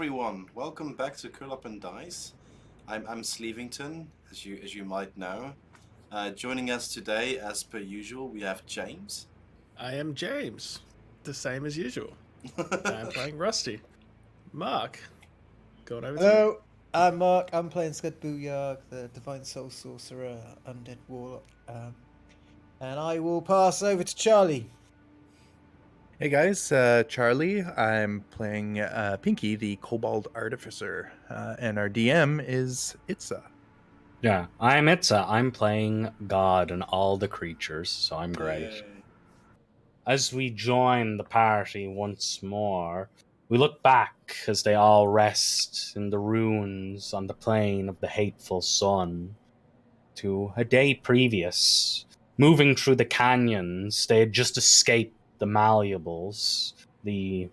everyone, welcome back to Curl Up and Dice. I'm Sleevington, as you might know. Joining us today, as per usual, we have James. I am James, the same as usual. I'm playing Rusty. Mark, going over to you. Hello, I'm Mark. I'm playing Scud Booyarg, the Divine Soul Sorcerer, Undead Warlock. And I will pass over to Charlie. Hey guys, Charlie. I'm playing Pinky, the Kobold Artificer, and our DM is Itza. Yeah, I'm Itza. I'm playing God and all the creatures, so I'm great. Yay. As we join the party once more, we look back as they all rest in the ruins on the plain of the hateful sun to a day previous. Moving through the canyons, they had just escaped the malleables, the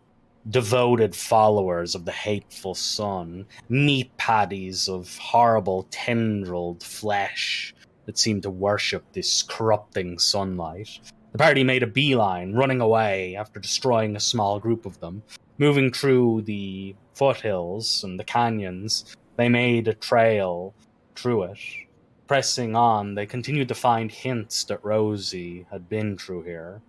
devoted followers of the hateful sun, meat patties of horrible tendrilled flesh that seemed to worship this corrupting sunlight. The party made a beeline, running away after destroying a small group of them. Moving through the foothills and the canyons, they made a trail through it. Pressing on, they continued to find hints that Rosie had been through here.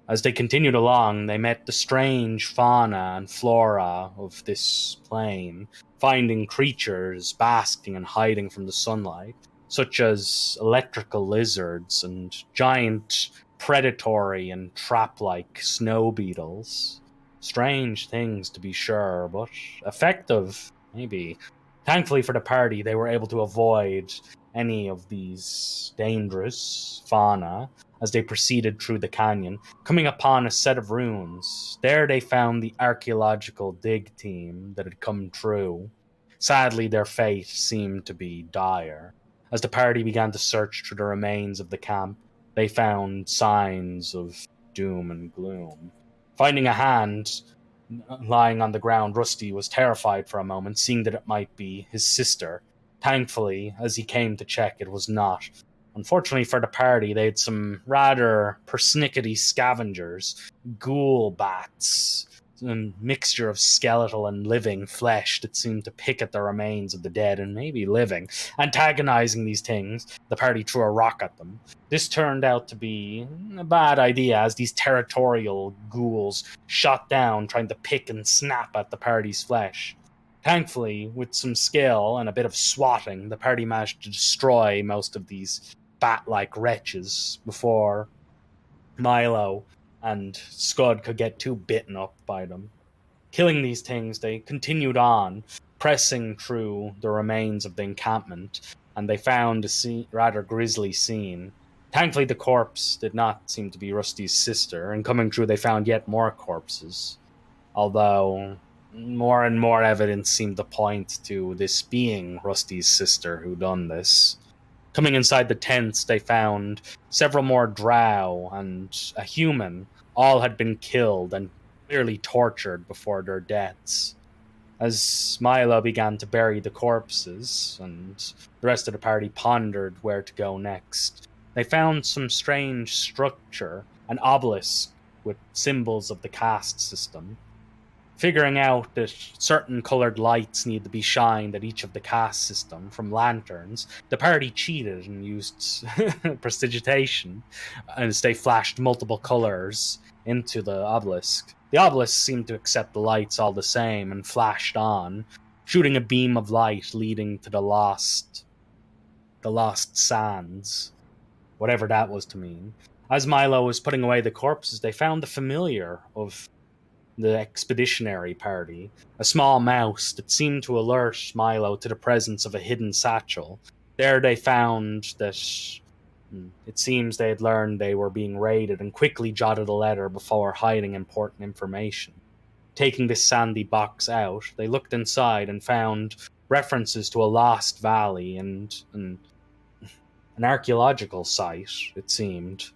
As they continued along, they met the strange fauna and flora of this plain, finding creatures basking and hiding from the sunlight, such as electrical lizards and giant predatory and trap-like snow beetles. Strange things, to be sure, but effective, maybe. Thankfully for the party, they were able to avoid any of these dangerous fauna as they proceeded through the canyon, coming upon a set of ruins. There they found the archaeological dig team that had come through. Sadly, their fate seemed to be dire. As the party began to search through the remains of the camp, they found signs of doom and gloom. Finding a hand lying on the ground, Rusty was terrified for a moment, seeing that it might be his sister. Thankfully, as he came to check, it was not. Unfortunately for the party, they had some rather persnickety scavengers, ghoul bats, a mixture of skeletal and living flesh that seemed to pick at the remains of the dead and maybe living. Antagonizing these things, the party threw a rock at them. This turned out to be a bad idea as these territorial ghouls shot down, trying to pick and snap at the party's flesh. Thankfully, with some skill and a bit of swatting, the party managed to destroy most of these bat-like wretches before Milo and Scud could get too bitten up by them. Killing these things, they continued on, pressing through the remains of the encampment, and they found a rather grisly scene. Thankfully, the corpse did not seem to be Rusty's sister, and coming through they found yet more corpses. Although more and more evidence seemed to point to this being Rusty's sister who done this. Coming inside the tents, they found several more drow and a human. All had been killed and clearly tortured before their deaths. As Milo began to bury the corpses, and the rest of the party pondered where to go next, they found some strange structure, an obelisk with symbols of the caste system. Figuring out that certain colored lights need to be shined at each of the caste system from lanterns, the party cheated and used prestidigitation as they flashed multiple colors into the obelisk. The obelisk seemed to accept the lights all the same and flashed on, shooting a beam of light leading to the lost sands, whatever that was to mean. As Milo was putting away the corpses, they found the familiar of the expeditionary party, a small mouse that seemed to alert Milo to the presence of a hidden satchel. There they found that it seems they had learned they were being raided and quickly jotted a letter before hiding important information. Taking this sandy box out, they looked inside and found references to a lost valley and an archaeological site, it seemed,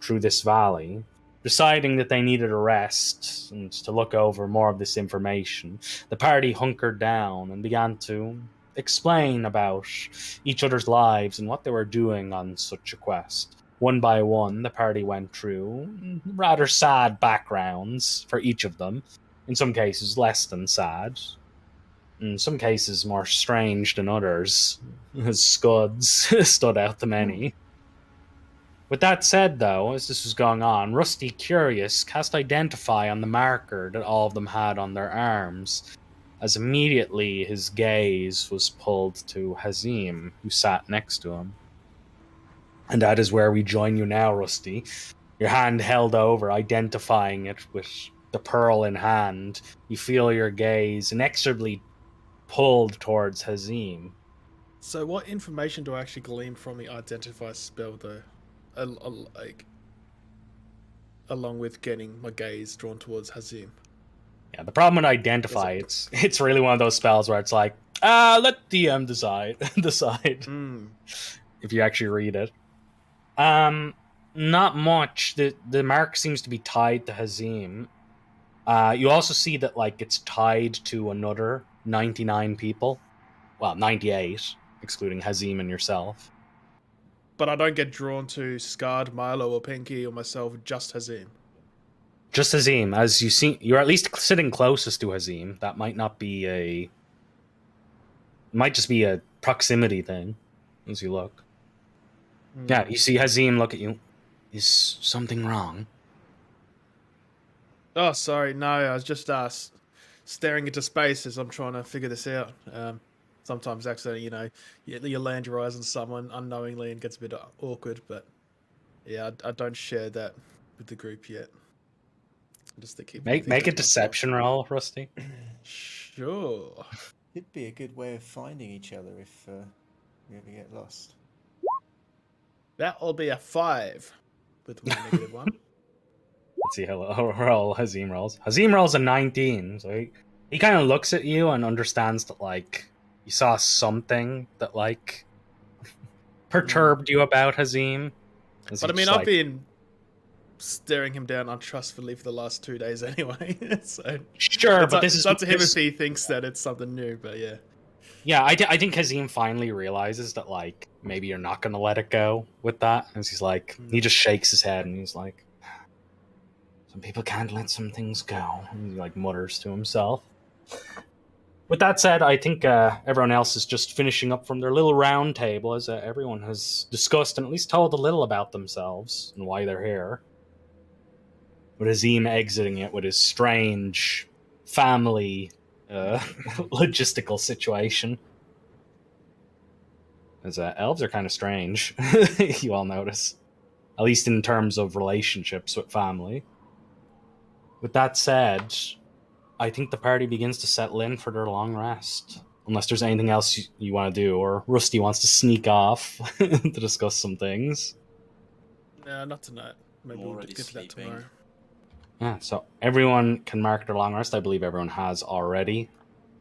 through this valley. Deciding that they needed a rest and to look over more of this information, the party hunkered down and began to explain about each other's lives and what they were doing on such a quest. One by one, the party went through rather sad backgrounds for each of them, in some cases less than sad. in some cases more strange than others, as scuds stood out to many. With that said, though, as this was going on, Rusty, curious, cast Identify on the marker that all of them had on their arms, as immediately his gaze was pulled to Hazim, who sat next to him. And that is where we join you now, Rusty. Your hand held over, identifying it with the pearl in hand. You feel your gaze inexorably pulled towards Hazim. So, what information do I actually glean from the identify spell, though? Like, along with getting my gaze drawn towards Hazim. Yeah, the problem with Identify, it's really one of those spells where it's like, let DM decide if you actually read it. Not much. The mark seems to be tied to Hazim. You also see that like it's tied to another 99 people. Well, 98, excluding Hazim and yourself. But I don't get drawn to Scarred, Milo, or Pinky, or myself, just Hazim. Just Hazim. As you see, you're at least sitting closest to Hazim. That might not be a... might just be a proximity thing, as you look. Yeah, you see Hazim look at you. Is something wrong? Oh, sorry. No, I was just staring into space as I'm trying to figure this out. Sometimes accidentally, you land your eyes on someone unknowingly and it gets a bit awkward. But yeah, I don't share that with the group yet. Just to keep make a deception roll, Rusty. Sure. It'd be a good way of finding each other if we ever get lost. That'll be a 5 with one negative one. Let's see how Hazim rolls. Hazim rolls a 19, so he kind of looks at you and understands that like you saw something that like perturbed you about Hazim. But I mean, I've been staring him down untrustfully for the last 2 days anyway. So sure, but this is up to him if he thinks that it's something new. But yeah. Yeah, I think Hazim finally realizes that, like, maybe you're not going to let it go with that. And he's like, he just shakes his head and he's like, some people can't let some things go. And he, like, mutters to himself. With that said, I think everyone else is just finishing up from their little round table as everyone has discussed and at least told a little about themselves and why they're here. With Hazim exiting it with his strange family... logistical situation. As elves are kind of strange, you all notice. At least in terms of relationships with family. With that said, I think the party begins to settle in for their long rest. Unless there's anything else you want to do, or Rusty wants to sneak off to discuss some things. No, not tonight. Maybe we'll get to that tomorrow. Yeah, so everyone can mark their long rest. I believe everyone has already,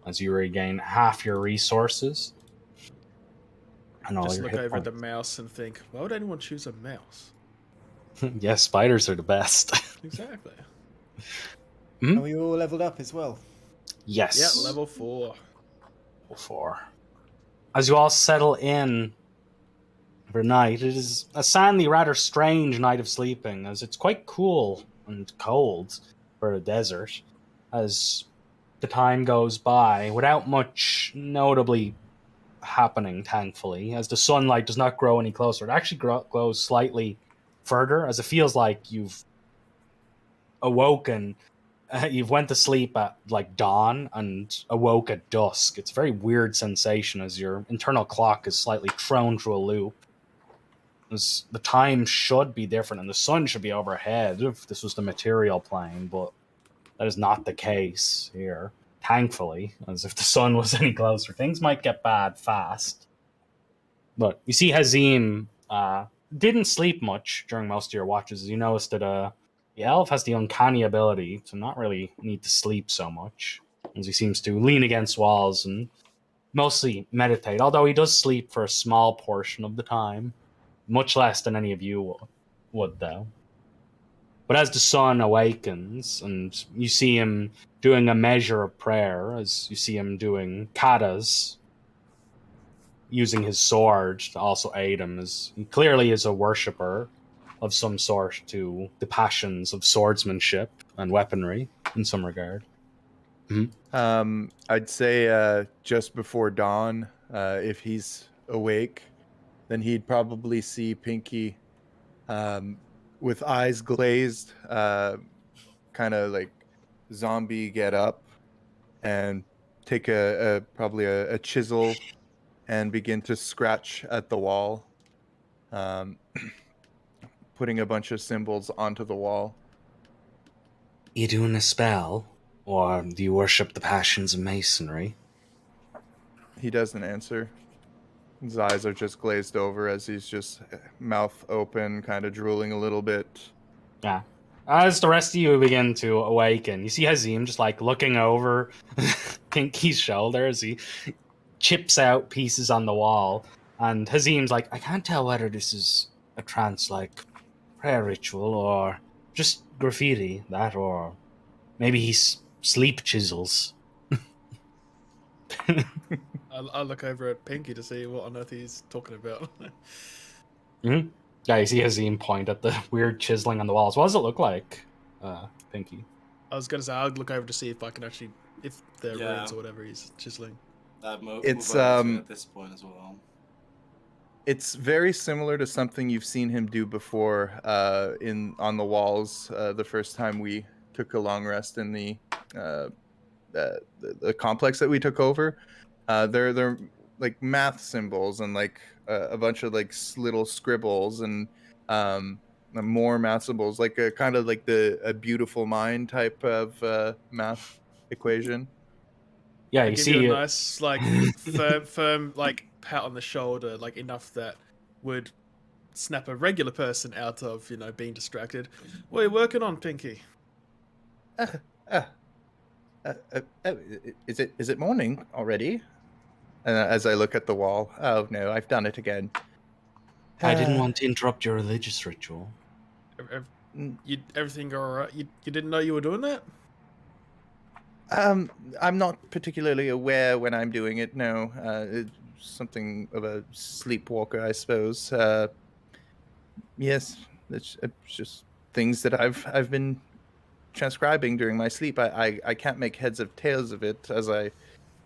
as you regain half your resources. And all just your look over at the mouse and think, why would anyone choose a mouse? Yes, spiders are the best. Exactly. Are we all leveled up as well? Yes. Yeah, level 4. Level 4. As you all settle in for night, it is a sadly rather strange night of sleeping, as it's quite cool and cold for a desert as the time goes by without much notably happening, thankfully, as the sunlight does not grow any closer. It actually glows slightly further, as it feels like you've awoken, you've went to sleep at like dawn and awoke at dusk. It's a very weird sensation as your internal clock is slightly thrown through a loop. As the time should be different and the sun should be overhead if this was the material plane, but that is not the case here. Thankfully, as if the sun was any closer, things might get bad fast. But you see Hazim didn't sleep much during most of your watches. You noticed that the elf has the uncanny ability to not really need to sleep so much, as he seems to lean against walls and mostly meditate, although he does sleep for a small portion of the time. Much less than any of you would, though. But as the sun awakens, and you see him doing a measure of prayer, as you see him doing katas, using his sword to also aid him, as he clearly is a worshipper of some sort to the passions of swordsmanship and weaponry, in some regard. I'd say just before dawn, if he's awake, then he'd probably see Pinky with eyes glazed, kind of like zombie get up, and take probably a chisel and begin to scratch at the wall, um, putting a bunch of symbols onto the wall. You doing a spell? Or do you worship the passions of masonry? He doesn't answer. His eyes are just glazed over as he's just mouth open, kind of drooling a little bit. Yeah. As the rest of you begin to awaken, you see Hazim just like looking over Pinky's shoulder as he chips out pieces on the wall. And Hazim's like, I can't tell whether this is a trance-like prayer ritual or just graffiti, that, or maybe he's sleep chisels. I'll look over at Pinky to see what on earth he's talking about. Mm-hmm. Yeah, you see Hazim point at the weird chiseling on the walls. What does it look like, Pinky? I was going to say, I'll look over to see if I can actually, if they're Yeah. runes or whatever he's chiseling. It's, move over to at this point as well. It's very similar to something you've seen him do before on the walls the first time we took a long rest in the complex that we took over. They're like math symbols and like a bunch of like little scribbles and more math symbols, like a kind of like a beautiful mind type of math equation. Yeah, I you give see you a nice, like, firm, like, pat on the shoulder, like, enough that would snap a regular person out of, being distracted. What are you working on, Pinky? Is it morning already? As I look at the wall, oh no, I've done it again. I didn't want to interrupt your religious ritual. Everything all right? You didn't know you were doing that? I'm not particularly aware when I'm doing it. No, it's something of a sleepwalker, I suppose. Yes, it's just things that I've been transcribing during my sleep. I can't make heads or tails of it as I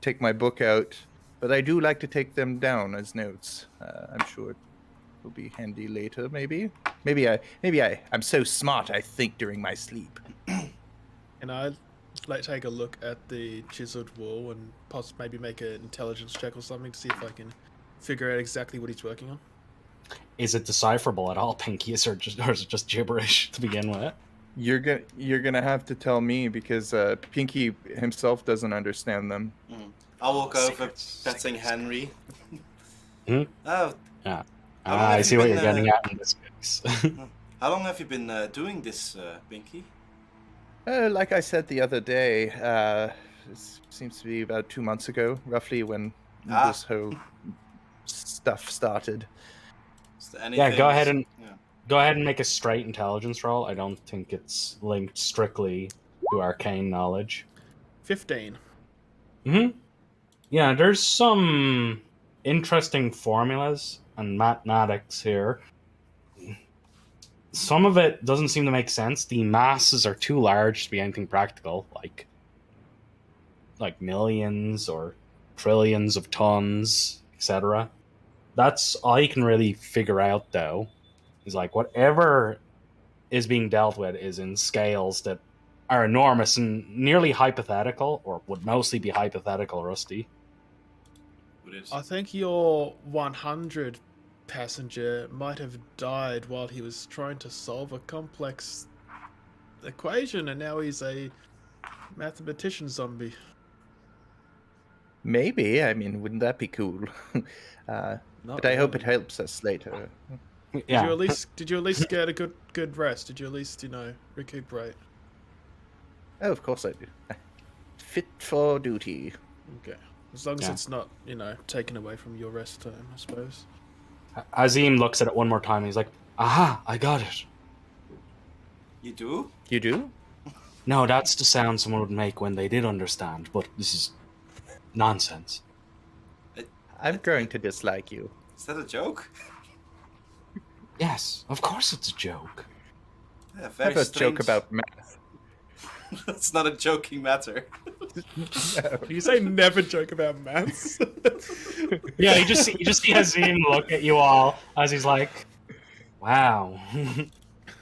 take my book out, but I do like to take them down as notes. I'm sure it will be handy later. Maybe I'm so smart I think during my sleep. And I'd like take a look at the chiseled wall and maybe make an intelligence check or something to see if I can figure out exactly what he's working on. Is it decipherable at all, Pinky, or is it just gibberish to begin with? You're gonna have to tell me because Pinky himself doesn't understand them. I'll walk over, petting Henry. Hmm? Oh, Yeah. How long I have see you what been, you're getting at in this case. how long have you been doing this, Pinky? Like I said the other day, it seems to be about 2 months ago, roughly, when this whole stuff started. Is there anything Yeah, go ahead and make a straight intelligence roll. I don't think it's linked strictly to arcane knowledge. 15. Yeah, there's some interesting formulas and mathematics here. Some of it doesn't seem to make sense. The masses are too large to be anything practical, like millions or trillions of tons, etc. That's all you can really figure out, though, is like whatever is being dealt with is in scales that are enormous and nearly hypothetical, or would mostly be hypothetical, Rusty. I think your 100 passenger might have died while he was trying to solve a complex equation, and now he's a mathematician zombie. Maybe. I mean, wouldn't that be cool? But I hope it helps us later. Yeah. Did you at least get a good rest? Did you at least, recuperate? Oh, of course I do. Fit for duty. Okay. As long as it's not, taken away from your rest time, I suppose. Azim looks at it one more time and he's like, aha, I got it. You do? You do? No, that's the sound someone would make when they did understand, but this is nonsense. I'm going to dislike you. Is that a joke? Yes, of course it's a joke. Yeah, I very have a strange. joke about math. It's not a joking matter. No. You say never joke about maths. Yeah, you just see Hazim look at you all as he's like, "Wow."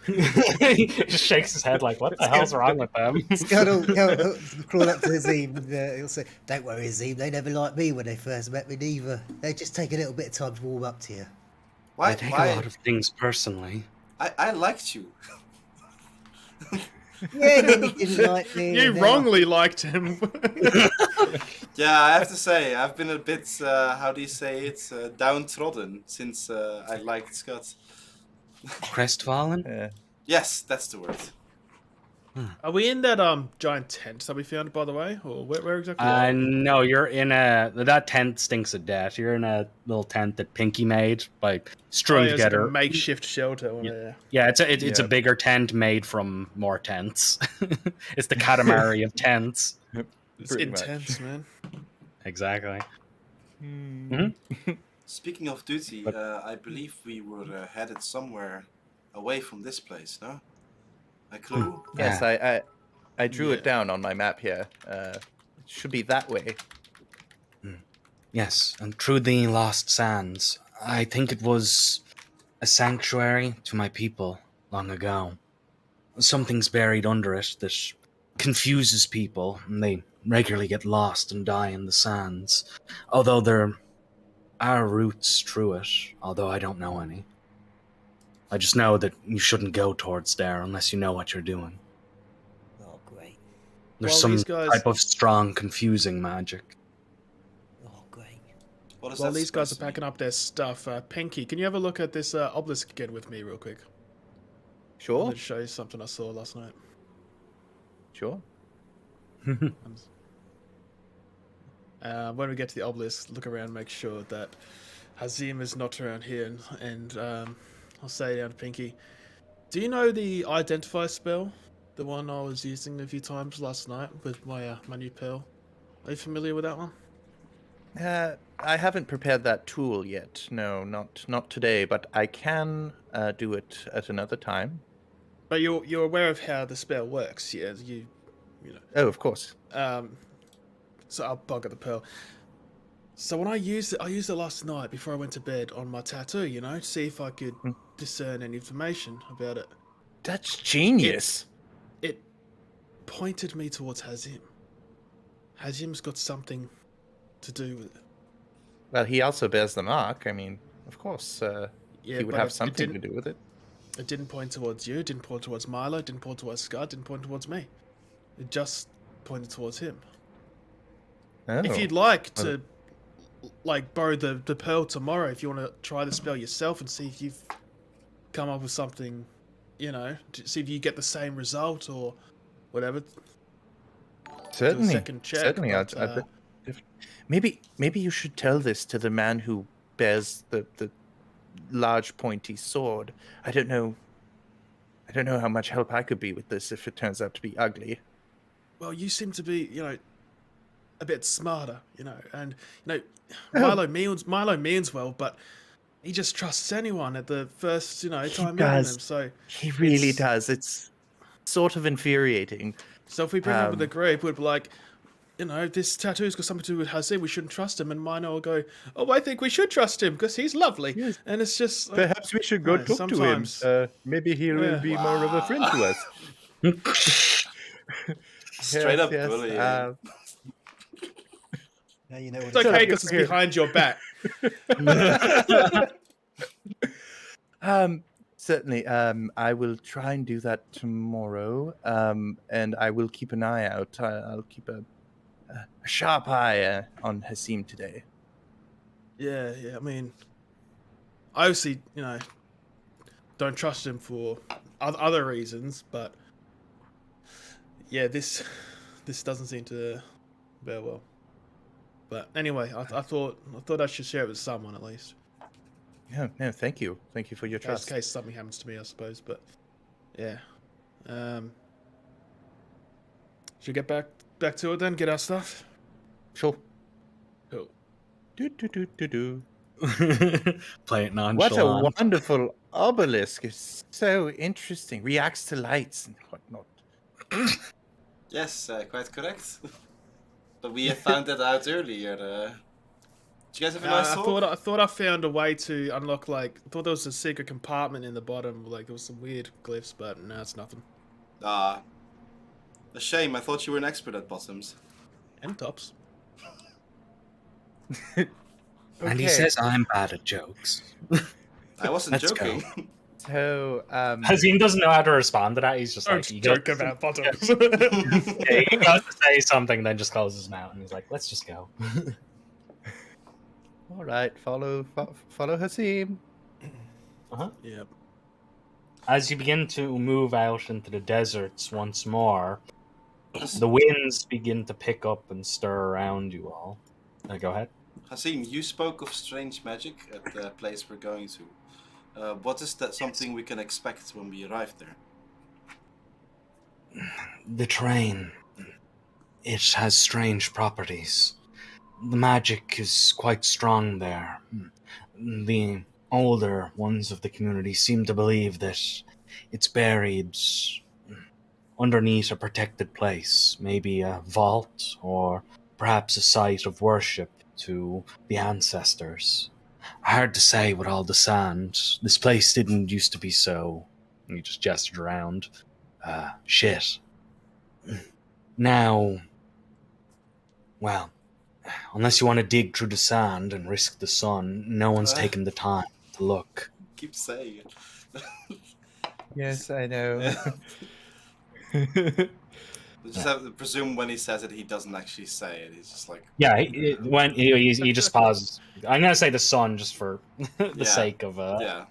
He just shakes his head like, "What the hell's wrong with them?" Scud will crawl up to Azim and he'll say, "Don't worry, Azim. They never liked me when they first met me neither. They just take a little bit of time to warm up to you." I take a lot of things personally. I liked you. Yeah, and then he didn't like me. You and then wrongly liked him. Yeah, I have to say, I've been a bit, how do you say it, downtrodden since I liked Scott. Crestfallen? Yeah. Yes, that's the word. Are we in that giant tent that we found, by the way, or where exactly? are we? No, you're in that tent stinks of death. You're in a little tent that Pinky made by strung Oh, yeah, it's like together. a makeshift shelter. Yeah, it's a Yeah. bigger tent made from more tents. It's the Katamari of tents. It's Pretty much. intense, man. Exactly. Speaking of duty, But- I believe we were headed somewhere away from this place, no? A clue? Yes, I drew Yeah. it down on my map here. It should be that way. Yes, and through the lost sands, I think it was a sanctuary to my people long ago. Something's buried under it that confuses people, and they regularly get lost and die in the sands. Although there are routes through it, although I don't know any. I just know that you shouldn't go towards there unless you know what you're doing. Oh, great. There's Well, some these guys- type of strong, confusing magic. Oh, great. What is While that these guys are supposed to packing mean? up their stuff, Pinky, can you have a look at this obelisk again with me, real quick? I Sure, wanted to show you something I saw last night. sure. When we get to the obelisk, look around, make sure that Hazim is not around here, and I'll say down to Pinky, do you know the identify spell? The one I was using a few times last night with my new pearl. Are you familiar with that one? I haven't prepared that tool yet. No, not today. But I can do it at another time. But you're aware of how the spell works, yeah? You know. Oh, of course. So I'll bug at the pearl. So when I used it last night before I went to bed on my tattoo, you know, to see if I could discern any information about it. That's genius. It pointed me towards Hazim. Hazim's got something to do with it. Well, he also bears the mark. I mean, of course, Yeah, he would but have it something to didn't- do with it. It didn't point towards you, it didn't point towards Milo, it didn't point towards Scott, didn't point towards me. It just pointed towards him. Oh. If you'd like to, like, borrow the pearl tomorrow, if you want to try the spell yourself and see if you've come up with something, you know, to see if you get the same result or whatever. Certainly, second check, certainly. but, Maybe you should tell this to the man who bears the large pointy sword. I don't know how much help I could be with this if it turns out to be ugly. Well, you seem to be, you know, a bit smarter, you know, and you know, Oh. Milo means well, but he just trusts anyone at the first, you know, He time meeting them. does. So He really It's- does. It's sort of infuriating. if we bring him up with the Um, group, we'd be like, you know, this tattoo's got something to do with Hazim, we shouldn't trust him. And Mino will go, oh, I think we should trust him because he's lovely. Yes. And it's just like, Perhaps we should go no, talk sometimes- to him. Maybe he will Yeah. be more of a friend to us. Straight up Yes, bullying. Now you know what it's okay because it's Here. behind your back. Certainly. I will try and do that tomorrow. And I will keep an eye out. I'll keep a sharp eye on Hasim today. Yeah. I mean, I obviously, you know, don't trust him for other reasons, but yeah, this doesn't seem to bear well. But anyway, I thought I should share it with someone at least, No, thank you. Thank you for your in trust. case something happens to me, I suppose. But yeah, should we get back to it then? Get our stuff. Sure. Cool. Do. Play it What a nonchalant. wonderful obelisk. It's so interesting. Reacts to lights and whatnot. Yes, quite correct. But we have found that out earlier. Did you guys have a nice talk? I thought I found a way to unlock I thought there was a secret compartment in the bottom, like there was some weird glyphs, but no, it's nothing. Ah, a shame. I thought you were an expert at bottoms. And tops. And he Okay. says I'm bad at jokes. I wasn't Let's joking. go. So, Hazim doesn't know how to respond to that. He's just like, Don't he joke goes, about bottoms. yeah, he goes to say something, then just closes his mouth, and he's like, let's just go. all right, follow Hasim. Yep. As you begin to move out into the deserts once more, the winds begin to pick up and stir around you all. Go ahead. Hasim, you spoke of strange magic at the place we're going to. What is that something we can expect when we arrive there? The train, it has strange properties. The magic is quite strong there. The older ones of the community seem to believe that it's buried underneath a protected place, maybe a vault or perhaps a site of worship to the ancestors. Hard to say with all the sand. This place didn't used to be so. He just gestured around. Shit. Now, well, unless you want to dig through the sand and risk the sun, no one's taken the time to look. Keep saying it. Yes, I know. We just have to presume when he says it, he doesn't actually say it. He's just like, Yeah, he just pauses. I'm gonna say the sun just for the Yeah. sake of yeah.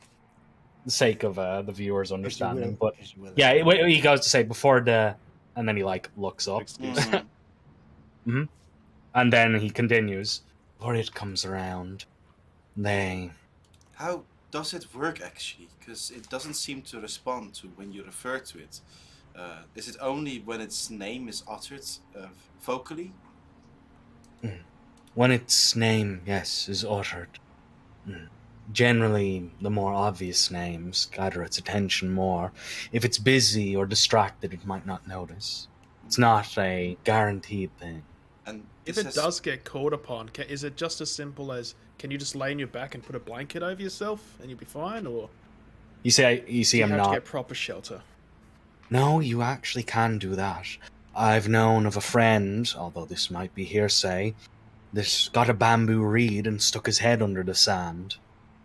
the sake of the viewers understanding. But As you will. yeah, he goes to say before the, and then he like looks up, Mhm. and then he continues. Before it comes around, they How does it work actually? Because it doesn't seem to respond to when you refer to it. Is it only when its name is uttered vocally? when its name, yes, is uttered. Generally, the more obvious names gather its attention more. If it's busy or distracted, it might not notice. It's not a guaranteed thing. And If this it does get called upon, is it just as simple as can you just lay on your back and put a blanket over yourself and you'll be fine, or You see, do you I'm have not. to get proper shelter? No, you actually can do that. I've known of a friend, although this might be hearsay, that got a bamboo reed and stuck his head under the sand.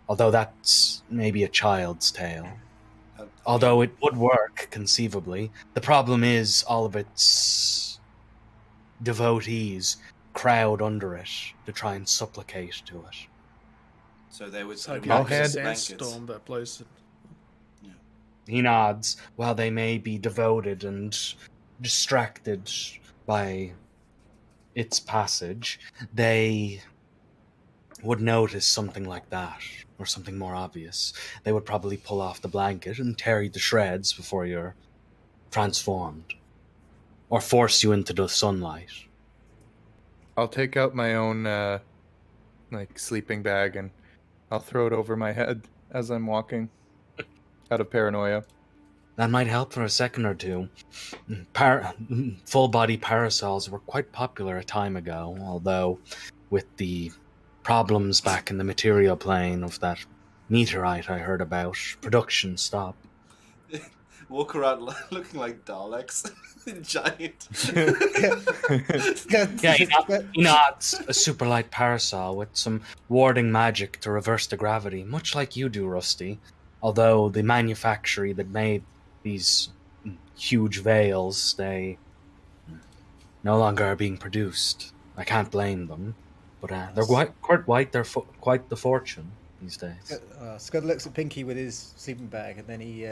Although that's maybe a child's tale. Although it would work, conceivably. The problem is all of its devotees crowd under it to try and supplicate to it. So they would So remove I'll like a his hand- blankets. sandstorm that blows it. He nods. While they may be devoted and distracted by its passage, they would notice something like that, or something more obvious. They would probably pull off the blanket and tear you to shreds before you're transformed, or force you into the sunlight. I'll take out my own sleeping bag and I'll throw it over my head as I'm walking out of paranoia. That might help for a second or two. Full-body parasols were quite popular a time ago, although with the problems back in the material plane of that meteorite I heard about, production stopped. Walk around looking like Daleks. Giant. Yeah, he nods a super light parasol with some warding magic to reverse the gravity, much like you do, Rusty. Although the manufactory that made these huge veils, they no longer are being produced. I can't blame them, but they're quite quite the fortune these days. Scud looks at Pinky with his sleeping bag, and then he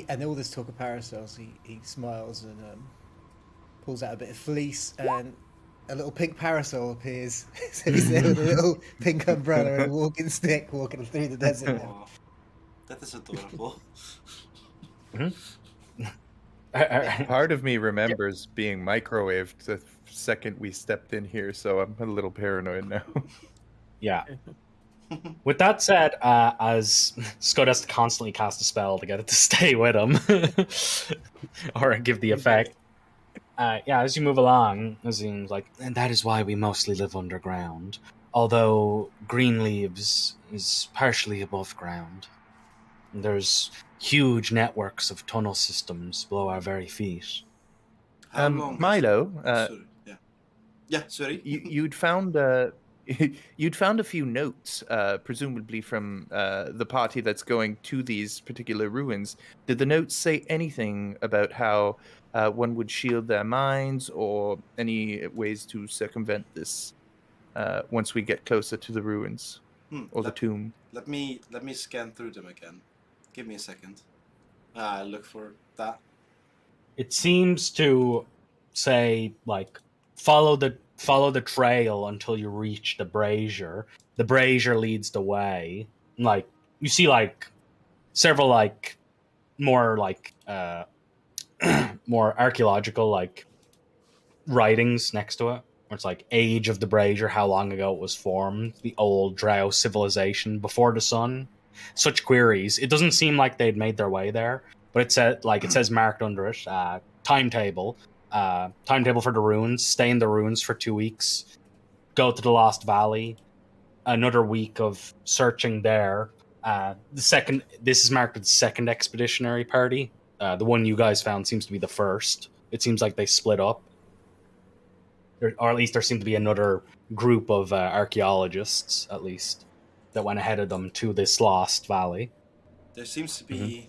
and all this talk of parasols, he smiles and pulls out a bit of fleece, and a little pink parasol appears. So he's there with a little pink umbrella and a walking stick, walking through the desert. Aw, that is adorable. Part of me remembers being microwaved the second we stepped in here, so I'm a little paranoid now. Yeah. With that said, as Scott has to constantly cast a spell to get it to stay with him, or give the effect. Yeah, as you move along, it seems like, and that is why we mostly live underground. Although Green Leaves is partially above ground. There's huge networks of tunnel systems below our very feet. How long? Milo, Sorry. Yeah. Yeah. Sorry. you'd found you'd found a few notes, presumably from the party that's going to these particular ruins. Did the notes say anything about how one would shield their minds, or any ways to circumvent this once we get closer to the ruins or the tomb? Let me scan through them again. Give me a second. Look for that. It seems to say like follow the trail until you reach the brazier. The brazier leads the way. Like you see like several like more like more archaeological like writings next to it. Where it's like age of the brazier, how long ago it was formed, the old drow civilization before the sun. Such queries. It doesn't seem like they'd made their way there, but it says marked under it, timetable. Timetable for the ruins. Stay in the ruins for 2 weeks. Go to the Lost Valley. Another week of searching there. This is marked as the second expeditionary party. The one you guys found seems to be the first. It seems like they split up. Or at least there seemed to be another group of archaeologists, at least, that went ahead of them to this Lost Valley. There seems to be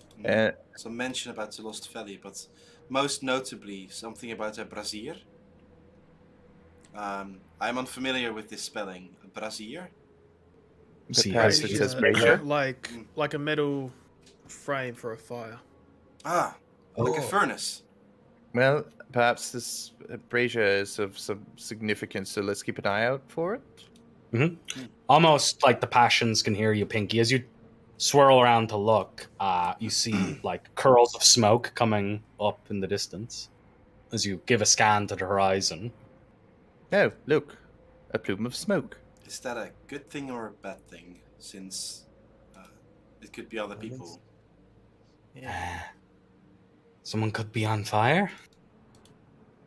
some mention about the Lost Valley, but most notably something about a brazier. I'm unfamiliar with this spelling. Brazier? Perhaps it says brazier. Like a metal frame for a fire. Like a furnace. Well, perhaps this brazier is of some significance, so let's keep an eye out for it. Almost like the passions can hear you, Pinky. As you swirl around to look, you see like curls of smoke coming up in the distance as you give a scan to the horizon. Oh, look, a plume of smoke. Is that a good thing or a bad thing? Since it could be other people. Yeah. Someone could be on fire.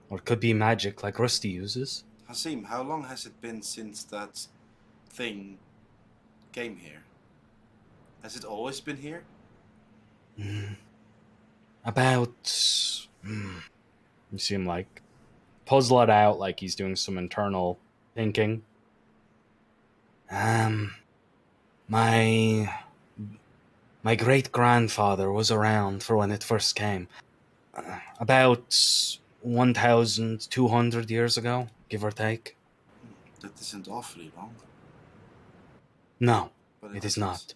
Or it could be magic like Rusty uses. Hasim, how long has it been since that thing came here? Has it always been here? About... You see him like puzzle it out like he's doing some internal thinking. My great-grandfather was around for when it first came. About 1,200 years ago, give or take. That isn't awfully long. No, But it is not.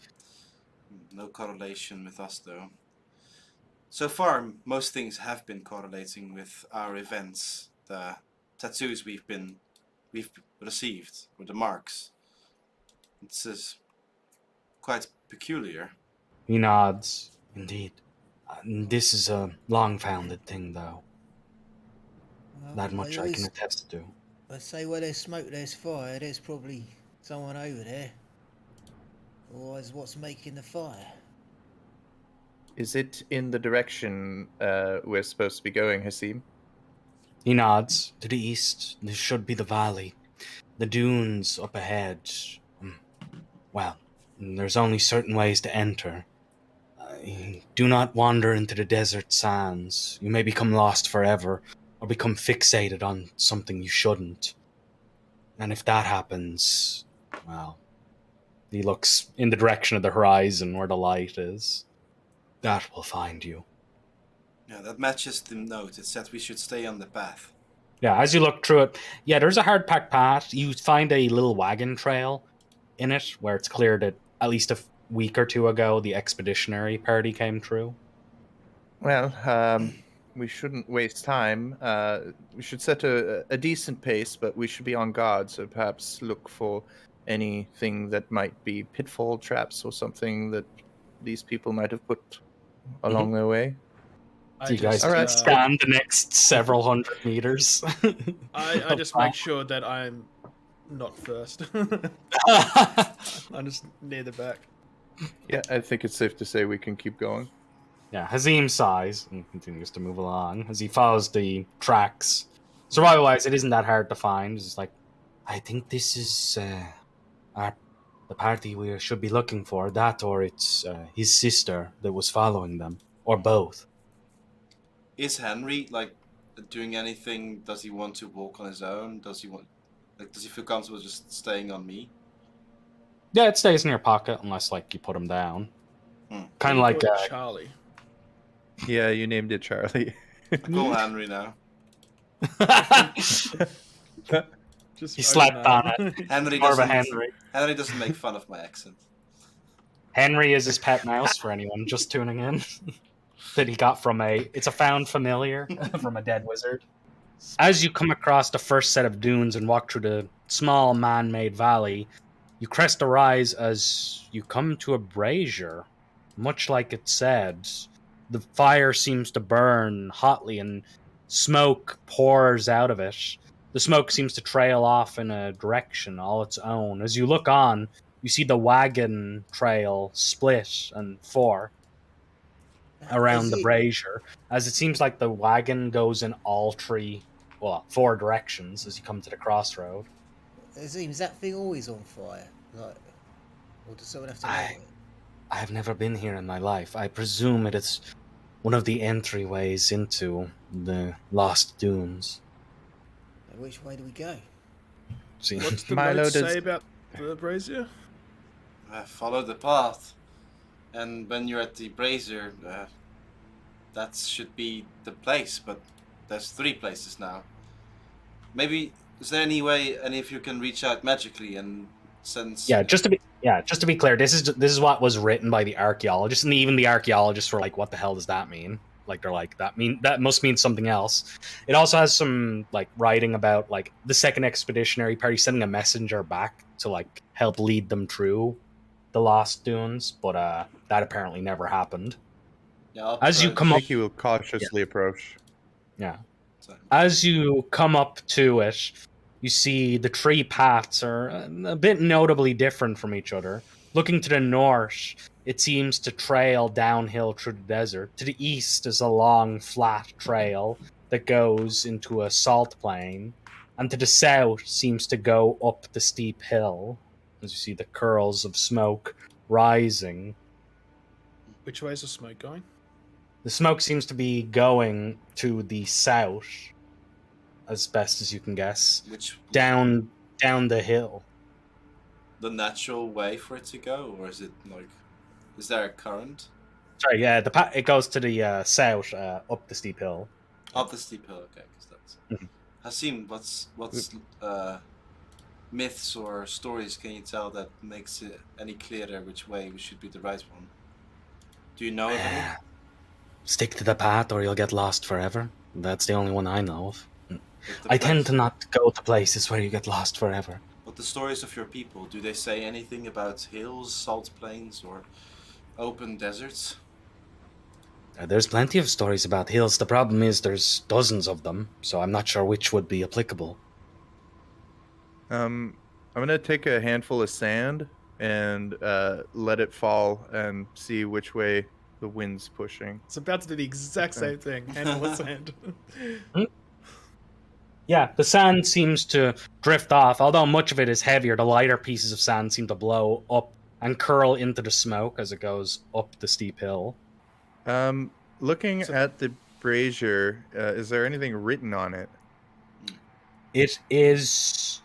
No correlation with us, though. So far, most things have been correlating with our events. The tattoos we've received, or the marks. This is quite peculiar. He nods. Indeed. This is a long-founded thing, though. That much I can attest to. I say where there's smoke, there's fire. There's probably someone over there. Otherwise, what's making the fire? Is it in the direction we're supposed to be going, Hasim? He nods. To the east, this should be the valley. The dunes up ahead. Well, there's only certain ways to enter. Do not wander into the desert sands. You may become lost forever, or become fixated on something you shouldn't. And if that happens, well, he looks in the direction of the horizon where the light is. That will find you. Yeah, that matches the note. It said we should stay on the path. Yeah, as you look through it, yeah, there's a hard-packed path. You find a little wagon trail in it, where it's clear that at least a week or two ago, the expeditionary party came through. Well, we shouldn't waste time. We should set a decent pace, but we should be on guard, so perhaps look for anything that might be pitfall traps or something that these people might have put along their way. So you guys scan the next several hundred meters. I just make sure that I'm not first. I'm just near the back. Yeah, I think it's safe to say we can keep going. Yeah, Hazim sighs and continues to move along as he follows the tracks. Survival-wise, it isn't that hard to find. It's like, I think this is the party we should be looking for. That, or it's his sister that was following them, or both. Is Henry like doing anything? Does he want to walk on his own? Does he feel comfortable just staying on me? Yeah, it stays in your pocket unless like you put him down. Kind of like Charlie. Yeah, you named it Charlie. I call Henry now. Just he slept on it. Henry More of a doesn't. Henry. Henry doesn't make fun of my accent. Henry is his pet mouse for anyone just tuning in. That he got from it's a found familiar from a dead wizard. As you come across the first set of dunes and walk through the small man-made valley, you crest a rise as you come to a brazier. Much like it said, the fire seems to burn hotly and smoke pours out of it. The smoke seems to trail off in a direction all its own. As you look on, you see the wagon trail split and four around the brazier, as it seems like the wagon goes in all four directions as you come to the crossroad. Is that thing always on fire? Like, or does someone have to light it? I have never been here in my life. I presume it is one of the entryways into the Lost Dunes. Which way do we go? See, What's the Milo note does- say about the brazier? Follow the path, and when you're at the brazier, that should be the place. But there's 3 places now. Maybe is there any way any of you can reach out magically and sense? just to be clear, this is what was written by the archaeologists, and even the archaeologists were like, "What the hell does that mean?" Like they're like, that must mean something else. It also has some like writing about like the second expeditionary party sending a messenger back to like help lead them through the Lost Dunes, but that apparently never happened. Yeah, As you come I up, think you will cautiously approach. yeah. Sorry. As you come up to it, you see the tree paths are a bit notably different from each other. Looking to the north, it seems to trail downhill through the desert. To the east is a long, flat trail that goes into a salt plain. And to the south seems to go up the steep hill, as you see the curls of smoke rising. Which way is the smoke going? The smoke seems to be going to the south, as best as you can guess. Which Down the hill. the natural way for it to go, or is it like, is there a current Sorry, yeah, it goes to the south, up the steep hill. up the steep hill? Okay, because that's. Mhm. Hasim, what's myths or stories can you tell that makes it any clearer which way we should be the right one? Do you know of any? Stick to the path or you'll get lost forever. That's the only one I know of. Like the I tend place- to not go to places where you get lost forever. But the stories of your people, do they say anything about hills, salt plains, or open deserts? There's plenty of stories about hills. The problem is there's dozens of them, so I'm not sure which would be applicable. I'm gonna take a handful of sand and let it fall and see which way the wind's pushing. It's about to do the exact same thing. Handle the sand. Yeah, the sand seems to drift off. Although much of it is heavier, the lighter pieces of sand seem to blow up and curl into the smoke as it goes up the steep hill. Looking So- at the brazier, is there anything written on it? It is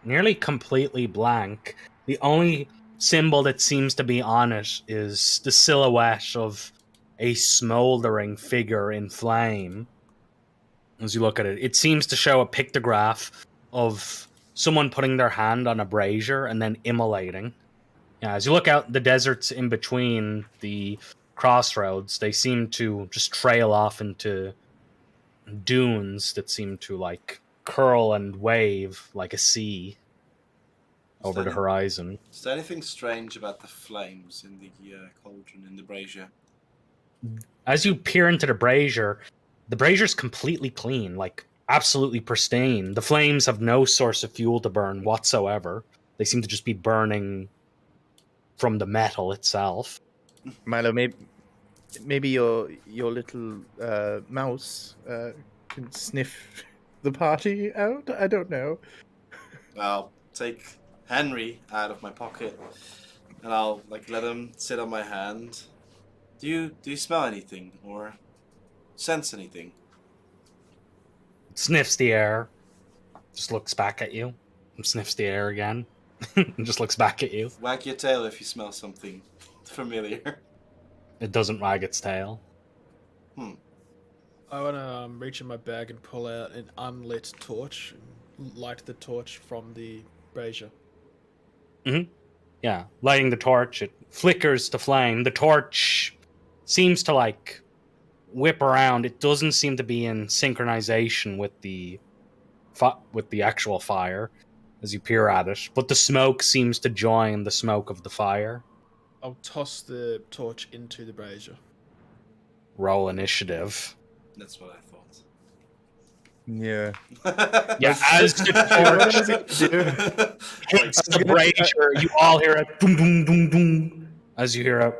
nearly completely blank. The only symbol that seems to be on it is the silhouette of a smoldering figure in flame. As you look at it, it seems to show a pictograph of someone putting their hand on a brazier and then immolating. Yeah, as you look out the deserts in between the crossroads, they seem to just trail off into dunes that seem to like curl and wave like a sea over the horizon. Is there anything strange about the flames in the cauldron, in the brazier? As you peer into the brazier's completely clean, like absolutely pristine. The flames have no source of fuel to burn whatsoever. They seem to just be burning from the metal itself. Milo, maybe your little mouse can sniff the party out. I don't know. I'll take Henry out of my pocket, and I'll like let him sit on my hand. Do you smell anything or sense anything? It sniffs the air, just looks back at you, and sniffs the air again, and just looks back at you. Wag your tail if you smell something familiar. It doesn't wag its tail. I want to reach in my bag and pull out an unlit torch, and light the torch from the brazier. Yeah, lighting the torch, it flickers to flame. The torch seems to like whip around. It doesn't seem to be in synchronization with the actual fire as you peer at it, but the smoke seems to join the smoke of the fire. I'll toss the torch into the brazier. Roll initiative. That's what I thought. Yeah. Yeah, as the torch hits the brazier, you all hear it boom, boom, boom, boom. As you hear it,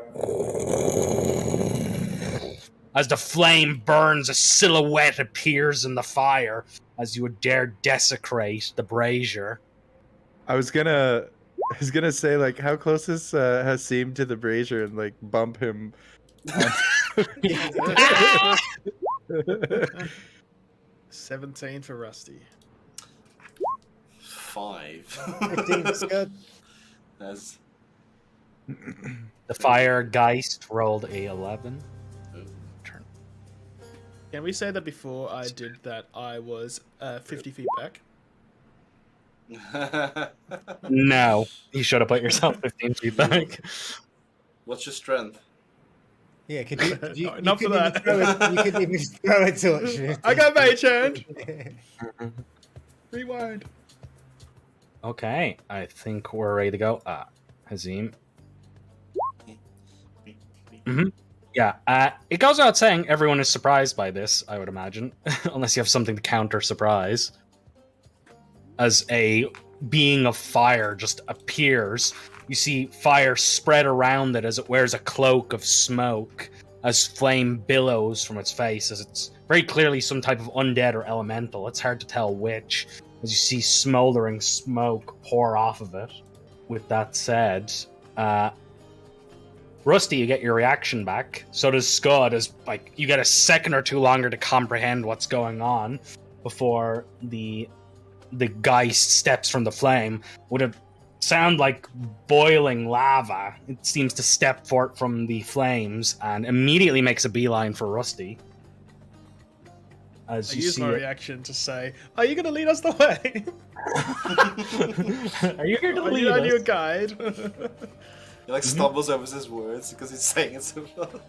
as the flame burns, a silhouette appears in the fire as you would dare desecrate the brazier. I was gonna say, like, how close is Hasim to the brazier and like bump him. 17 for Rusty. 5. 15 is good. That's The fire geist rolled a 11. Turn. Can we say that before I did that, I was 50 feet back? No, you should have put yourself 15 feet back. What's your strength? Yeah, could you Enough for couldn't that. even throw you couldn't even throw a torch. I got mage hand. Rewind. Okay, I think we're ready to go. Hazim. Yeah, it goes out saying everyone is surprised by this, I would imagine. Unless you have something to counter surprise. As a being of fire just appears, you see fire spread around it as it wears a cloak of smoke, as flame billows from its face, as it's very clearly some type of undead or elemental. It's hard to tell which, as you see smoldering smoke pour off of it. With that said, Rusty, you get your reaction back. So does Scud, as like you get a second or two longer to comprehend what's going on before the geist steps from the flame. With a sound like boiling lava, it seems to step forth from the flames and immediately makes a beeline for Rusty. As I you use see my it. reaction to say, "Are you going to lead us the way? Are you here to Are lead you us? your guide?" He like stumbles over his words because he's saying it so well.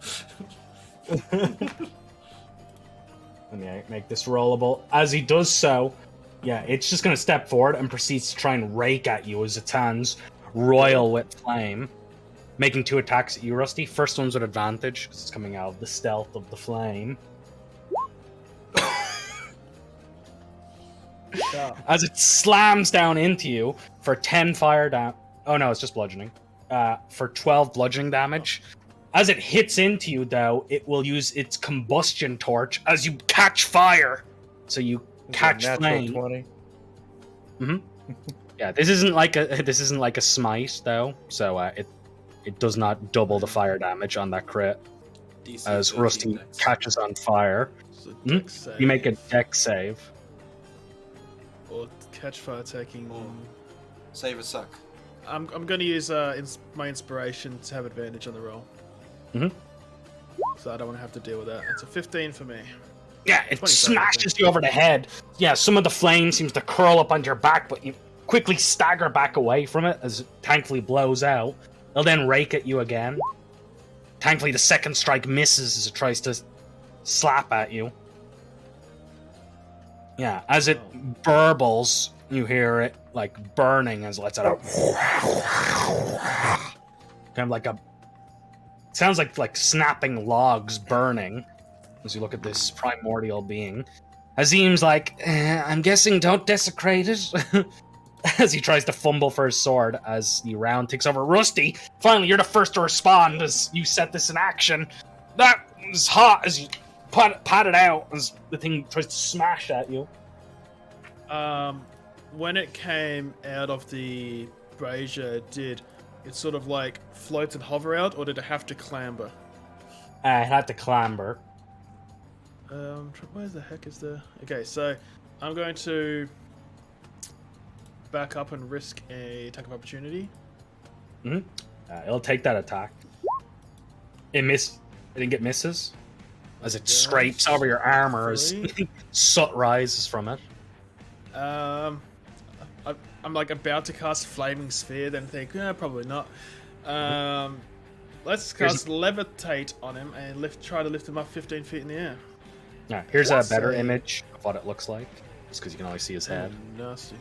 Let me make this rollable. As he does so, yeah, it's just going to step forward and proceeds to try and rake at you as its hands royal with flame. Making 2 attacks at you, Rusty. First one's with advantage because it's coming out of the stealth of the flame. As it slams down into you for 10 fire damage. Oh no, it's just bludgeoning. For 12 bludgeoning damage. As it hits into you, though, it will use its combustion torch as you catch fire. So you catch flame. 20. Yeah, this isn't like a smite though, so it does not double the fire damage on that crit. DC As 13 Rusty dex. catches on fire. So dex save. You make a dex save. Or catch fire taking. Save a suck. I'm going to use my inspiration to have advantage on the roll. So I don't want to have to deal with that. It's a 15 for me. Yeah, it 25, smashes you over the head. Yeah, some of the flame seems to curl up onto your back, but you quickly stagger back away from it as it thankfully blows out. It'll then rake at you again. Thankfully, the second strike misses as it tries to slap at you. Yeah, as it burbles, you hear it like burning as it lets it out. Kind of like a... Sounds like snapping logs burning as you look at this primordial being. Hazim's like, I'm guessing don't desecrate it. As he tries to fumble for his sword as the round takes over. Rusty, finally you're the first to respond as you set this in action. That was hot as you pat it out as the thing tries to smash at you. When it came out of the brazier, did it sort of like float and hover out, or did it have to clamber? I had to clamber. Where the heck is the... Okay, so I'm going to back up and risk a attack of opportunity. It'll take that attack. It didn't get misses. As it scrapes over your armor as soot rises from it. I'm like about to cast Flaming Sphere, then think, probably not. Let's cast Levitate on him and try to lift him up 15 feet in the air. Yeah, here's a better image of what it looks like. Just because you can only see his head. Nasty.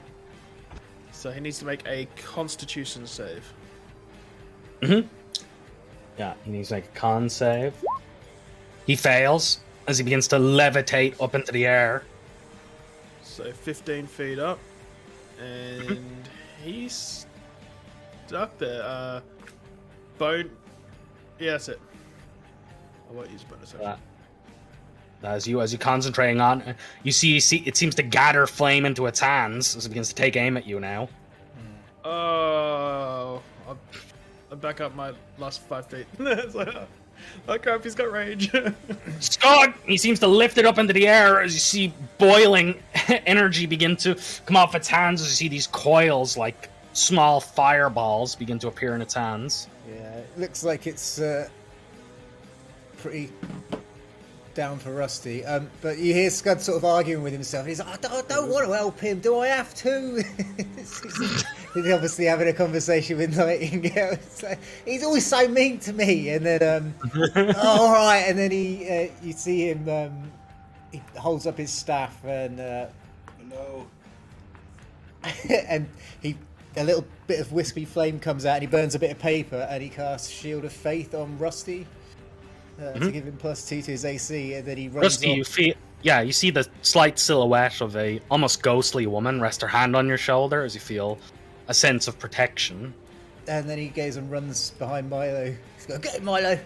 So he needs to make a Constitution save. Yeah, he needs to make a con save. He fails as he begins to levitate up into the air. So 15 feet up. And he's stuck there. Bone. Yeah, that's it. I won't use bonus action. As you concentrating on, you see it seems to gather flame into its hands as it begins to take aim at you now. Oh, I'll back up my last 5 feet. It's like, oh crap, he's got rage. Scott! He seems to lift it up into the air as you see boiling energy begin to come off its hands as you see these coils like small fireballs begin to appear in its hands. Yeah, it looks like it's pretty down for Rusty. But you hear Scud sort of arguing with himself. He's like, I don't want to help him. Do I have to? He's obviously having a conversation with Nightingale. It's like, he's always so mean to me. And then, all right. And then you see him. He holds up his staff and No. and a little bit of wispy flame comes out and he burns a bit of paper and he casts Shield of Faith on Rusty to give him +2 to his AC, and then he runs Rusty, off. you see the slight silhouette of a almost ghostly woman rest her hand on your shoulder as you feel a sense of protection. And then he goes and runs behind Milo. He's going, get him, Milo!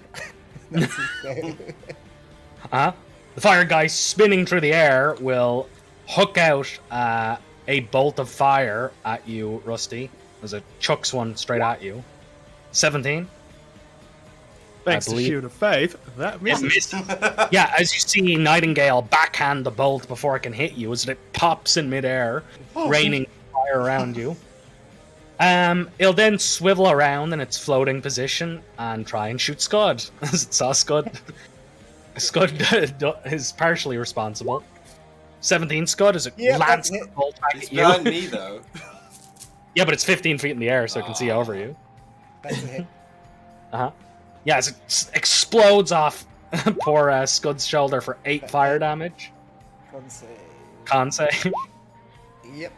The fire guy spinning through the air will hook out a bolt of fire at you, Rusty, as it chucks one straight at you. 17. Thanks to Shield of Faith, that misses. Yeah, as you see Nightingale backhand the bolt before it can hit you, as it pops in midair, raining fire around you. It'll then swivel around in its floating position and try and shoot Scud. As it saw Scud. Scud is partially responsible. 17 Scud as it lands the bolt back He's at you. behind me, though. Yeah, but it's 15 feet in the air, so it can see over you. That's a hit. Yeah, as it explodes off poor Scud's shoulder for 8 fire damage. Con save. Yep.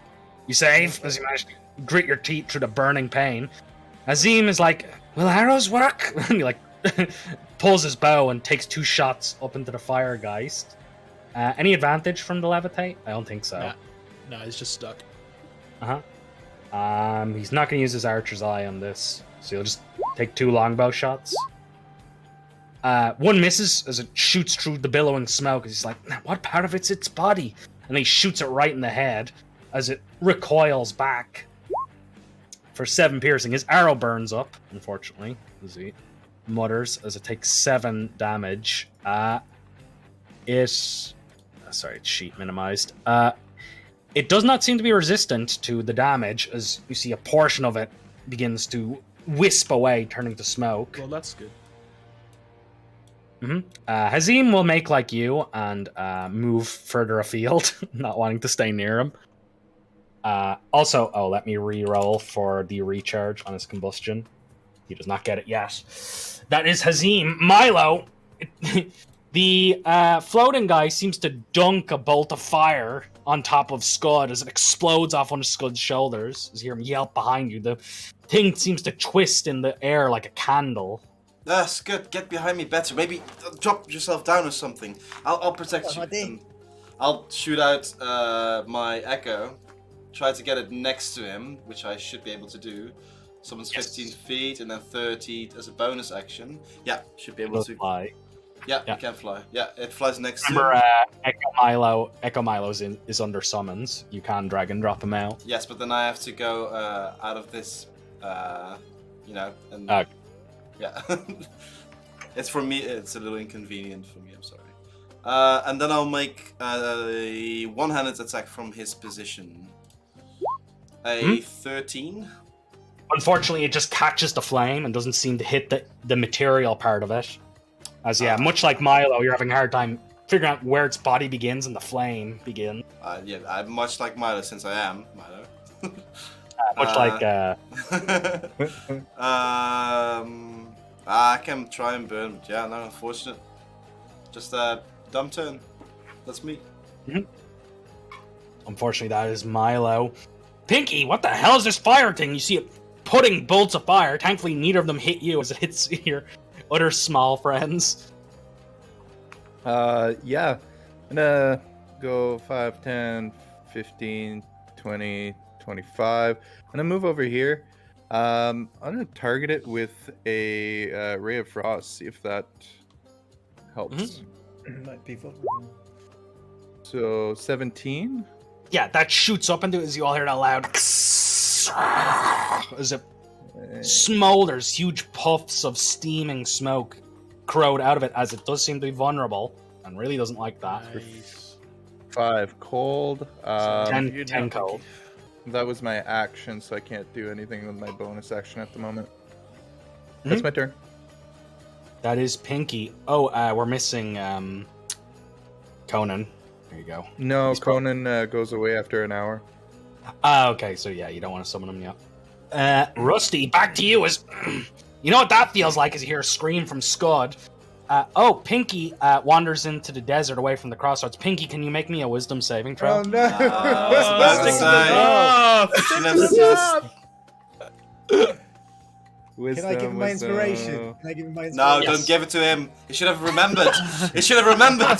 You save as you manage to grit your teeth through the burning pain. Azim is like, will arrows work? And he like pulls his bow and takes 2 shots up into the fire geist. Any advantage from the levitate? I don't think so. No, he's just stuck. He's not going to use his archer's eye on this, so he'll just take 2 longbow shots. One misses as it shoots through the billowing smoke. He's like, what part of it's its body? And he shoots it right in the head as it recoils back for 7 piercing. His arrow burns up, unfortunately, as he mutters as it takes 7 damage. It's sheet minimized. It does not seem to be resistant to the damage as you see a portion of it begins to wisp away, turning to smoke. Well, that's good. Hazim will make like you and move further afield, not wanting to stay near him. Also, let me re-roll for the recharge on his combustion. He does not get it yet. That is Hazim. Milo, the floating guy seems to dunk a bolt of fire on top of Scud as it explodes off one of Scud's shoulders. As you hear him yelp behind you, the thing seems to twist in the air like a candle. That's good. Get behind me better. Maybe drop yourself down or something. I'll protect you. I'll shoot out my echo, try to get it next to him, which I should be able to do. Someone's Yes. 15 feet and then 30 as a bonus action. Yeah, should be able It'll to. fly. Yeah, Yeah. it can fly. Yeah, it flies next Remember, to him. Echo Milo's is under summons. You can drag and drop him out. Yes, but then I have to go out of this, and yeah. It's for me, it's a little inconvenient for me, I'm sorry. And then I'll make a one-handed attack from his position. A 13. Unfortunately, it just catches the flame and doesn't seem to hit the material part of it. As much like Milo, you're having a hard time figuring out where its body begins and the flame begins. I'm much like Milo since I am Milo. Much like I can try and burn, but yeah, no, unfortunate. Just a dumb turn. That's me. Unfortunately, that is Milo. Pinky, what the hell is this fire thing? You see it putting bolts of fire. Thankfully, neither of them hit you as it hits your other small friends. Yeah. I'm gonna go 5, 10, 15, 20, 25. I'm gonna move over here. I'm gonna target it with a ray of frost, see if that helps. Might be vulnerable. So 17. Yeah, that shoots up into it as you all hear it out loud. As it smolders, huge puffs of steaming smoke crowd out of it, as it does seem to be vulnerable and really doesn't like that. Nice. 5 cold. 10 cold. That was my action, so I can't do anything with my bonus action at the moment. That's my turn. That is Pinky. Oh, we're missing Conan. There you go. No, Conan goes away after an hour. Okay, so yeah, you don't want to summon him yet. Rusty, back to you. You know what that feels like as you hear a scream from Scud. Pinky wanders into the desert away from the crossroads. Pinky, can you make me a wisdom saving throw? Oh no! I was about to say. Can I give him my inspiration? Can I give him my inspiration? No, don't give it to him. He should have remembered. He should have remembered.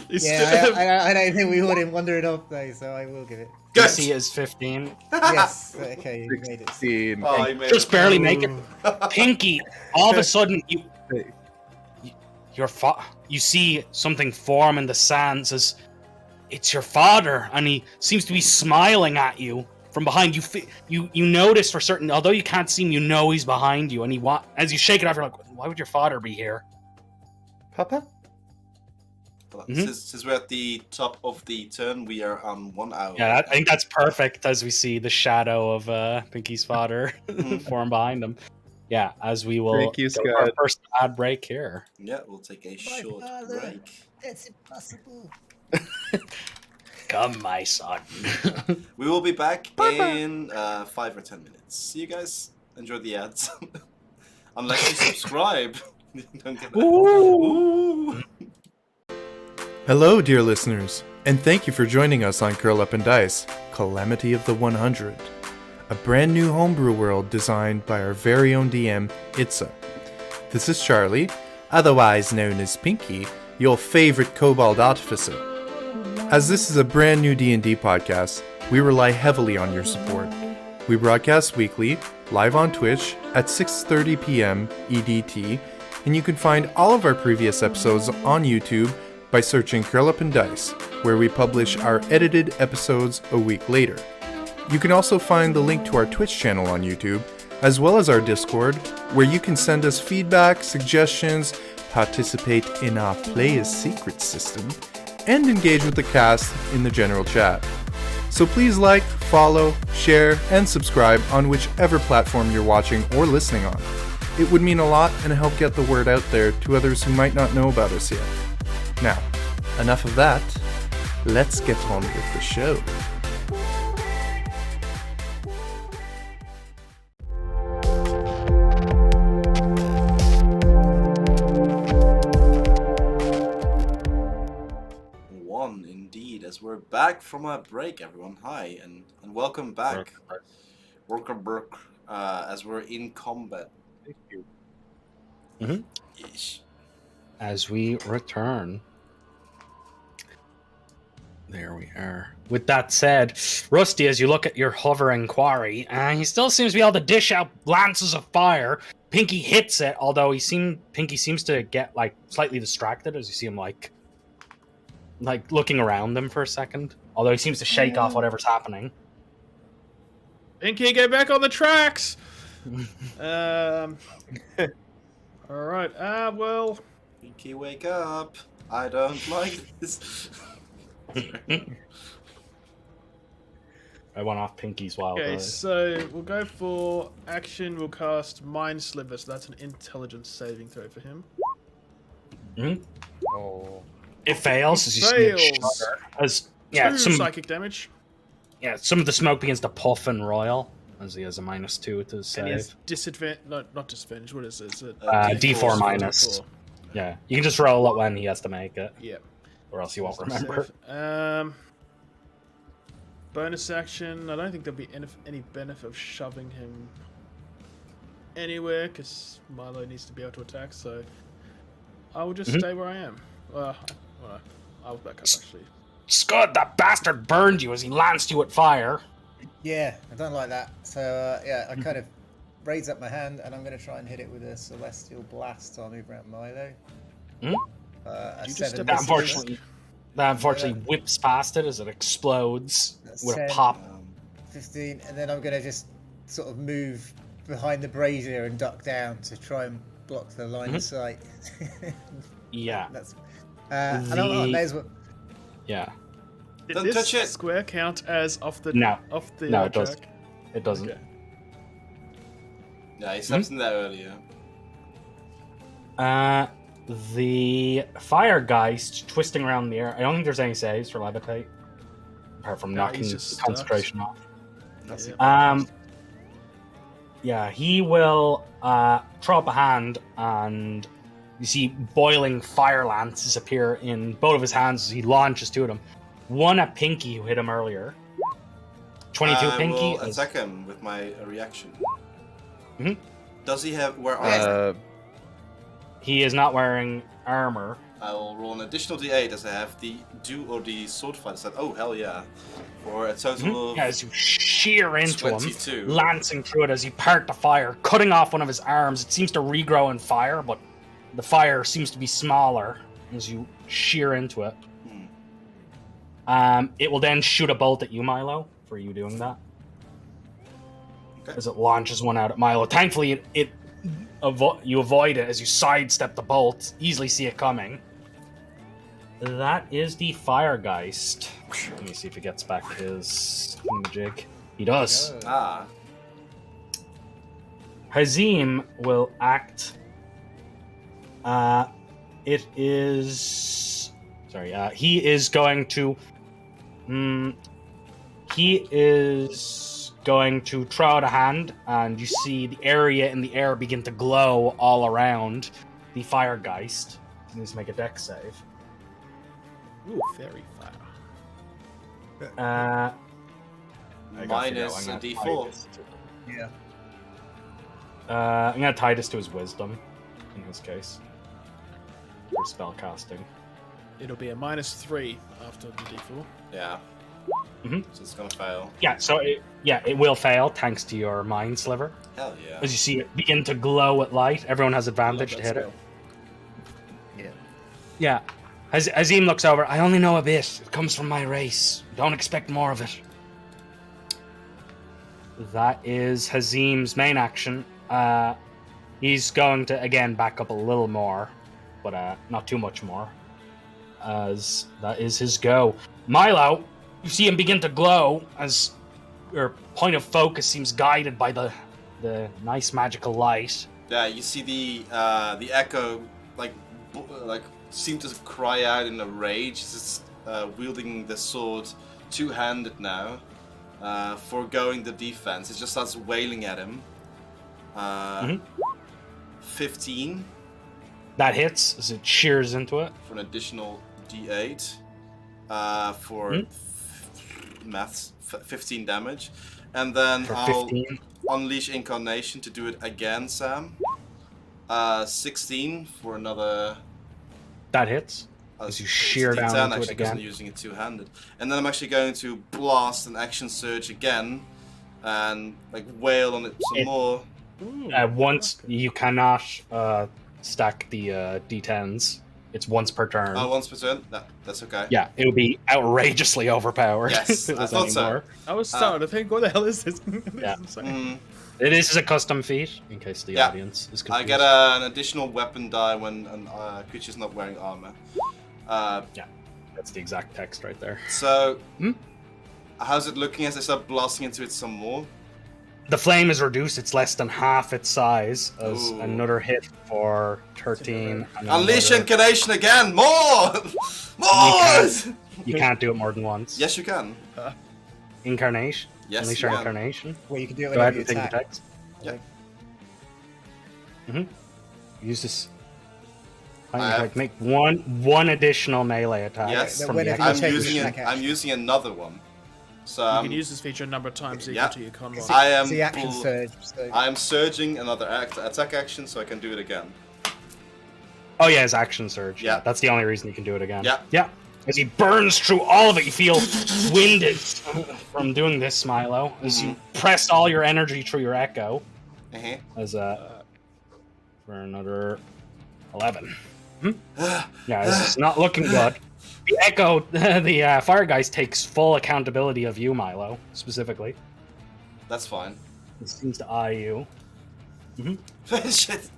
Yeah, I don't think we want him wandering off though, so I will give it. Good. DC is 15. Yes. Okay, you made it. 16. Oh, he made Just it. barely make it. Pinky, all of a sudden, you see something form in the sands as it's your father, and he seems to be smiling at you from behind. You notice for certain, although you can't see him, you know he's behind you, and as you shake it off, you're like, why would your father be here? Papa? Since we're at the top of the turn, we are on 1 hour. Yeah, I think that's perfect as we see the shadow of Pinky's father form behind him. Yeah, as we will Thank you, go for our Scott. first ad break here. Yeah, we'll take a short break. That's impossible. Come, my son. We will be back in 5 or 10 minutes. See you guys. Enjoy the ads. Unless you subscribe. You don't get that. Ooh. Hello, dear listeners, and thank you for joining us on Curl Up and Dice, Calamity of the 100, a brand new homebrew world designed by our very own DM, Itza. This is Charlie, otherwise known as Pinky, your favorite kobold artificer. As this is a brand new D&D podcast, we rely heavily on your support. We broadcast weekly, live on Twitch at 6:30 p.m. EDT, and you can find all of our previous episodes on YouTube by searching Curl Up and Dice, where we publish our edited episodes a week later. You can also find the link to our Twitch channel on YouTube, as well as our Discord, where you can send us feedback, suggestions, participate in our Players Secret system, and engage with the cast in the general chat. So please like, follow, share, and subscribe on whichever platform you're watching or listening on. It would mean a lot and help get the word out there to others who might not know about us yet. Now, enough of that. Let's get on with the show. One indeed, as we're back from a break, everyone. Hi, and welcome back. Welcome back, as we're in combat. Thank you. Yeesh. As we return. There we are. With that said, Rusty, as you look at your hovering quarry, he still seems to be able to dish out lances of fire. Pinky hits it, although Pinky seems to get like slightly distracted as you see him like looking around him for a second. Although he seems to shake off whatever's happening. Pinky, get back on the tracks. All right. Well, Pinky, wake up. I don't like this. I went off Pinky's wild okay. eye. So we'll go for action. We'll cast Mind Sliver. So that's an intelligence saving throw for him. Oh. It fails as you see it shudder. As Two psychic damage. Yeah, some of the smoke begins to puff and roil as he has a -2 to his And he save. has disadvantage. No, not disadvantage. What is it? Is it D4 minus. D4. Yeah, you can just roll it when he has to make it. Yeah. Or else you won't remember. Bonus action. I don't think there'll be any benefit of shoving him anywhere because Milo needs to be able to attack. So I will just stay where I am. I'll back up actually. Scud, that bastard burned you as he lanced you with fire. Yeah, I don't like that. So yeah, I kind of raise up my hand and I'm going to try and hit it with a celestial blast. So I'll move around Milo. A You just 7 step misses. That unfortunately whips past it as it explodes with a 10. pop. 15, and then I'm going to just sort of move behind the brazier and duck down to try and block the line of sight. Yeah. That's. I don't know. May as well. Yeah. Did Don't this touch it. square count as off the No. off the No, it doesn't. track? It doesn't. Okay. Yeah, he steps in there earlier. The Firegeist twisting around the air. I don't think there's any saves for levitate, apart from No, knocking he's the just concentration off. Yeah. Yeah, he will throw up a hand, and you see boiling fire lances appear in both of his hands as he launches to them. One at Pinky, who hit him earlier. 22 I Pinky. will attack him with my reaction. Mhm. Does he wear armor? He is not wearing armor. I will roll an additional d8 as I have the the sword fighter set. Oh, hell yeah. For a total of Yeah, as you shear into 22. him, lancing through it as you part the fire, cutting off one of his arms. It seems to regrow in fire, but the fire seems to be smaller as you shear into it. It will then shoot a bolt at you, Milo, for you doing that. Okay. As it launches one out at Milo. Thankfully, you avoid it as you sidestep the bolt, easily see it coming. That is the Firegeist. Let me see if he gets back his jig. He does. Ah. Hazim will act. It is. Sorry. He is going to. He is going to throw out a hand, and you see the area in the air begin to glow all around the Firegeist. He needs to make a dex save. Ooh, fairy fire. Minus a d4. Yeah. I'm gonna tie this to his wisdom, in his case, for spell casting. It'll be a -3 after the d4. Yeah. Mhm. So it's gonna fail. Yeah, so it will fail thanks to your mind sliver. Hell yeah. As you see it begin to glow with light, everyone has advantage to Love hit that it. Yeah. Yeah. Azim looks over. I only know a bit. It comes from my race. Don't expect more of it. That is Hazim's main action. He's going to, again, back up a little more, but not too much more, as that is his go. Milo, you see him begin to glow as your point of focus seems guided by the nice magical light. Yeah, you see the echo like seem to cry out in a rage. It's wielding the sword two-handed now, foregoing the defense. It just starts wailing at him. 15 That hits as it shears into it. for an additional d8 for maths 15 damage, and then For I'll 15. unleash incarnation to do it again, Sam. 16 for another That hits. as you shear down D10 into it actually because I'm again. using it two-handed. And then I'm actually going to blast an action surge again, and like wail on it some more. Ooh, Once okay. you cannot stack the D10s. It's once per turn. Oh, once per turn? No, that's okay. Yeah, it would be outrageously overpowered Yes, if it I was thought so. anymore. I was starting to think, what the hell is this? This Yeah. is insane. This is a custom feat, in case the Yeah. audience is I confused. get an additional weapon die when a creature's not wearing armor. That's the exact text right there. So, Hmm? how's it looking as I start blasting into it some more? The flame is reduced. It's less than half its size as Ooh. another hit for 13. And Unleash another- incarnation again! More! More! You can't do it more than once. Yes, you can. Incarnation. Yes, Unleash you your can. incarnation. Where you can do it Go ahead whenever you and take the attack. text. Yeah. Use this. I have- Like make one additional melee attack Yes. from Whenever the you I'm take using the it. attack action. I'm using another one. So You can use this feature a number of times equal yeah. to your con mod. I am. It's the action surge. So I am surging another attack action, so I can do it again. Oh yeah, his action surge. Yeah. That's the only reason you can do it again. Yeah. Yeah. As he burns through all of it, you feel winded from doing this, Milo. As you press all your energy through your echo. Uh-huh. As for another 11. Yeah, this is not looking good. The echo, the fire guys takes full accountability of you, Milo, specifically. That's fine. It seems to eye you. Shit.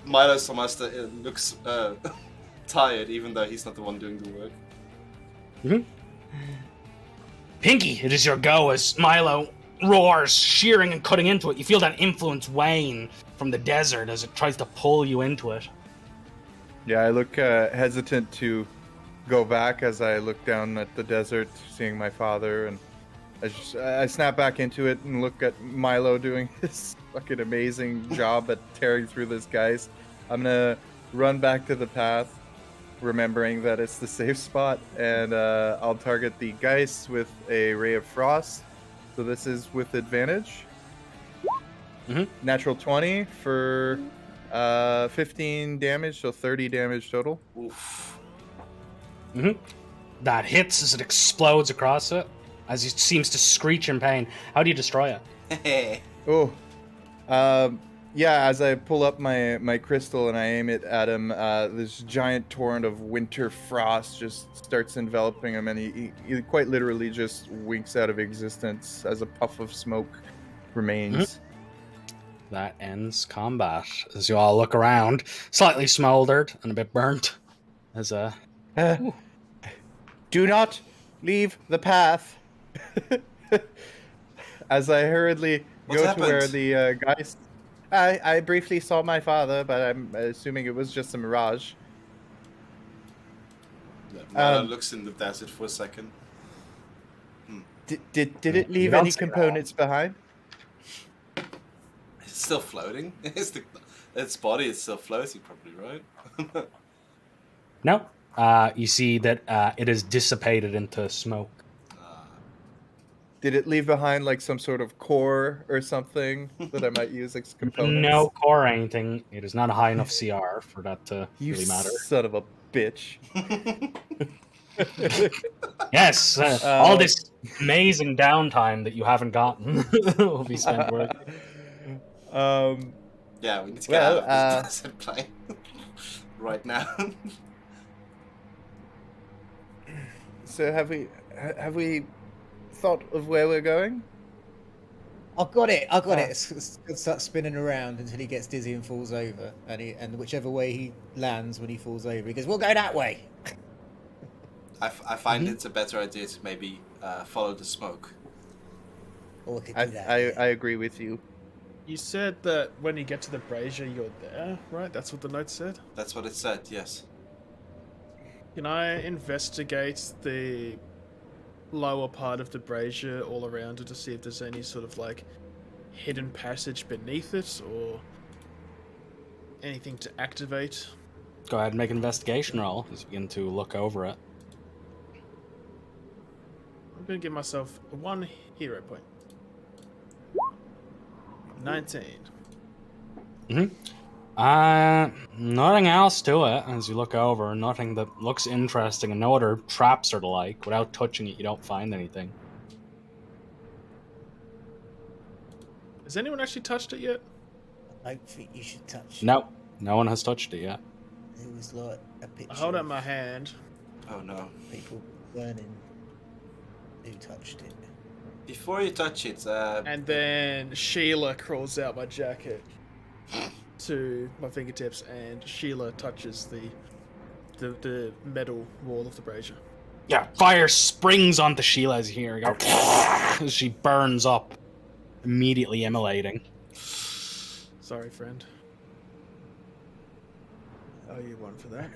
Milo Samasta looks tired, even though he's not the one doing the work. Pinky, it is your go as Milo roars, shearing and cutting into it. You feel that influence wane from the desert as it tries to pull you into it. Yeah, I look hesitant to go back as I look down at the desert, seeing my father, and I snap back into it and look at Milo doing his fucking amazing job at tearing through this guys. I'm gonna run back to the path, remembering that it's the safe spot, and I'll target the Geist with a Ray of Frost. So this is with advantage. Natural 20 for 15 damage, so 30 damage total. Oof. That hits as it explodes across it, as it seems to screech in pain. How do you destroy it? Oh, yeah. As I pull up my crystal and I aim it at him, this giant torrent of winter frost just starts enveloping him, and he quite literally just winks out of existence as a puff of smoke remains. That ends combat as you all look around, slightly smoldered and a bit burnt. As Do not leave the path. As I hurriedly What go happened? to where the guys. I briefly saw my father, but I'm assuming it was just a mirage. Milo looks in the desert for a second. Did it leave don't any say that. components behind? It's still floating. Its body is still floating, probably, right? no, you see that it is dissipated into smoke. Did it leave behind like some sort of core or something that I might use as components? No core or anything. It is not a high enough CR for that to You really matter. son of a bitch. Yes, all this amazing downtime that you haven't gotten will be spent working. Yeah, we need to get Well, out of this desert plane right now. So have we thought of where we're going? I've got it. It starts spinning around until he gets dizzy and falls over, and whichever way he lands when he falls over, he goes, "We'll go that way." I find it's a better idea to maybe follow the smoke. Or we could I do that. I agree with you. You said that when you get to the brazier, you're there, right? That's what the note said? That's what it said, yes. Can I investigate the lower part of the brazier all around it to see if there's any sort of like hidden passage beneath it or anything to activate? Go ahead and make an investigation roll as you begin to look over it. I'm gonna give myself 1 hero point. 19. Nothing else to it as you look over. Nothing that looks interesting, and no other traps or the like. Without touching it, you don't find anything. Has anyone actually touched it yet? I don't think you should touch. No, no one has touched it yet. It was like a picture. I hold out of my hand. Oh no. people learning who touched it. Before you touch it, And then Sheila crawls out my jacket to my fingertips, and Sheila touches the metal wall of the brazier. Yeah, fire springs onto Sheila as you hear her go as she burns up, immediately immolating. Sorry, friend. Oh, you won for that.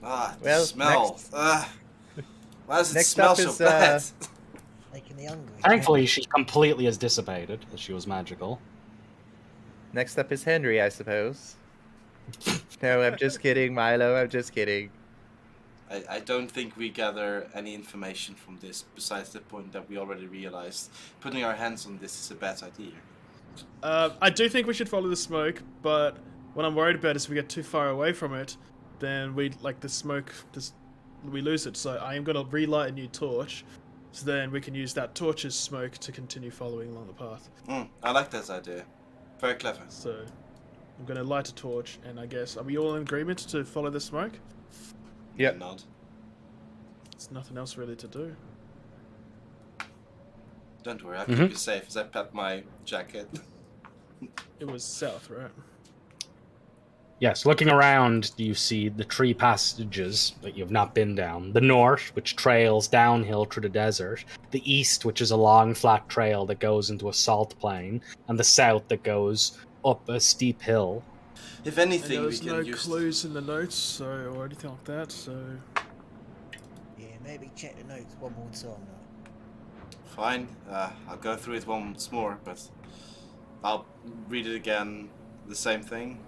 the Well, smell. Why does it next smell up so is, bad? Making the hungry. Thankfully, she completely has dissipated, as she was magical. Next up is Henry, I suppose. No, I'm just kidding, Milo. I'm just kidding. I don't think we gather any information from this besides the point that we already realized putting our hands on this is a bad idea. I do think we should follow the smoke, but what I'm worried about is if we get too far away from it, then we we lose it. So I am going to relight a new torch, so then we can use that torch's smoke to continue following along the path. I like this idea. Very clever. So I'm going to light a torch, and I guess, are we all in agreement to follow the smoke? Yep. Nod. There's nothing else really to do. Don't worry, I'll keep you safe as I pat my jacket. It was south, right? Yes, looking around, you see the three passages that you've not been down. The north, which trails downhill through the desert. The east, which is a long, flat trail that goes into a salt plain. And the south that goes up a steep hill. If And anything, there we was can no use... clues in the notes, or anything like that, so... Yeah, maybe check the notes one more time. Fine, I'll go through it once more, but I'll read it again, the same thing.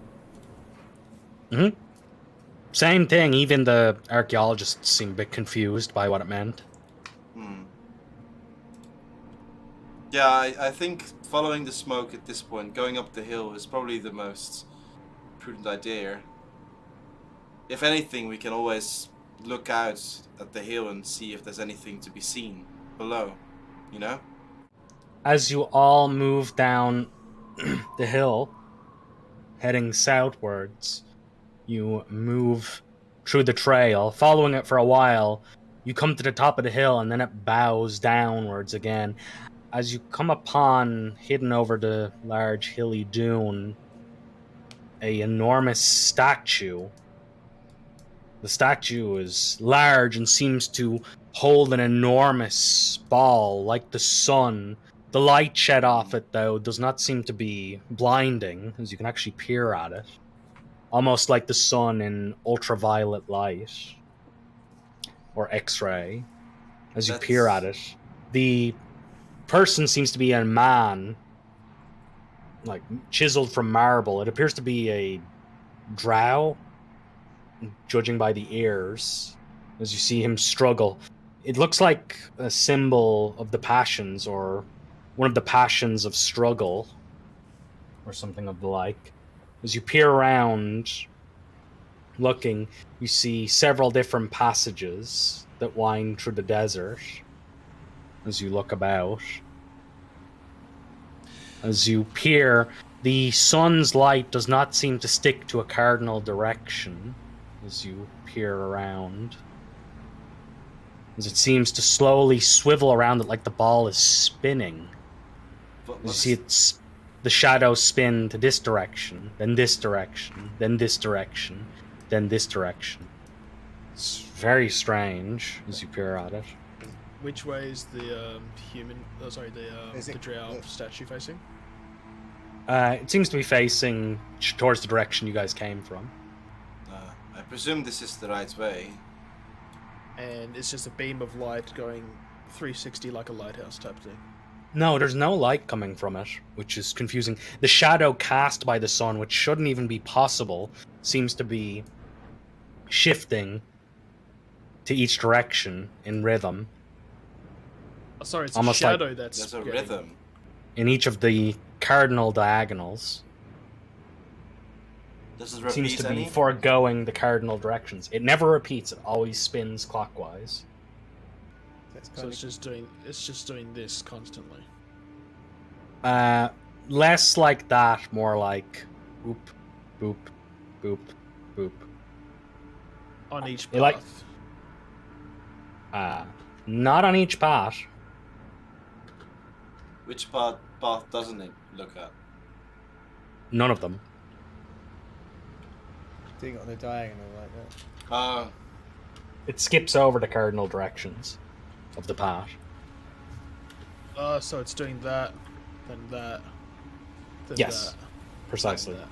Same thing, even the archaeologists seem a bit confused by what it meant. Yeah, I think following the smoke at this point, going up the hill is probably the most prudent idea. If anything, we can always look out at the hill and see if there's anything to be seen below, you know? As you all move down the hill, heading southwards, you move through the trail, following it for a while. You come to the top of the hill, and then it bows downwards again. As you come upon, hidden over the large hilly dune, a enormous statue. The statue is large and seems to hold an enormous ball, like the sun. The light shed off it, though, does not seem to be blinding, as you can actually peer at it. Almost like the sun in ultraviolet light. Or X-ray. As you peer at it. The person seems to be a man, like chiseled from marble. It appears to be a drow, judging by the ears, as you see him struggle. It looks like a symbol of the passions, or one of the passions of struggle, or something of the like. As you peer around, looking, you see several different passages that wind through the desert. As you look about, as you peer, the sun's light does not seem to stick to a cardinal direction as you peer around, as it seems to slowly swivel around it like the ball is spinning. You see it's the shadows spin to this direction, then this direction, then this direction, then this direction. It's very strange as you peer at it. Which way is the the drow statue facing? It seems to be facing towards the direction you guys came from. I presume this is the right way. And it's just a beam of light going 360 like a lighthouse type thing. No, there's no light coming from it, which is confusing. The shadow cast by the sun, which shouldn't even be possible, seems to be shifting to each direction in rhythm. Oh, sorry, it's Almost a shadow like that's There's a getting- rhythm. In each of the cardinal diagonals. Does it It seems repeat to be any? foregoing the cardinal directions. It never repeats. It always spins clockwise. That's So kind it's just doing this constantly. Less like that, more like boop, boop, boop, boop. On each It like- path. Not on each path. Which path doesn't it look at? None of them. doing it on a diagonal like that. It skips over the cardinal directions of the path. So it's doing that, then that, then Yes, that, precisely. then that.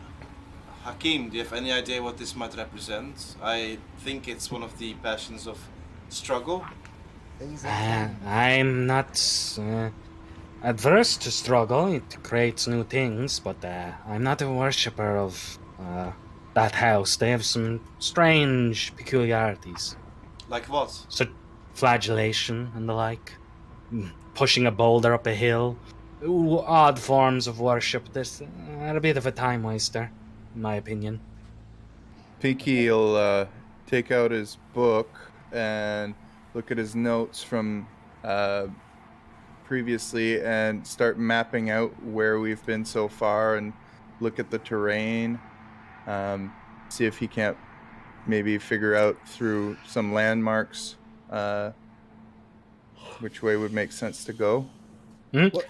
Hakim, do you have any idea what this might represent? I think it's one of the passions of struggle. Things are fun. I'm not adverse to struggle. It creates new things, but I'm not a worshipper of that house. They have some strange peculiarities. Like what? So, flagellation and the like. Pushing a boulder up a hill. Ooh, odd forms of worship. This a bit of a time waster, in my opinion. Pinky will take out his book and look at his notes from previously and start mapping out where we've been so far and look at the terrain. See if he can't maybe figure out through some landmarks which way would make sense to go.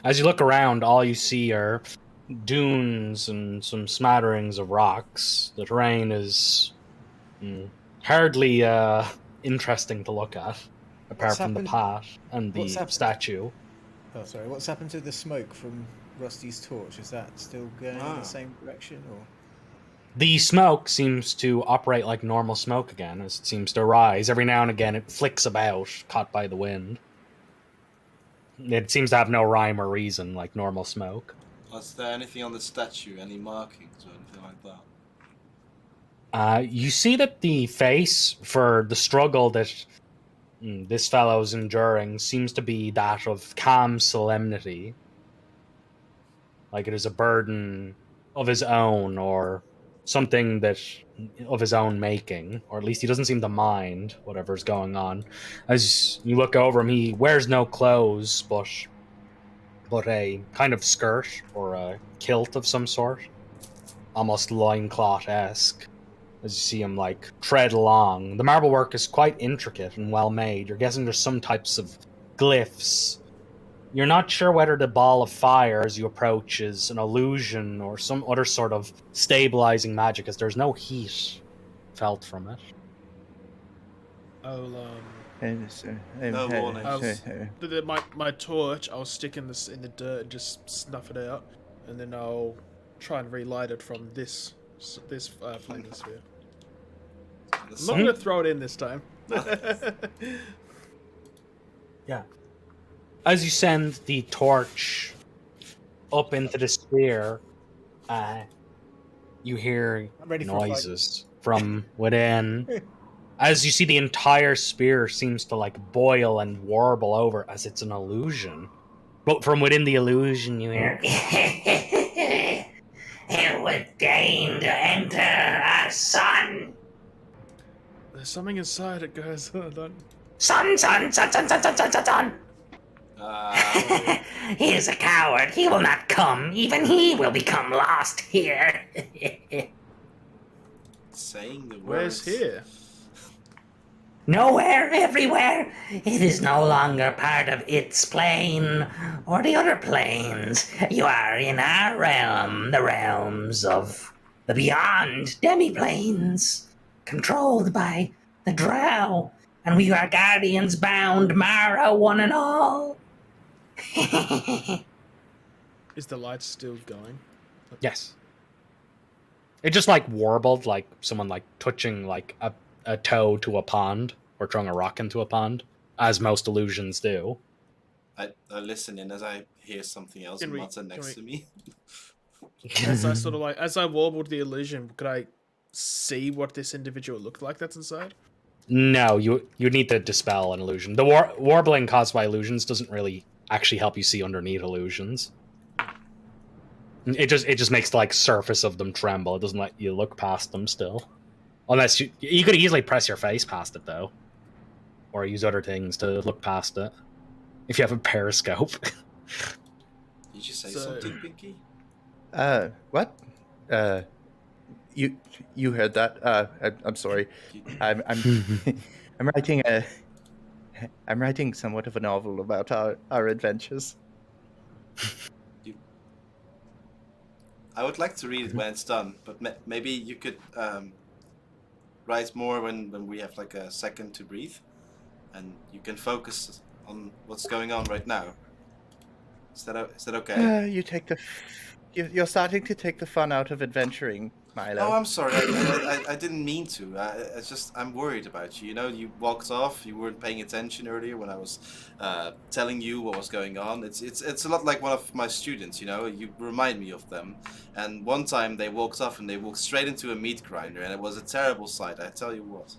As you look around, all you see are dunes and some smatterings of rocks. The terrain is hardly interesting to look at, apart What's from the happened- path and the what's happened? statue. Oh, sorry. What's happened to the smoke from Rusty's torch? Is that still going in Ah. the same direction, or? The smoke seems to operate like normal smoke again, as it seems to rise. Every now and again, it flicks about, caught by the wind. It seems to have no rhyme or reason, like normal smoke. Is there anything on the statue? Any markings or anything like that? You see that the face for the struggle that this fellow's enduring seems to be that of calm solemnity. Like it is a burden of his own, or something that of his own making, or at least he doesn't seem to mind whatever's going on. As you look over him, he wears no clothes, but a kind of skirt or a kilt of some sort, almost loincloth-esque. As you see him like tread along, the marble work is quite intricate and well made. You're guessing there's some types of glyphs. You're not sure whether the ball of fire as you approach is an illusion or some other sort of stabilizing magic, as there's no heat felt from it. I'll No warning. my torch. I'll stick in this in the dirt and just snuff it out, and then I'll try and relight it from this flaming sphere. I'm not gonna throw it in this time. Yeah. As you send the torch up into the sphere, you hear I'm ready for a fight. noises from within. As you see, the entire sphere seems to like boil and warble over as it's an illusion. But from within the illusion, you hear, "It would deign to enter our son. There's something inside it, guys. Hold on. Son. He is a coward. He will not come. Even he will become lost here." Saying the Where's words. here? Nowhere, everywhere. It is no longer part of its plane or the other planes. You are in our realm, the realms of the beyond demi-planes, controlled by the Drow, and we are guardians bound, Mara, one and all. Is the light still going? yes. It just like warbled, like someone like touching like a toe to a pond or throwing a rock into a pond, as most illusions do. I listen in as I hear something else Can we- mutter next to me. As I sort of like as I warbled the illusion, could I see what this individual looked like that's inside? No, you need to dispel an illusion. The warbling caused by illusions doesn't really actually help you see underneath illusions. It just makes the surface of them tremble. It doesn't let you look past them still, unless you could easily press your face past it though, or use other things to look past it if you have a periscope. Did you say something, Pinky? What? You heard that? I'm sorry. I'm I'm writing I'm writing somewhat of a novel about our adventures. I would like to read it when it's done, but maybe you could write more when we have a second to breathe, and you can focus on what's going on right now. Is that okay? You're starting to take the fun out of adventuring, Milo. Oh, I'm sorry. I didn't mean to. I'm worried about you. You know, you walked off. You weren't paying attention earlier when I was telling you what was going on. It's a lot like one of my students. You know, you remind me of them. And one time they walked off and they walked straight into a meat grinder, and it was a terrible sight. I tell you what.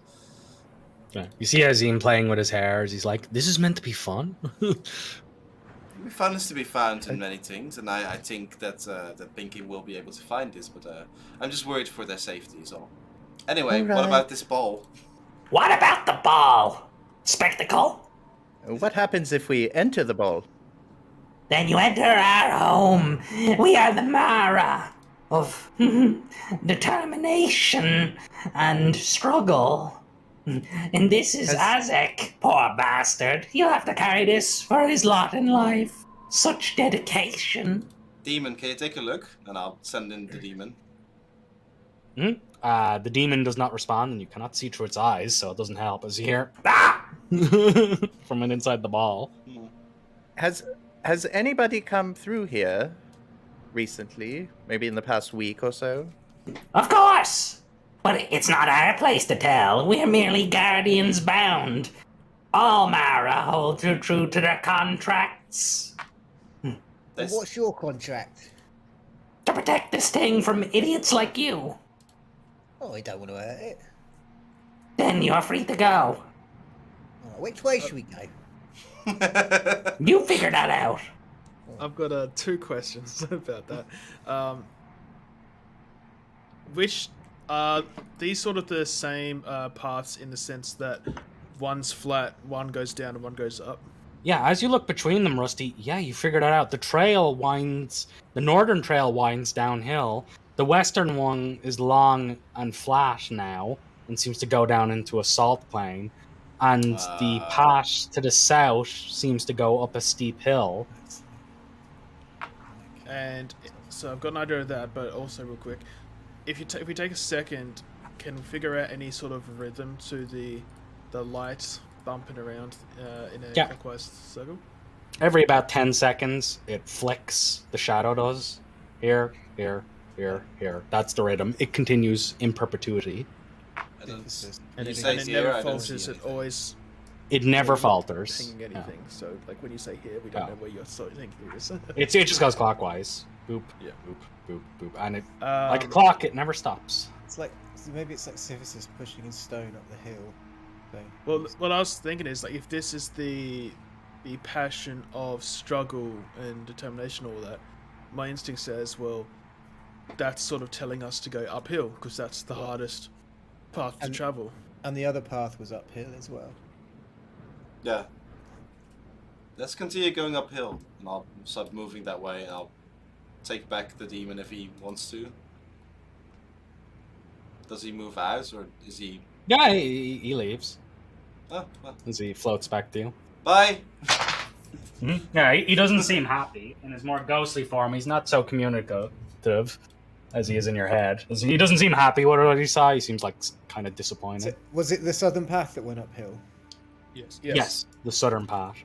Yeah. You see Azim playing with his hair. He's like, "This is meant to be fun." Fun is to be found in many things, and I think that Pinky will be able to find this, but I'm just worried for their safety, is all. Anyway, All right. What about this ball? What about the ball? Spectacle? What happens if we enter the ball? Then you enter our home. We are the Mara of determination and struggle. And this is Azek, poor bastard. He'll have to carry this for his lot in life. Such dedication. Demon, can you take a look? And I'll send in the demon. The demon does not respond, and you cannot see through its eyes, so it doesn't help. As you hear from inside the ball. Has anybody come through here recently? Maybe in the past week or so? Of course! But it's not our place to tell. We're merely guardians bound. All Mara hold true to their contracts. And what's your contract? To protect this thing from idiots like you. Oh, I don't want to hurt it. Then you're free to go. Which way should we go? You figure that out. I've got 2 questions about that. Which are these sort of the same paths in the sense that one's flat, one goes down, and one goes up? Yeah, as you look between them, Rusty, you figured it out. The northern trail winds downhill. The western one is long and flat now, and seems to go down into a salt plain. And the path to the south seems to go up a steep hill. And so I've got an idea of that, but also real quick, if we take a second, can we figure out any sort of rhythm to the light bumping around in a clockwise circle? Every about 10 seconds, it flicks. The shadow does. Here, here, here, here. That's the rhythm. It continues in perpetuity. And it never falters. It never falters. Pinging anything. Yeah. So, when you say here, we don't know where you're thinking is. It just goes clockwise. Boop, boop, boop, boop, and it like a Um, clock. It never stops. It's like maybe it's like Sisyphus pushing his stone up the hill. So, Well, what I was thinking is if this is the passion of struggle and determination, all that, my instinct says, well, that's sort of telling us to go uphill because that's the hardest path to travel. and the other path was uphill as well. Yeah. Let's continue going uphill, and I'll start moving that way, and I'll take back the demon if he wants to. Does he move out, or is he... Yeah, he leaves Oh, well. as he floats back to you. Bye! Yeah, he doesn't seem happy. In his more ghostly form, he's not so communicative as he is in your head. He doesn't seem happy with what he saw. He seems kind of disappointed. Was it the southern path that went uphill? Yes. The southern path.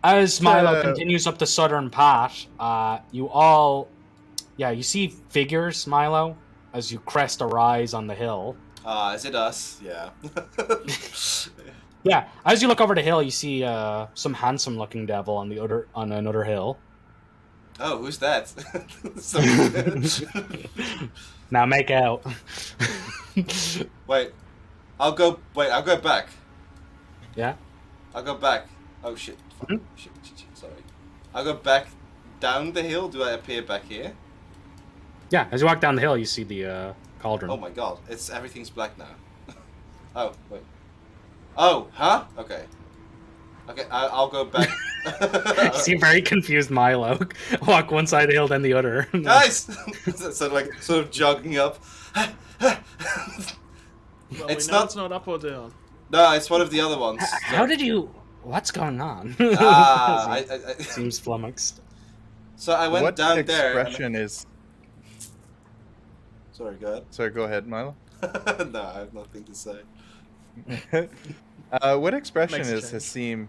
As Milo continues up the southern path, you see figures, Milo, as you crest a rise on the hill. Is it us? Yeah. Yeah, as you look over the hill, you see some handsome-looking devil on another hill. Oh, who's that? Now make out. Wait, I'll go back. Yeah? I'll go back. Oh shit. Fuck. Shit, sorry. I'll go back down the hill, do I appear back here? Yeah, as you walk down the hill, you see the cauldron. Oh my god, everything's black now. Oh, wait. Oh, huh? Okay. Okay, I'll go back. You see a very confused Milo walk one side of the hill, then the other. Guys! So like, sort of jogging up. Well, It's we know not- it's not up or down. No, it's one of the other ones. How did you... What's going on? I Seems flummoxed. so I went what down there. expression is? Sorry, go ahead. Sorry, go ahead, Milo. No, I have nothing to say. What expression Makes a is change. Hasim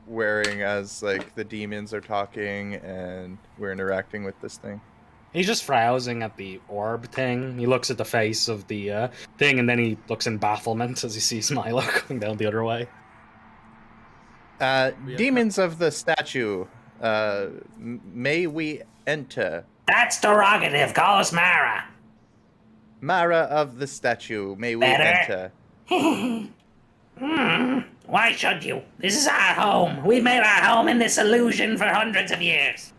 wearing as like the demons are talking and we're interacting with this thing? He's just frowsing at the orb thing. He looks at the face of the thing, and then he looks in bafflement as he sees Milo going down the other way. Demons of the statue, may we enter? That's derogative. Call us Mara. Mara of the statue, may we Better. enter? Why should you? This is our home. We've made our home in this illusion for hundreds of years.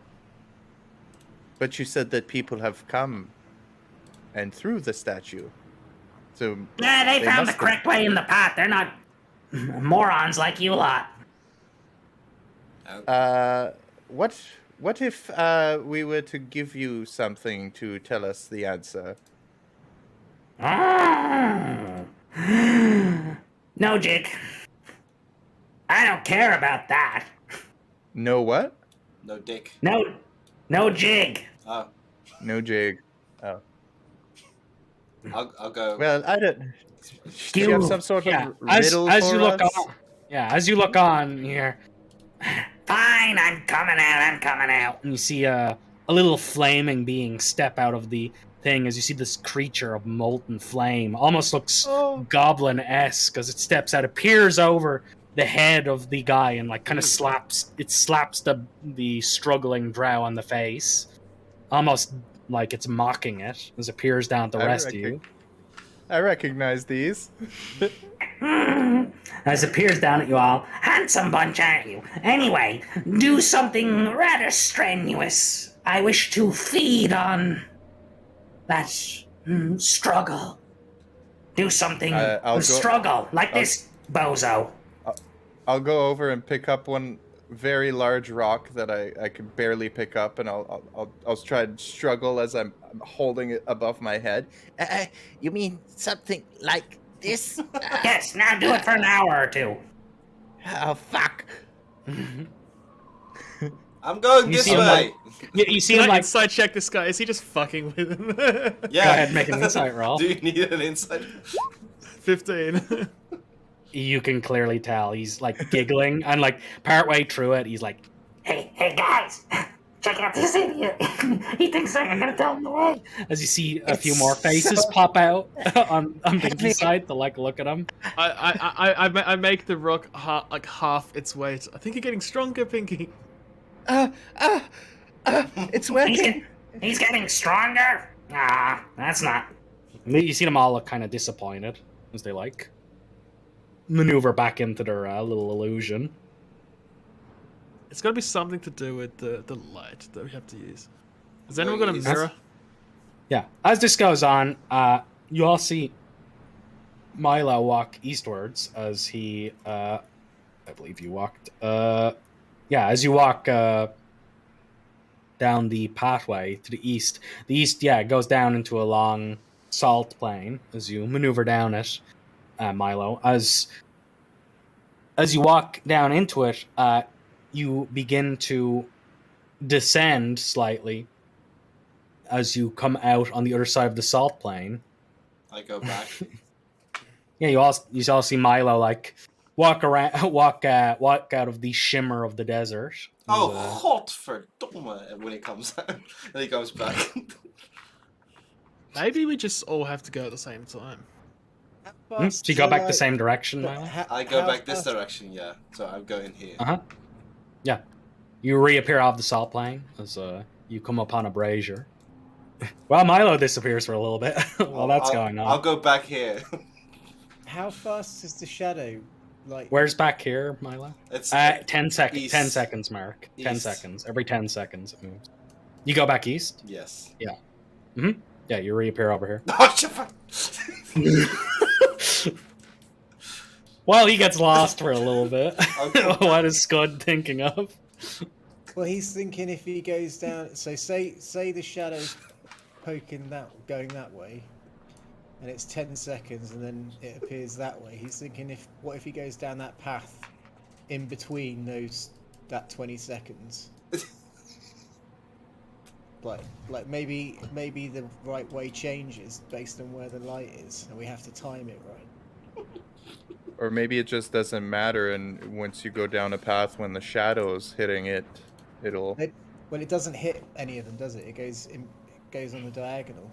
But you said that people have come and through the statue. So Nah, they found the must have- correct way in the path. They're not morons like you lot. What if we were to give you something to tell us the answer? Oh. No, Jig. I don't care about that. No what? No dick. No jig. Oh, No jig. Oh. I'll go. Well, I don't. Do you have some sort Yeah, of as riddle you for look us? on, as you look on here, Fine, I'm coming out. and you see a little flaming being step out of the thing as you see this creature of molten flame. Almost looks goblin-esque as it steps out, appears over the head of the guy and like kind of slaps the struggling drow on the face, almost like it's mocking it as it peers down at the I rest of reckon- you. I recognize these. As it peers down at you all. Handsome bunch, aren't you? Anyway, do something rather strenuous. I wish to feed on that struggle. Do something I'll with go- struggle, like this bozo. I'll go over and pick up one very large rock that I can barely pick up, and I'll try and struggle as I'm holding it above my head. You mean something like this? Yes, now do it for an hour or two. Oh fuck! I'm going You this see him, way. You see Can him I like, inside check this guy? Is he just fucking with him? Yeah. go ahead, make an insight roll. Do you need an insight? 15. You can clearly tell he's like giggling, and like partway through it, he's like, Hey guys, check out this idiot. He thinks I'm gonna tell him the way. as you see a few more faces pop out on Pinky's side to like look at him. I make the rock like half its weight. I think you're getting stronger, Pinky. It's working. He's getting stronger. Ah, that's not. You see them all look kind of disappointed as they like maneuver back into their little illusion. It's got to be something to do with the light that we have to use. Has anyone Well, got a yes. mirror? Yeah. As this goes on, you all see Milo walk eastwards as he, I believe you walked, as you walk down the pathway to the east. The east, goes down into a long salt plain as you maneuver down it, Milo. As you walk down into it, you begin to descend slightly as you come out on the other side of the salt plain. I go back. Yeah, you all see Milo like walk out of the shimmer of the desert. Oh, And, hot for domme when he comes out. Then he comes back. Maybe we just all have to go at the same time. so you go back the same direction, Milo? I go back this direction, yeah. So I'm going here. Yeah. You reappear off the salt plain as you come upon a brazier. Well, Milo disappears for a little bit while that's going on. I'll go back here. How fast is the shadow Like, Where's back here, Milo? It's 10 seconds. east. 10 seconds, Mark. 10 East. seconds. Every 10 seconds it moves. You go back east? Yes. Yeah, you reappear over here. Oh, shit, fuck. Well, he gets lost for a little bit. Okay. What is Scud thinking of? well, he's thinking if he goes down. So say the shadow's going that way, and it's 10 seconds, and then it appears that way. He's thinking what if he goes down that path in between that 20 seconds? Like maybe the right way changes based on where the light is, and we have to time it right. Or maybe it just doesn't matter, and once you go down a path when the shadow's hitting it, it'll... Well, it doesn't hit any of them, does it? It goes on the diagonal.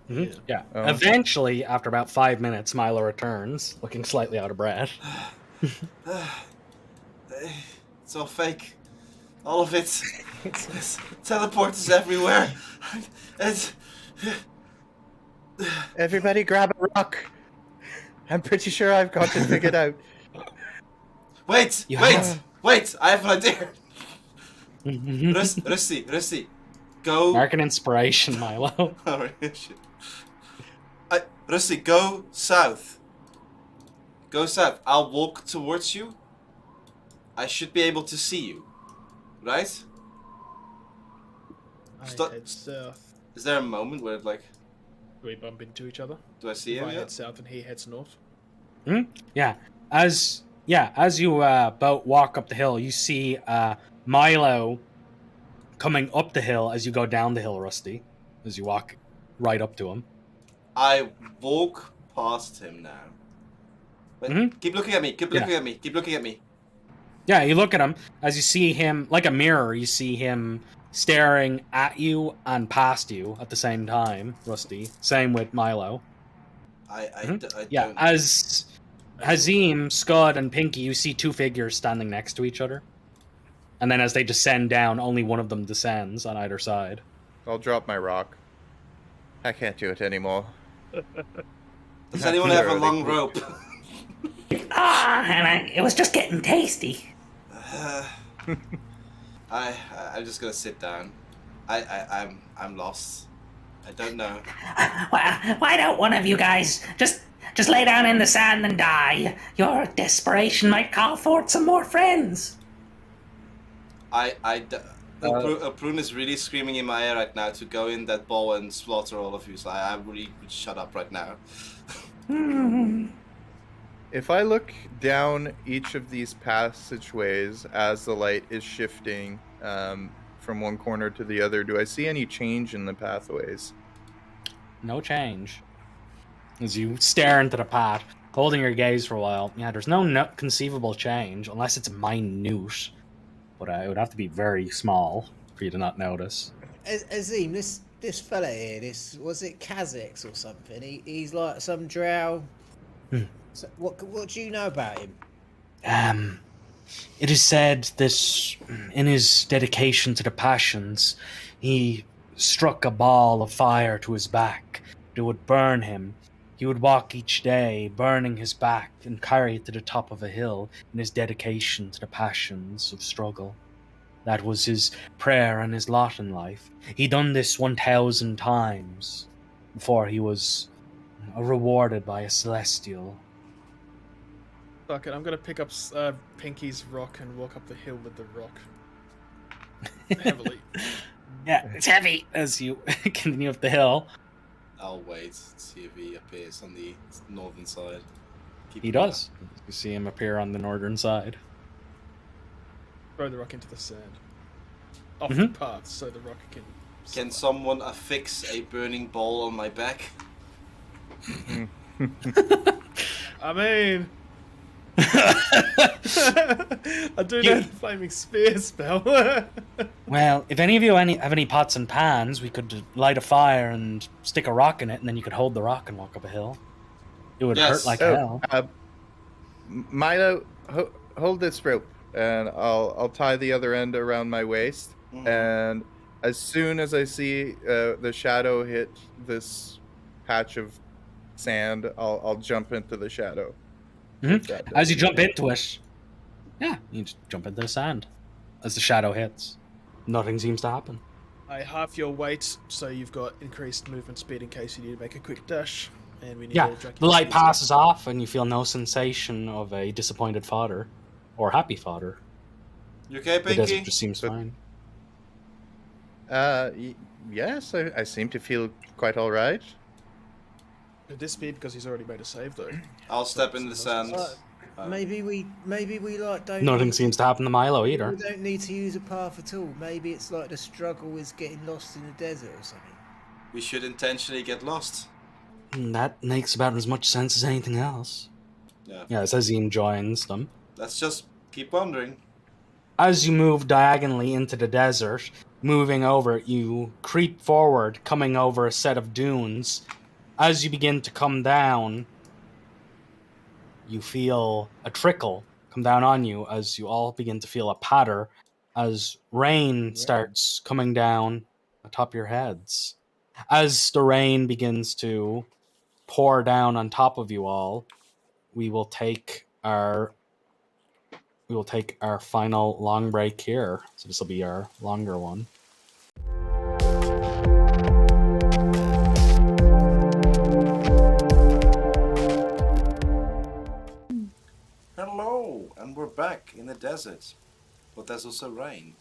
Yeah. Oh. Eventually, after about 5 minutes, Milo returns, looking slightly out of breath. It's all fake. All of it. Teleporters everywhere. It's... Everybody grab a rock. I'm pretty sure I've got it figured out. Wait! You Wait! have- Wait! I have an idea! Rusty, go... Mark an inspiration, Milo. Alright, shit. Rusty, go south. Go south. I'll walk towards you. I should be able to see you. Right? I Stop- head south. Is there a moment where, like, We bump into each other. do I see If him I head yet? south and he heads north. Yeah. As you both walk up the hill, you see Milo coming up the hill as you go down the hill, Rusty. As you walk right up to him. I walk past him now. Wait, keep looking at me. Keep looking at me. Keep looking at me. Yeah, you look at him. As you see him, like a mirror, you see him staring at you and past you at the same time, Rusty. Same with Milo. I Yeah, don't... as Hazim, Scud, and Pinky, you see two figures standing next to each other. And then as they descend down, only one of them descends on either side. I'll drop my rock. I can't do it anymore. Does anyone have a Really long quick. rope? And it was just getting tasty. I'm just gonna sit down. I'm lost. I don't know. Why don't one of you guys just lay down in the sand and die? Your desperation might call forth some more friends. Prune is really screaming in my ear right now to go in that ball and slaughter all of you. So I really would shut up right now. If I look down each of these passageways as the light is shifting from one corner to the other, do I see any change in the pathways? No change. As you stare into the path, holding your gaze for a while, yeah, there's no conceivable change, unless it's minute. But it would have to be very small for you to not notice. Azim, this fella here, was it Kazakhs or something? He's like some drow. So what do you know about him? It is said that in his dedication to the passions, he struck a ball of fire to his back that would burn him. He would walk each day, burning his back, and carry it to the top of a hill in his dedication to the passions of struggle. That was his prayer and his lot in life. He done this 1,000 times before he was rewarded by a celestial. Fuck it, I'm gonna pick up Pinky's rock and walk up the hill with the rock. Heavily. Yeah, it's heavy as you continue up the hill. I'll wait, see if he appears on the northern side. He does. You see him appear on the northern side. Throw the rock into the sand. Off the path so the rock can... Can someone affix a burning ball on my back? I mean... I do know the flaming spear spell. Well, if any of you have any pots and pans, we could light a fire and stick a rock in it, and then you could hold the rock and walk up a hill. It would hurt like hell. Milo, hold this rope, and I'll tie the other end around my waist. And as soon as I see the shadow hit this patch of sand, I'll jump into the shadow. Mhm. That As you doesn't- jump into it, yeah, you just jump into the sand. As the shadow hits, nothing seems to happen. I half your weight, so you've got increased movement speed in case you need to make a quick dash, and we need Yeah, to drag the you light easy. passes off, and you feel no sensation of a disappointed father or happy father. You okay, The desert Pinky? just seems But- fine. Yes, I seem to feel quite all right. Could this be because he's already made a save though? I'll step in the sand. Maybe we like don't. Nothing seems to happen to Milo either. We don't need to use a path at all. Maybe it's like the struggle is getting lost in the desert or something. We should intentionally get lost. That makes about as much sense as anything else. Yeah. Yeah, as Azim joins them. Let's just keep wandering. As you move diagonally into the desert, moving over, you creep forward, coming over a set of dunes. As you begin to come down, you feel a trickle come down on you as you all begin to feel a patter as rain starts coming down atop your heads. As the rain begins to pour down on top of you all, we will take our final long break here. So this will be our longer one. Hello, and we're back in the desert. But there's also rain.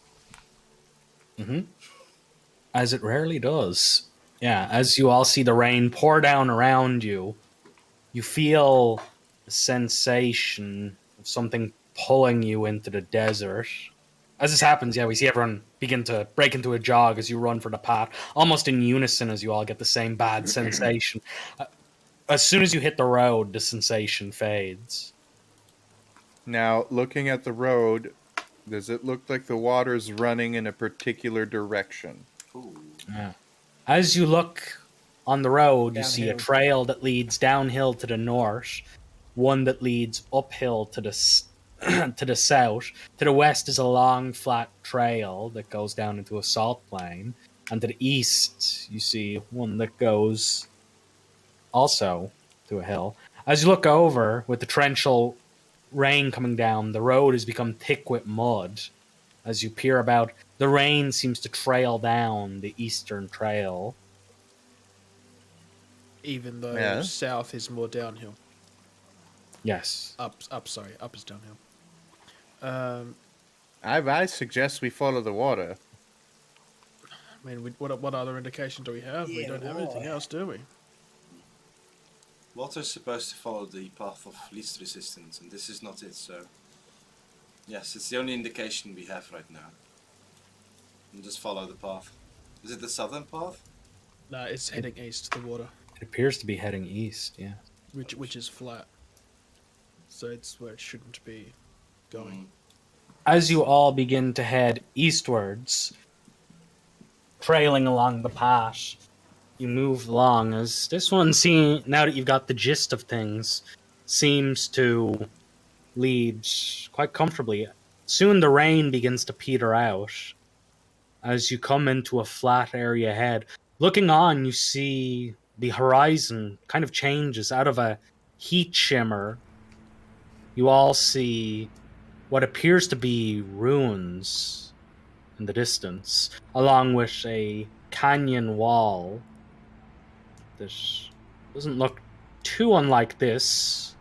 As it rarely does. Yeah, as you all see the rain pour down around you, you feel a sensation of something pulling you into the desert. As this happens, yeah, we see everyone begin to break into a jog as you run for the path, almost in unison as you all get the same bad sensation. As soon as you hit the road, the sensation fades. Now, looking at the road, does it look like the water's running in a particular direction? Ooh. Yeah. As you look on the road, you see a Downhill. trail that leads downhill to the north, one that leads uphill to the to the south. To the west is a long, flat trail that goes down into a salt plain, and to the east, you see one that goes also to a hill. As you look over, with the torrential rain coming down, the road has become thick with mud. As you peer about, the rain seems to trail down the eastern trail. Even though Yeah. south is more downhill. Yes. Up is downhill. I suggest we follow the water. I mean, what other indication do we have? We Yeah, don't have anything why? else, do we? Water's supposed to follow the path of least resistance, and this is not it, so... Yes, it's the only indication we have right now. And just follow the path. Is it the southern path? No, it's heading east, the water, It appears to be heading east, yeah. which is flat. So it's where it shouldn't be going. As you all begin to head eastwards, trailing along the path, you move along as this one, now that you've got the gist of things, seems to lead quite comfortably. Soon the rain begins to peter out as you come into a flat area ahead. Looking on, you see the horizon kind of changes. Out of a heat shimmer, you all see what appears to be ruins in the distance, along with a canyon wall that doesn't look too unlike this,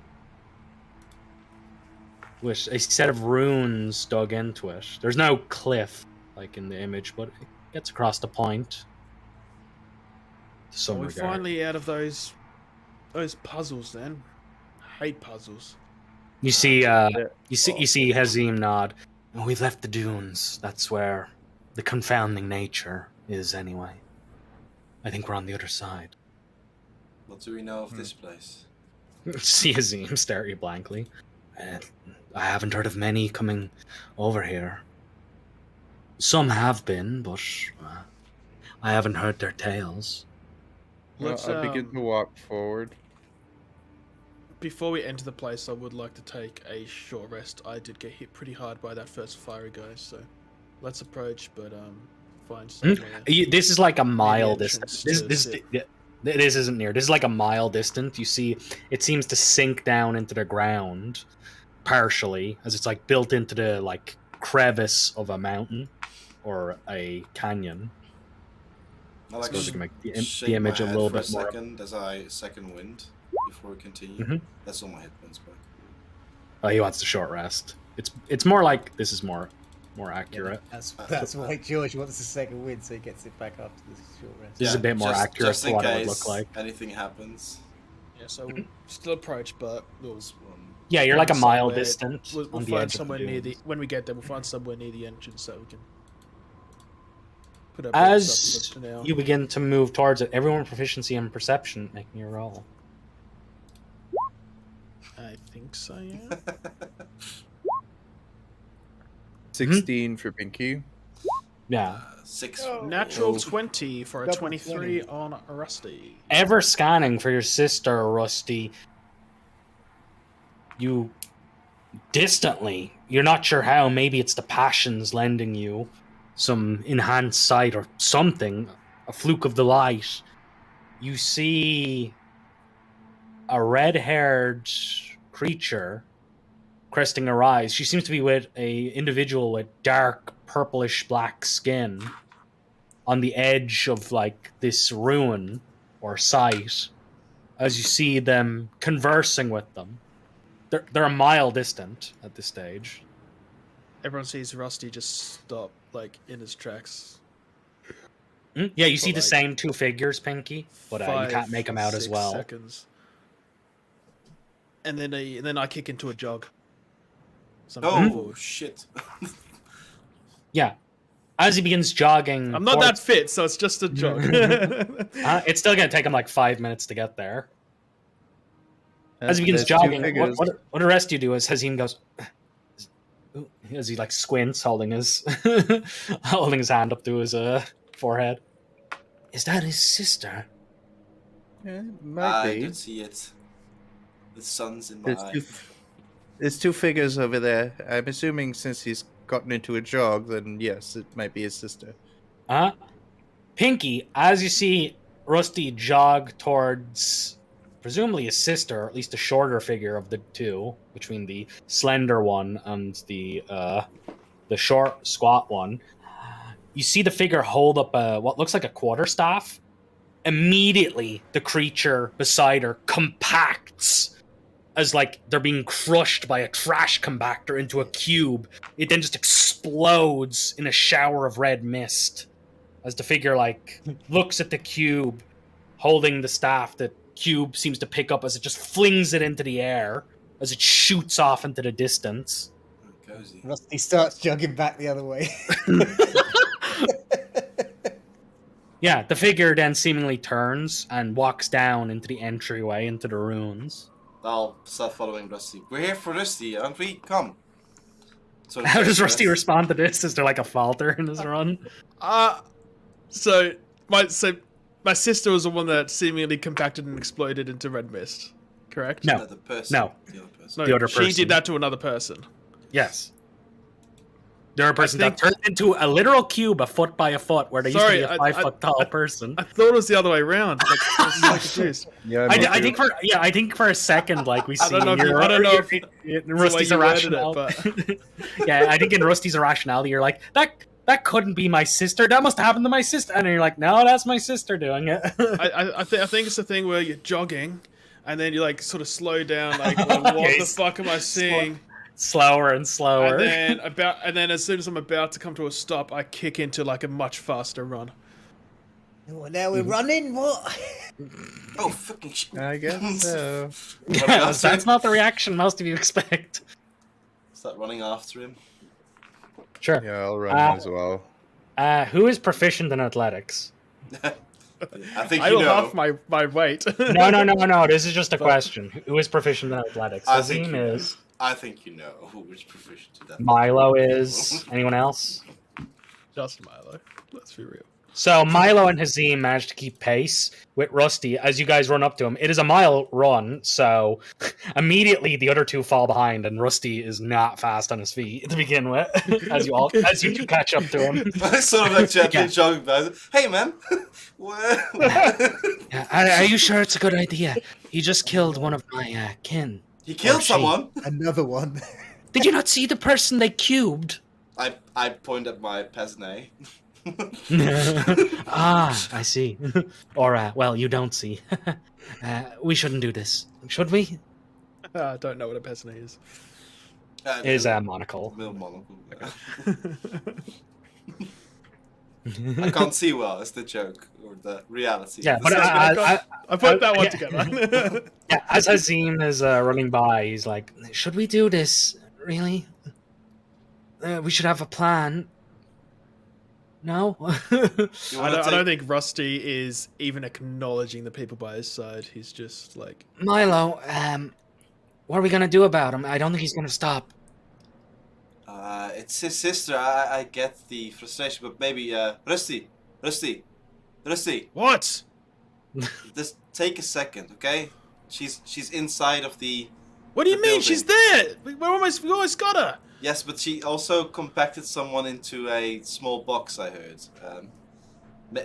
with a set of runes dug into it. There's no cliff like in the image, but it gets across the point. To So some we're regard. finally out of those puzzles then. I hate puzzles. You see, you see Hazim nod. "Oh, we've left the dunes. That's where the confounding nature is, anyway. I think we're on the other side." What do we know of this place? See Hazim stare at you blankly. I haven't heard of many coming over here. Some have been, but I haven't heard their tales. Let's, I begin to walk forward. Before we enter the place, I would like to take a short rest. I did get hit pretty hard by that first fiery guy, so let's approach, but find somewhere. This is like a mile entrance distance. to This sit. This isn't near. This is like a mile distant. You see, it seems to sink down into the ground partially, as it's like built into the like crevice of a mountain or a canyon. I like suppose we can make the shake image my a head little for bit more. second as I second wind before we continue. Mhm. That's all my hit points back. Oh, he wants the short rest. It's more like this is more accurate. That's why George wants the second win, so he gets it back after the short rest. This is a bit more accurate just to in what it would case look like. anything happens. Yeah, so we'll still approach, but we'll Yeah, you're like a mile somewhere- distant We'll on the find edge of somewhere the near the dunes. when we get there. We'll find somewhere near the entrance so we can put our As boots up for now. you begin to move towards it, everyone with proficiency and perception, making your roll. I think so. Yeah. 16 for Pinky. Yeah. 6. Natural Oh. 20 for a Double 23 20. on Rusty. Ever scanning for your sister, Rusty, you distantly, you're not sure how, maybe it's the passions lending you some enhanced sight or something, a fluke of the light. You see a red-haired creature cresting her eyes. She seems to be with a individual with dark purplish black skin on the edge of like this ruin or site as you see them conversing with them. They're a mile distant at this stage. Everyone sees Rusty just stop, like, in his tracks. Yeah, you see For, the like, same two figures, Pinky, but you can't make them out as 6 well. Seconds. And then I kick into a jog. So I'm going Oh forward. shit! Yeah. As he begins jogging... I'm not that fit, so it's just a jog. It's still going to take him like 5 minutes to get there. As he begins There's two jogging, figures. what the rest of you do is Hazim goes... As he like squints, holding his holding his hand up to his forehead. Is that his sister? Yeah, it might I be. did see it. The sun's in my There's eye. there's two figures over there. I'm assuming since he's gotten into a jog, then yes, it might be his sister. Pinky, as you see Rusty jog towards presumably his sister, or at least the shorter figure of the two, between the slender one and the short, squat one, you see the figure hold up what looks like a quarterstaff. Immediately, the creature beside her compacts as like they're being crushed by a trash compactor into a cube. It then just explodes in a shower of red mist as the figure like looks at the cube holding the staff. The cube seems to pick up as it just flings it into the air as it shoots off into the distance. Cozy. Rusty starts jogging back the other way. Yeah, the figure then seemingly turns and walks down into the entryway into the ruins. I'll start following Rusty. We're here for Rusty, aren't we? Come. So How does Rusty respond to this? Is there like a falter in his run? So my sister was the one that seemingly compacted and exploded into red mist, correct? No. The person. No. The other person. No, The other she person. did that to another person. Yes. The other person that think- turned into a literal cube, a foot by a foot, where there used Sorry, to be a 5 foot tall person. I thought it was the other way around. Like, I was so confused. Yeah, I think for a second, like we see, I don't know if your- I don't know if in it's the way Rusty's you worded irrationality. it, Yeah, I think in Rusty's irrationality, you're like that couldn't be my sister. That must have happened to my sister, and you're like, no, that's my sister doing it. I think it's the thing where you're jogging, and then you like sort of slow down, like, well, what Okay, the fuck am I seeing? Slower and slower. And then as soon as I'm about to come to a stop, I kick into like a much faster run. Oh, now we're running? What? Oh, fucking shit. I guess so. Yeah, that's not the reaction most of you expect. Start running after him. Sure. Yeah, I'll run as well. Who is proficient in athletics? I think I you will know. half my weight. No. This is just a question. Who is proficient in athletics? I think Azim you know. is. I think you know which proficient to that. Milo is. Anyone else? Just Milo. Let's be real. So Milo and Hazim managed to keep pace with Rusty as you guys run up to him. It is a mile run, so immediately the other two fall behind, and Rusty is not fast on his feet to begin with. as you two catch up to him. I sort of like gently jogging by. Hey, man. Are you sure it's a good idea? He just killed one of my kin. He killed someone. Another one. Did you not see the person they cubed? I point at my pesne. I see. Or, well, you don't see. We shouldn't do this, should we? I don't know what a peasant is. Is a monocle. Mill monocle. I can't see well. It's the joke or the reality. Yeah, but I put that one together. Yeah, as Hazim is running by, he's like, "Should we do this? Really? We should have a plan." No. I don't think Rusty is even acknowledging the people by his side. He's just like, Milo, what are we gonna do about him? I don't think he's gonna stop. It's his sister. I get the frustration, but maybe Rusty. what? Just take a second, okay? She's inside of the. What do you the mean? building. She's there. We almost got her. Yes, but she also compacted someone into a small box. I heard.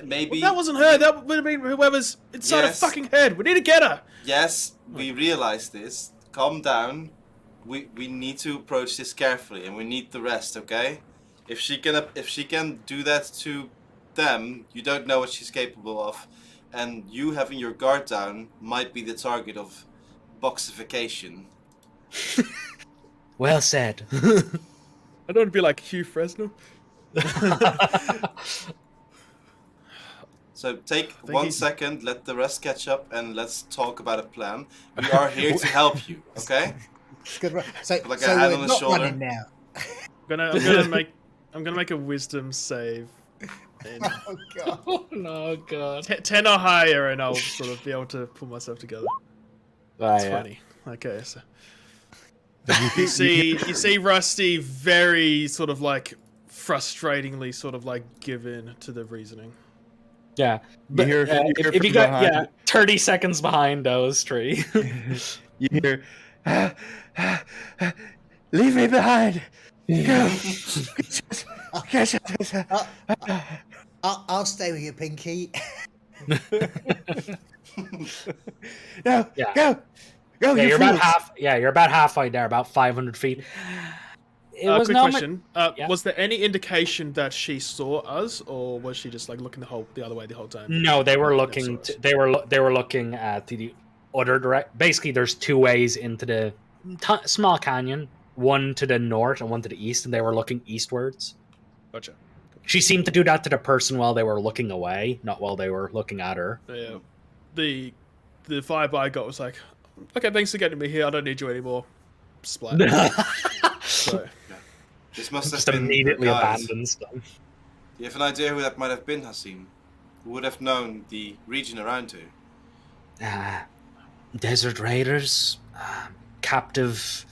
Maybe Well, that wasn't her. That would have been whoever's inside her Yes. fucking head. We need to get her. Yes, we realize this. Calm down. We need to approach this carefully, and we need the rest. Okay? If she can do that to them, you don't know what she's capable of, and you having your guard down might be the target of boxification. Well said. I don't want to be like Hugh Fresno. So take think 1 he's- second, let the rest catch up, and let's talk about a plan. We are here to help you, okay? Good. So, Like a so hand we're on the not shoulder. running now. I'm gonna make a wisdom save. And Oh god. Oh no, God. 10 or higher, and I'll sort of be able to pull myself together. That's funny. Okay, so you see Rusty very sort of like frustratingly sort of like give in to the reasoning. Yeah. But, hear- you hear if you from got behind. 30 seconds behind those three. You hear, leave me behind. Go. I'll stay with you, Pinky. No, Yeah. go. Yeah, you you're about fools. you're about halfway there, about 500 feet. It was Quick no question: yeah. Was there any indication that she saw us, or was she just like looking the other way the whole time? No, they were Never looking. saw us. They were looking at the other direct. Basically, there's two ways into the small canyon. One to the north and one to the east, and they were looking eastwards. Gotcha. She seemed to do that to the person while they were looking away, not while they were looking at her. Yeah. The vibe I got was like, okay, thanks for getting me here. I don't need you anymore. Splat. So, This must have Just been immediately her guys. abandons them. Do you have an idea who that might have been, Hasim? Who would have known the region around here? Desert raiders, captive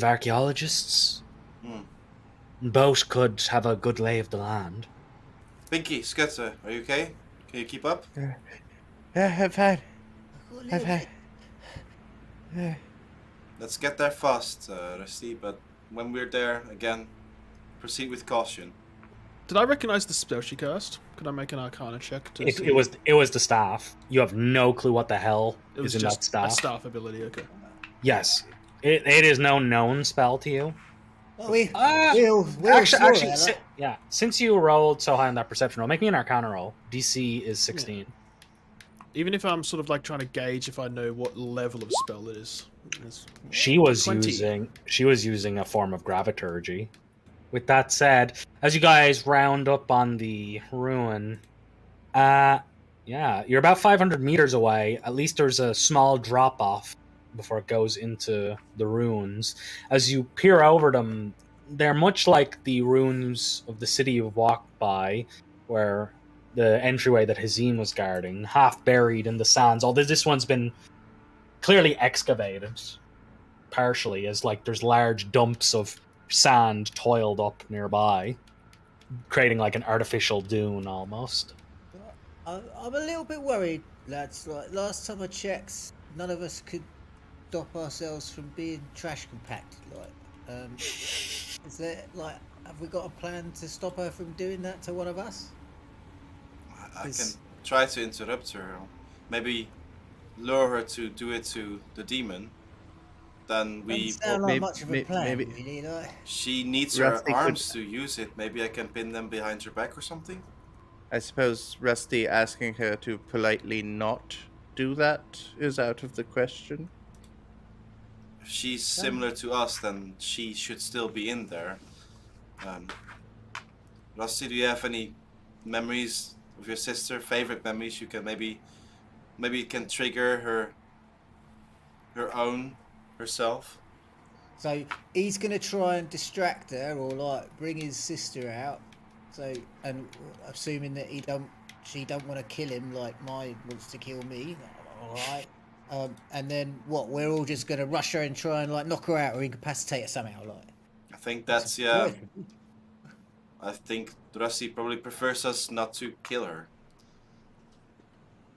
archaeologists. Both could have a good lay of the land. Pinky, Sketzer, are you okay? Can you keep up? I've had. Let's get there fast, Rusty, but when we're there, again, proceed with caution. did I recognize the spell she cast? Could I make an Arcana check to see? It was the staff. You have no clue what the hell It was is in that just a staff. staff ability. Okay. Yes, it is no known spell to you. Well, we'll Actually, saw that. since you rolled so high on that perception roll, make me an Arcana roll. DC is 16. Even if I'm sort of like trying to gauge if I know what level of spell it is. It's She was 20. using a form of graviturgy. With that said, as you guys round up on the ruin, you're about 500 meters away. At least there's a small drop off before it goes into the ruins. As you peer over them, they're much like the ruins of the city you've walked by, where the entryway that Hazim was guarding, half buried in the sands. Although this one's been clearly excavated, partially, as like there's large dumps of sand toiled up nearby. creating like an artificial dune almost. I'm a little bit worried, lads. Like last time I checked, none of us could stop ourselves from being trash compacted. Is there like, have we got a plan to stop her from doing that to one of us? I can 'Cause- try to interrupt her. Maybe lure her to do it to the demon. Then Doesn't we. sound like much of a plan, maybe really. Like, She needs Rusty her could- arms to use it. Maybe I can pin them behind her back or something. I suppose Rusty asking her to politely not do that is out of the question. If she's similar to us, then she should still be in there. Rusty, do you have any memories of your sister? Favorite memories you can maybe it can trigger her own herself. so he's gonna try and distract her or like bring his sister out. So, and assuming that she don't want to kill him like Mine wants to kill me. All right. And then what? We're all just gonna rush her and try and like knock her out or incapacitate her somehow. Like, I think that's yeah. I think Rusty probably prefers us not to kill her.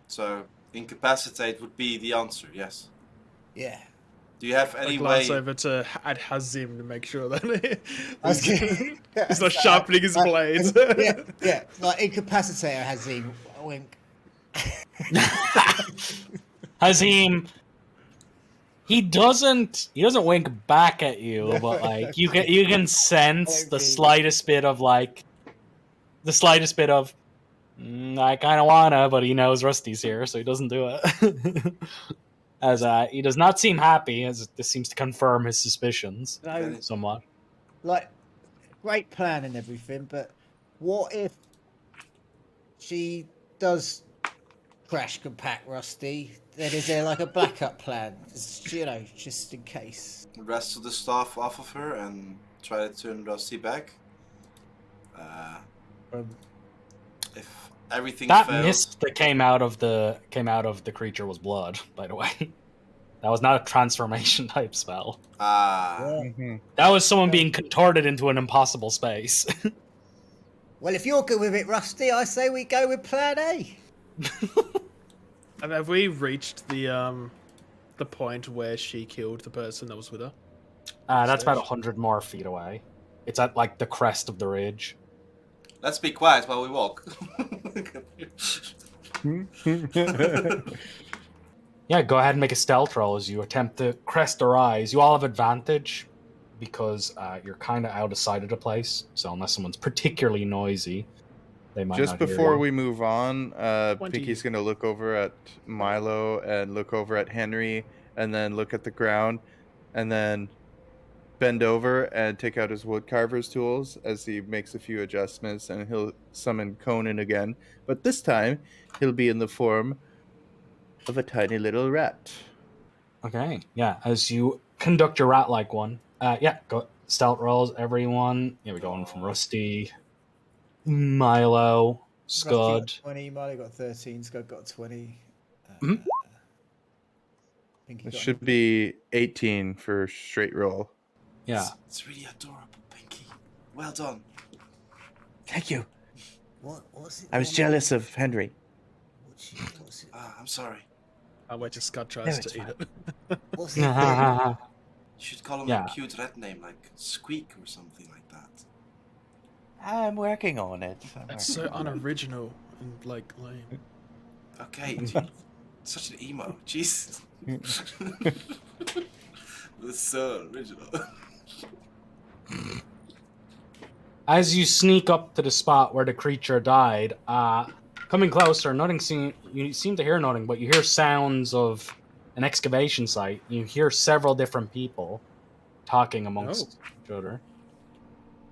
So incapacitate would be the answer. Yes. Yeah. Do you have I any glance way? over to Ad Hazim to make sure that I was he's not sharpening his blades. yeah. Like incapacitate her, Hazim. Wink. Hazim, he doesn't wink back at you, but like you can sense the slightest bit of I kind of wanna, but he knows Rusty's here, so he doesn't do it. As he does not seem happy, as this seems to confirm his suspicions No, somewhat. like great plan and everything, but what if she does crash compact Rusty? Then is there like a backup plan? Just, just in case. Rest of the staff off of her and try to turn Rusty back. If everything That fails, mist that came out of the creature was blood, by the way. That was not a transformation type spell. Yeah. That was someone being contorted into an impossible space. Well, if you're good with it, Rusty, I say we go with Plan A. And have we reached the point where she killed the person that was with her? That's about 100 more feet away. It's at like the crest of the ridge. let's be quiet while we walk. Yeah, go ahead and make a stealth roll as you attempt to crest her eyes. You all have advantage because you're kind of out of sight of the place. So unless someone's particularly noisy, they might Just not hear before you. we move on, 20. Pinky's going to look over at Milo and look over at Henry and then look at the ground and then bend over and take out his woodcarver's tools as he makes a few adjustments, and he'll summon Conan again. But this time, he'll be in the form of a tiny little rat. Okay, yeah. As you conduct your rat-like one, go stealth rolls, everyone. Yeah, we're going from Rusty, Milo, Rusty Scud. got 20, Milo got 13, Scud got 20. Mhm. Pinky It got should be 18 for straight roll. Yeah. It's really adorable, Pinky. Well done. Thank you. What's it? I was jealous of Henry. What's it? I'm sorry. I'll wait till Scott tries No, it's to eat fine. it. What's it? You should call him Yeah. a cute red name like Squeak or something like that. I'm working on it. That's so unoriginal and like lame. Okay, dude. Such an emo. Jesus. That's so original. As you sneak up to the spot where the creature died, coming closer, you seem to hear nothing, but you hear sounds of an excavation site. You hear several different people talking amongst each other.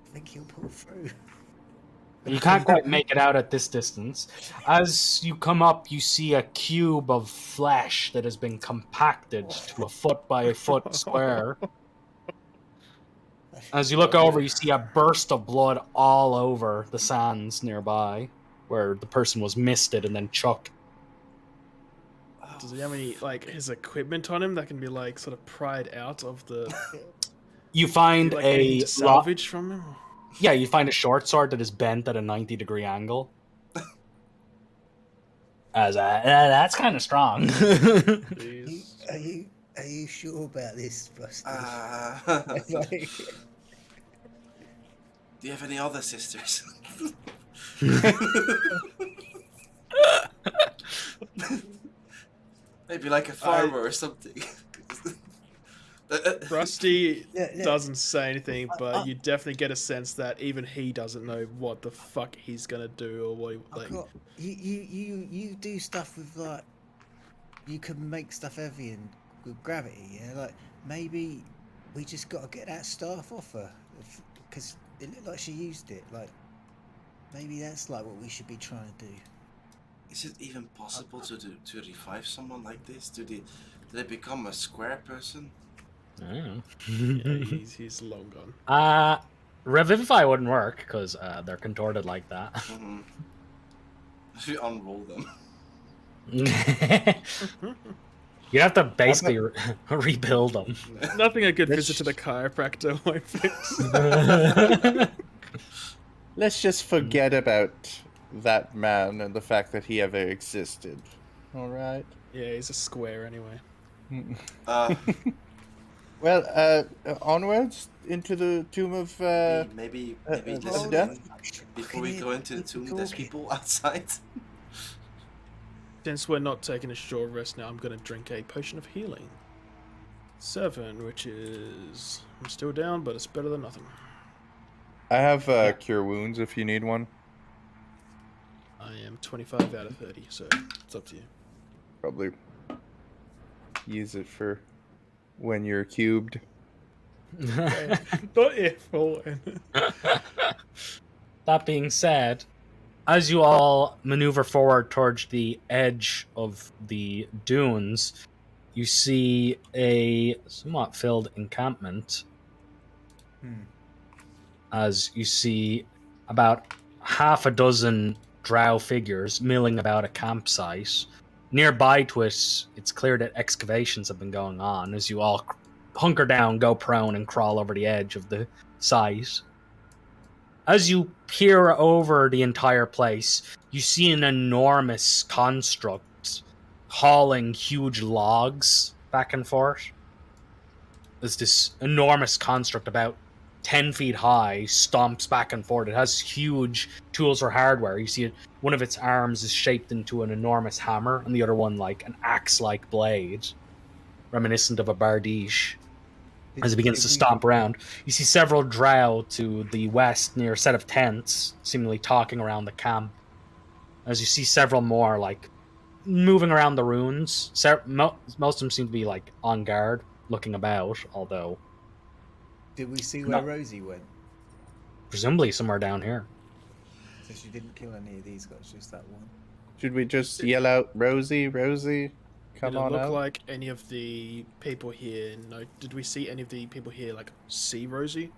I think he'll pull through. You can't quite make it out at this distance. As you come up, you see a cube of flesh that has been compacted to a foot by a foot square. As you look over, you see a burst of blood all over the sands nearby, where the person was misted and then chucked. Does he have any his equipment on him that can be sort of pried out of the You find anything a to salvage from him? Yeah, you find a short sword that is bent at a 90-degree angle. As that's kind of strong. Jeez. Are you sure about this, Rusty? Do you have any other sisters? Maybe like a farmer or something. Rusty Yeah. doesn't say anything, but you definitely get a sense that even he doesn't know what the fuck he's gonna do or what he, like. You do stuff with like you can make stuff heavy and with gravity. Yeah, like maybe we just got to get that staff off her because it looked like she used it. Like maybe that's like what we should be trying to do. Is it even possible to revive someone like this? Do they become a square person? Yeah, he's long gone. Revivify wouldn't work because they're contorted like that. Mm-hmm. If you unroll them. You'd have to basically rebuild them. Nothing a good visit to the chiropractor won't fix. Let's just forget about that man and the fact that he ever existed. All right. Yeah, he's a square anyway. Well, onwards into the tomb of. Maybe of death. Before we go into the tomb, there's people outside. Since we're not taking a short rest now, I'm going to drink a potion of healing. 7, which is... I'm still down, but it's better than nothing. I have cure wounds if you need one. I am 25 out of 30, so it's up to you. Probably use it for when you're cubed. Not if or when. That being said, as you all maneuver forward towards the edge of the dunes, you see a somewhat filled encampment. As you see about half a dozen drow figures milling about a campsite. Nearby to it, it's clear that excavations have been going on as you all hunker down, go prone, and crawl over the edge of the site. As you peer over the entire place, you see an enormous construct hauling huge logs back and forth. There's this enormous construct about 10 feet high, stomps back and forth. It has huge tools or hardware. You see it, one of its arms is shaped into an enormous hammer, and the other one like an axe-like blade, reminiscent of a bardiche. As it begins to stomp around, you see several drow to the west near a set of tents, seemingly talking around the camp. As you see several more, like, moving around the ruins. Most of them seem to be, like, on guard, looking about, although... Did we see where Rosie went? Presumably somewhere down here. So she didn't kill any of these guys, just that one. Should we just yell out, Rosie, Rosie? Come on Did it look out. like any of the people here... No, did we see any of the people here, like, see Rosie?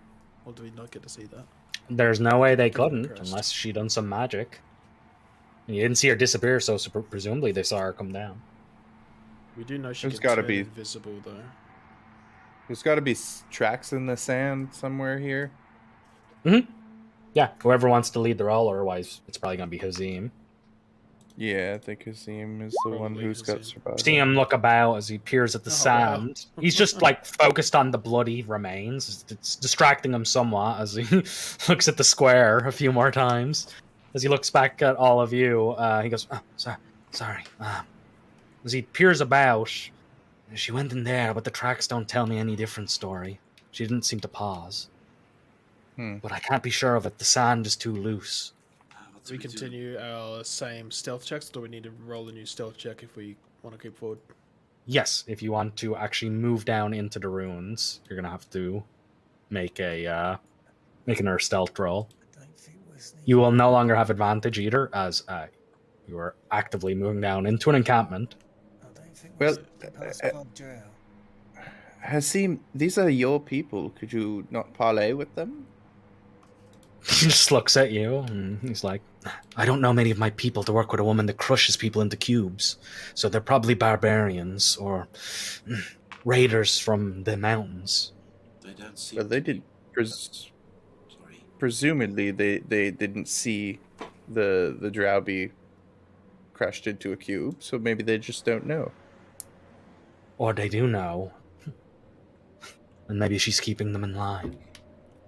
Or did we not get to see that? There's no way they couldn't, Impressed. unless she done some magic. And you didn't see her disappear, so presumably they saw her come down. We do know she There's can gotta turn be- invisible, though. There's got to be tracks in the sand somewhere here. Yeah, whoever wants to lead the roll, otherwise it's probably going to be Hazim. Yeah, I think Hazim is the one Probably who's got Hazim. survival. See him look about as he peers at the Oh, sand. wow. He's just like focused on the bloody remains. It's distracting him somewhat as he looks at the square a few more times. As he looks back at all of you, he goes, "Oh, sorry. As he peers about, she went in there, but the tracks don't tell me any different story. She didn't seem to pause. But I can't be sure of it. The sand is too loose." What Do we do? continue our same stealth checks, or do we need to roll a new stealth check if we want to keep forward? Yes, if you want to actually move down into the ruins, you're gonna have to make another stealth roll. I don't think Wesley... You will no longer have advantage either, as you are actively moving down into an encampment. I don't think Well, Wesley passed Bob Drow. Hazim, these are your people. Could you not parley with them? He just looks at you and he's like, "I don't know many of my people to work with a woman that crushes people into cubes, so they're probably barbarians or raiders from the mountains." They don't seem Well, they to be- did Sorry. presumably they didn't see the drow be crashed into a cube, so maybe they just don't know. Or they do know. And maybe she's keeping them in line.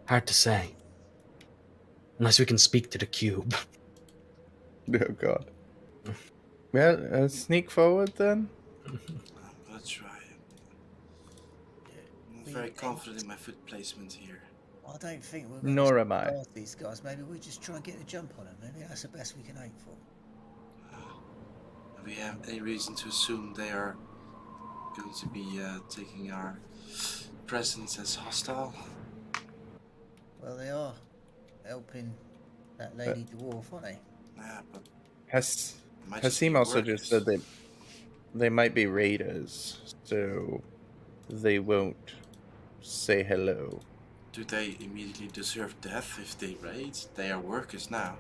Hard to say. Unless we can speak to the cube. Oh god. Well, sneak forward then. I'm gonna try. I'm not very confident in my foot placement here. I don't think we're Nor gonna am I. surprise these guys. Maybe we just try and get a jump on them. Maybe that's the best we can aim for. Do we have any reason to assume they are going to be taking our presence as hostile? Well, they are helping that lady dwarf, aren't they? Yeah, but Hasim also just said that they might be raiders, so they won't say hello. do they immediately deserve death if they raid? They are workers now.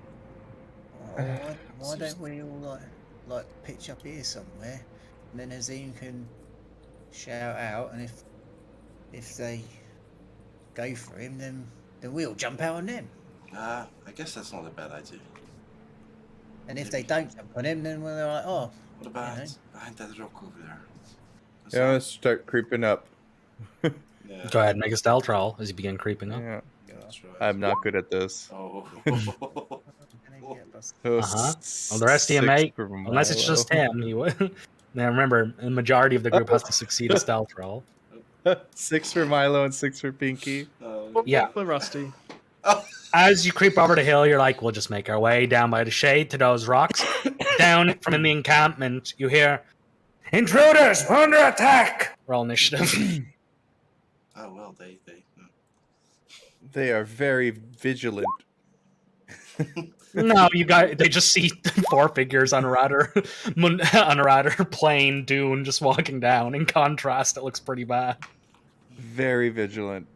Oh, why don't we all like pitch up here somewhere, and then Azim can shout out, and if they go for him, then we'll jump out on them. I guess that's not a bad idea. And if they don't jump on him, then we're like, oh, What about know. behind that rock over there? Yeah, let's start creeping up. Yeah, Go ahead and make a stealth roll as you begin creeping up. Yeah, that's right. I'm not good at this. Oh. So Uh-huh. Well, the rest of you, 6 mate, for unless it's Milo. just him, you would. Now remember, the majority of the group has to succeed a stealth roll. 6 for Milo and 6 for Pinky. Yeah. The Rusty. As you creep over the hill, you're like, we'll just make our way down by the shade to those rocks. Down from in the encampment, you hear, "Intruders, we're under attack!" Roll initiative. Oh well, they. They are very vigilant. No, you guys, they just see 4 figures on a rather plain dune just walking down. In contrast, it looks pretty bad. Very vigilant.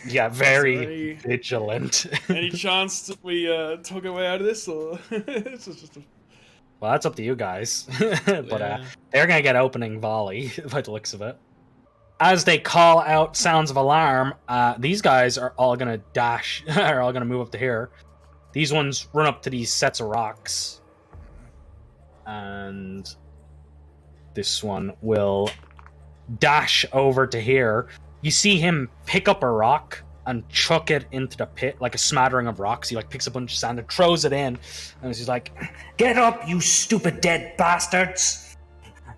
Yeah, very Sorry. vigilant. Any chance that we talk our way out of this, or it's just a... Well, that's up to you guys. But Yeah. they're going to get opening volley by the looks of it. As they call out sounds of alarm, these guys are all going to dash, are all going to move up to here. These ones run up to these sets of rocks. And this one will dash over to here. You see him pick up a rock and chuck it into the pit, like a smattering of rocks. He like picks a bunch of sand and throws it in. And he's like, Get up, you stupid dead bastards!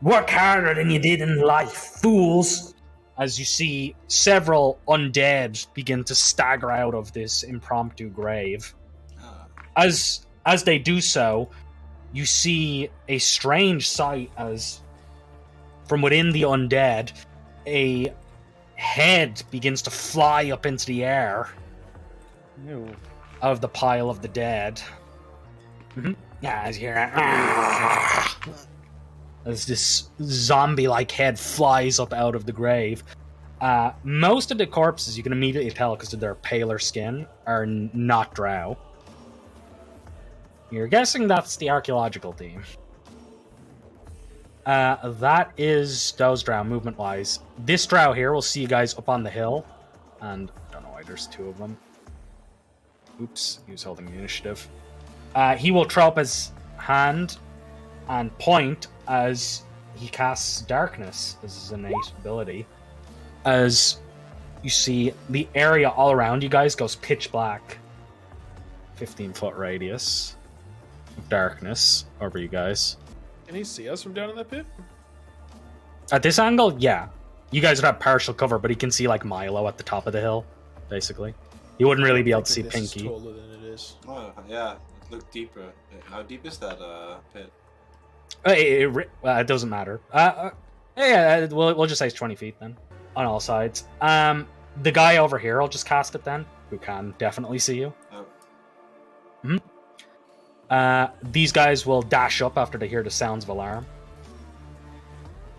Work harder than you did in life, fools! as you see several undead begin to stagger out of this impromptu grave. As they do so, you see a strange sight as from within the undead, a head begins to fly up into the air Ew. out of the pile of the dead. Yeah, as you hear as this zombie-like head flies up out of the grave. Most of the corpses, you can immediately tell because of their paler skin, are not drow. You're guessing that's the archaeological team. That is those drow, movement-wise. This drow here will see you guys up on the hill. And I don't know why there's two of them. Oops, he was holding the initiative. He will throw up his hand and point as he casts darkness as his innate ability. As you see, the area all around you guys goes pitch black. 15-foot radius of darkness over you guys. Can he see us from down in that pit? At this angle, yeah. You guys would have partial cover, but he can see like Milo at the top of the hill, basically. You wouldn't really be able to see This is Pinky. taller than it is. Oh, yeah. Look deeper. How deep is that pit? It doesn't matter. Yeah, we'll just say it's 20 feet then, on all sides. The guy over here, I'll just cast it then, who can definitely see you. Oh. These guys will dash up after they hear the sounds of alarm.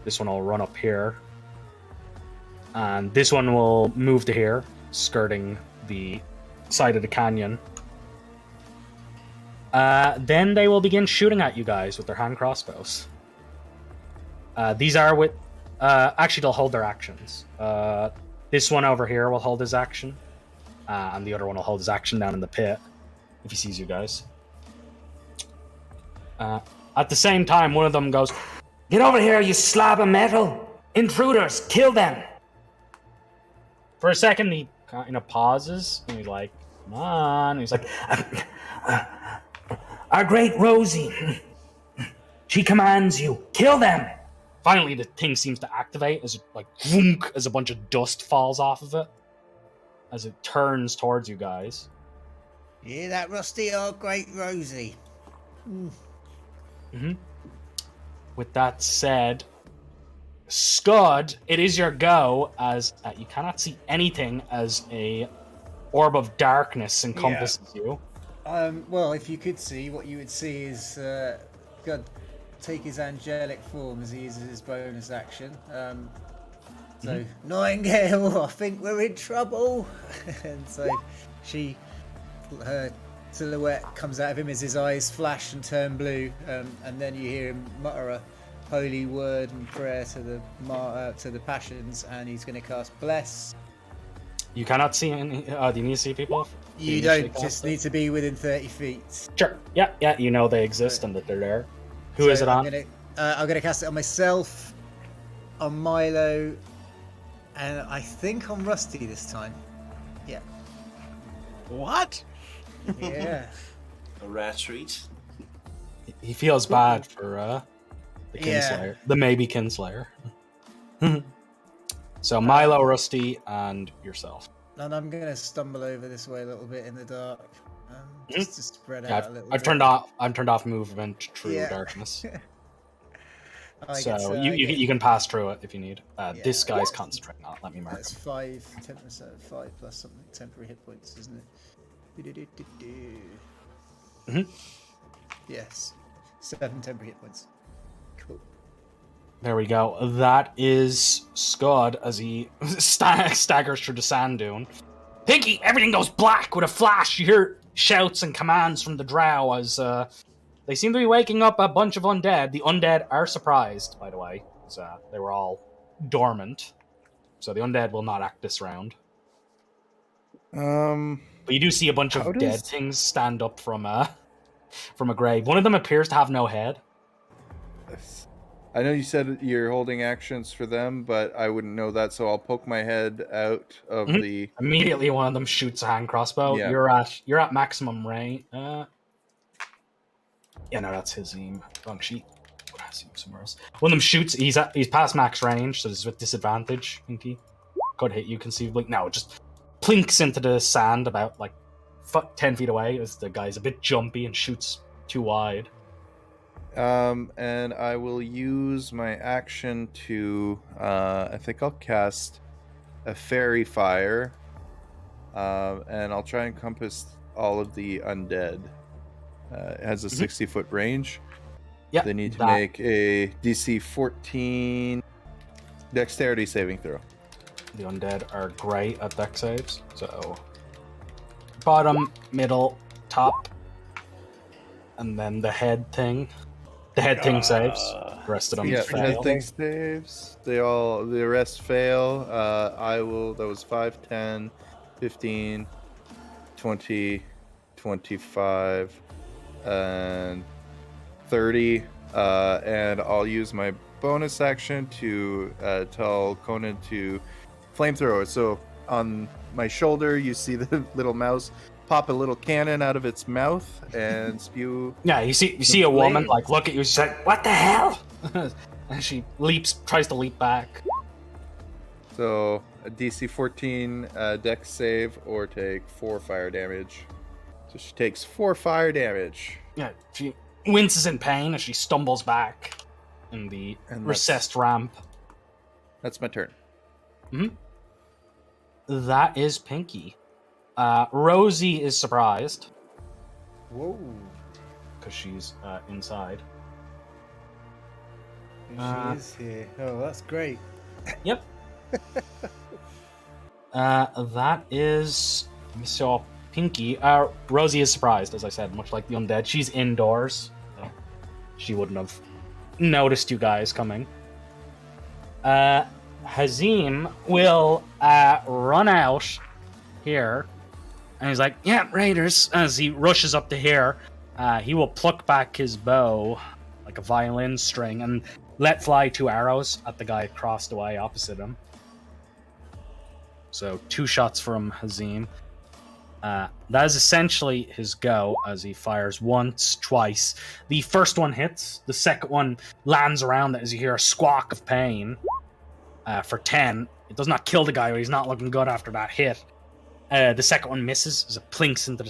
This one will run up here. And this one will move to here, skirting the side of the canyon. Then they will begin shooting at you guys with their hand crossbows. These are with... actually, they'll hold their actions. This one over here will hold his action. and the other one will hold his action down in the pit if he sees you guys. At the same time, one of them goes, Get over here, you slab of metal! Intruders, kill them! for a second, he kind of pauses, and he's like, come on. And he's like, Our great Rosie, she commands you, kill them! finally, the thing seems to activate as like, vroom, as a bunch of dust falls off of it as it turns towards you guys. Hear that, Rusty? Our great Rosie. With that said, Scud, it is your go, as you cannot see anything as a orb of darkness encompasses you. Well, if you could see, what you would see is God take his angelic form as he uses his bonus action. So, Nightingale, I think we're in trouble. And so her silhouette comes out of him as his eyes flash and turn blue, and then you hear him mutter a holy word and prayer to the passions, and he's going to cast Bless. You cannot see any. Do you need to see people? You don't just need to be within 30 feet. Sure. Yeah. You know they exist and that they're there. Who So is it on? I'm gonna cast it on myself, on Milo, and I think on Rusty this time. Yeah. What? Yeah. A rare treat. He feels bad for the Kinslayer, the maybe Kinslayer. So Milo, Rusty, and yourself. And I'm gonna stumble over this way a little bit in the dark, just to spread out a little I've bit. turned off movement through darkness. So you can pass through it if you need. This guy's concentrating on it. Let me mark That's him. 5 plus something temporary hit points, isn't it? Yes, 7 temporary hit points. Cool. There we go. That is Scud as he staggers through the sand dune. Pinky, everything goes black with a flash. You hear shouts and commands from the drow as they seem to be waking up a bunch of undead. The undead are surprised, by the way, as they were all dormant. So the undead will not act this round. But you do see a bunch of dead things stand up from a grave. One of them appears to have no head. I know you said you're holding actions for them, but I wouldn't know that, so I'll poke my head out of the... Immediately, one of them shoots a hand crossbow. Yeah. You're at maximum range. Yeah, no, that's his aim. Wrong sheet. I see him somewhere else. One of them shoots. He's past max range, so this is with disadvantage. Pinky could hit you conceivably. No, it just plinks into the sand about 10 feet away as the guy's a bit jumpy and shoots too wide. And I will use my action to, I think I'll cast a fairy fire, and I'll try and encompass all of the undead. It has a 60-foot range. Yeah, they need to make a DC 14 dexterity saving throw. The undead are great at dex saves, so bottom, middle, top, and then the head thing. The head thing saves. The rest of them fail. Head thing saves. The rest fail. That was 5, 10, 15, 20, 25, and 30. And I'll use my bonus action to tell Conan to flamethrower it. So on my shoulder, you see the little mouse pop a little cannon out of its mouth and spew. Yeah, you see a woman look at you. She's like, "What the hell?" And she tries to leap back. So a DC 14 dex save or take 4 fire damage. So she takes 4 fire damage. Yeah, she winces in pain as she stumbles back in the recessed ramp. That's my turn. That is Pinky. Rosie is surprised. Whoa. Because she's inside. She is here. Oh, that's great. Yep. That is Monsieur Pinky. Rosie is surprised, as I said, much like the undead. She's indoors. So she wouldn't have noticed you guys coming. Hazim will run out here And he's like, yeah, raiders. As he rushes up to here, he will pluck back his bow like a violin string and let fly 2 arrows at the guy across the way opposite him. So 2 shots from Hazim. That is essentially his go as he fires once, twice. The first one hits. The second one lands around it as you hear a squawk of pain for 10. It does not kill the guy, but he's not looking good after that hit. The second one misses as it plinks into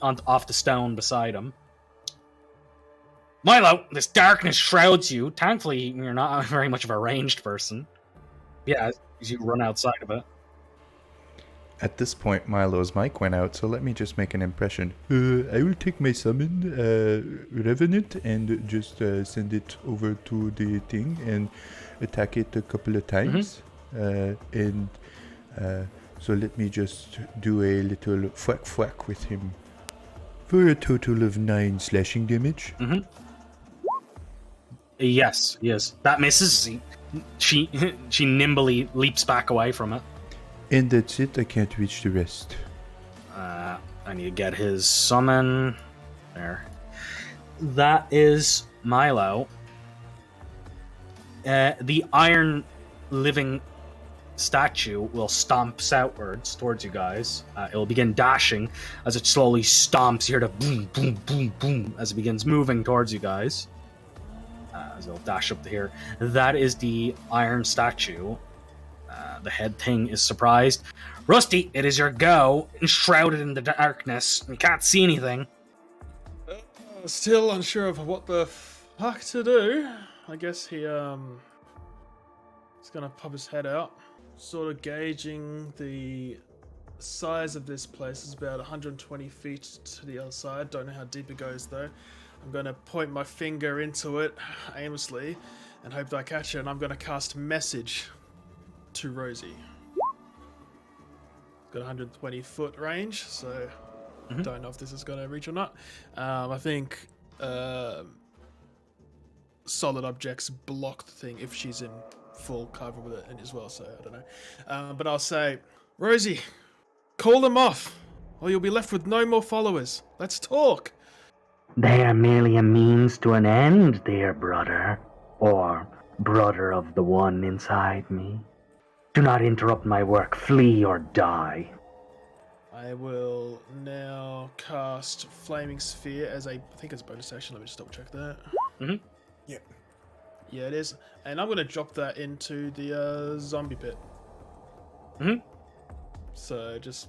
off the stone beside him. Milo, this darkness shrouds you. Thankfully, you're not very much of a ranged person. Yeah, as you run outside of it. At this point, Milo's mic went out, so let me just make an impression. I will take my summon Revenant and just send it over to the thing and attack it a couple of times. So let me just do a little whack with him for a total of 9 slashing damage. Mm-hmm. Yes. That misses. She nimbly leaps back away from it. And that's it, I can't reach the rest. I need to get his summon. There. That is Milo. The iron living statue will stomp southwards towards you guys. It will begin dashing as it slowly stomps. You hear the boom, boom, boom, boom as it begins moving towards you guys. As it'll dash up to here. That is the iron statue. The head thing is surprised. Rusty, it is your go. Enshrouded in the darkness. You can't see anything. Still unsure of what the fuck to do. I guess he's gonna pop his head out. Sort of gauging the size of this place is about 120 feet to the other side. Don't know how deep it goes though. I'm gonna point my finger into it aimlessly and hope that I catch it, and I'm gonna cast message to Rosie. Got 120 foot range, so don't know if this is going to reach or not. I think solid objects block the thing if she's in full cover with it as well, so I don't know. But I'll say, Rosie, call them off, or you'll be left with no more followers. Let's talk. They are merely a means to an end, dear brother, or brother of the one inside me. Do not interrupt my work. Flee or die. I will now cast Flaming Sphere as I think it's a bonus action. Let me just double check that. Mm-hmm. Yep. Yeah, it is. And I'm going to drop that into the zombie pit. Mm-hmm. So just...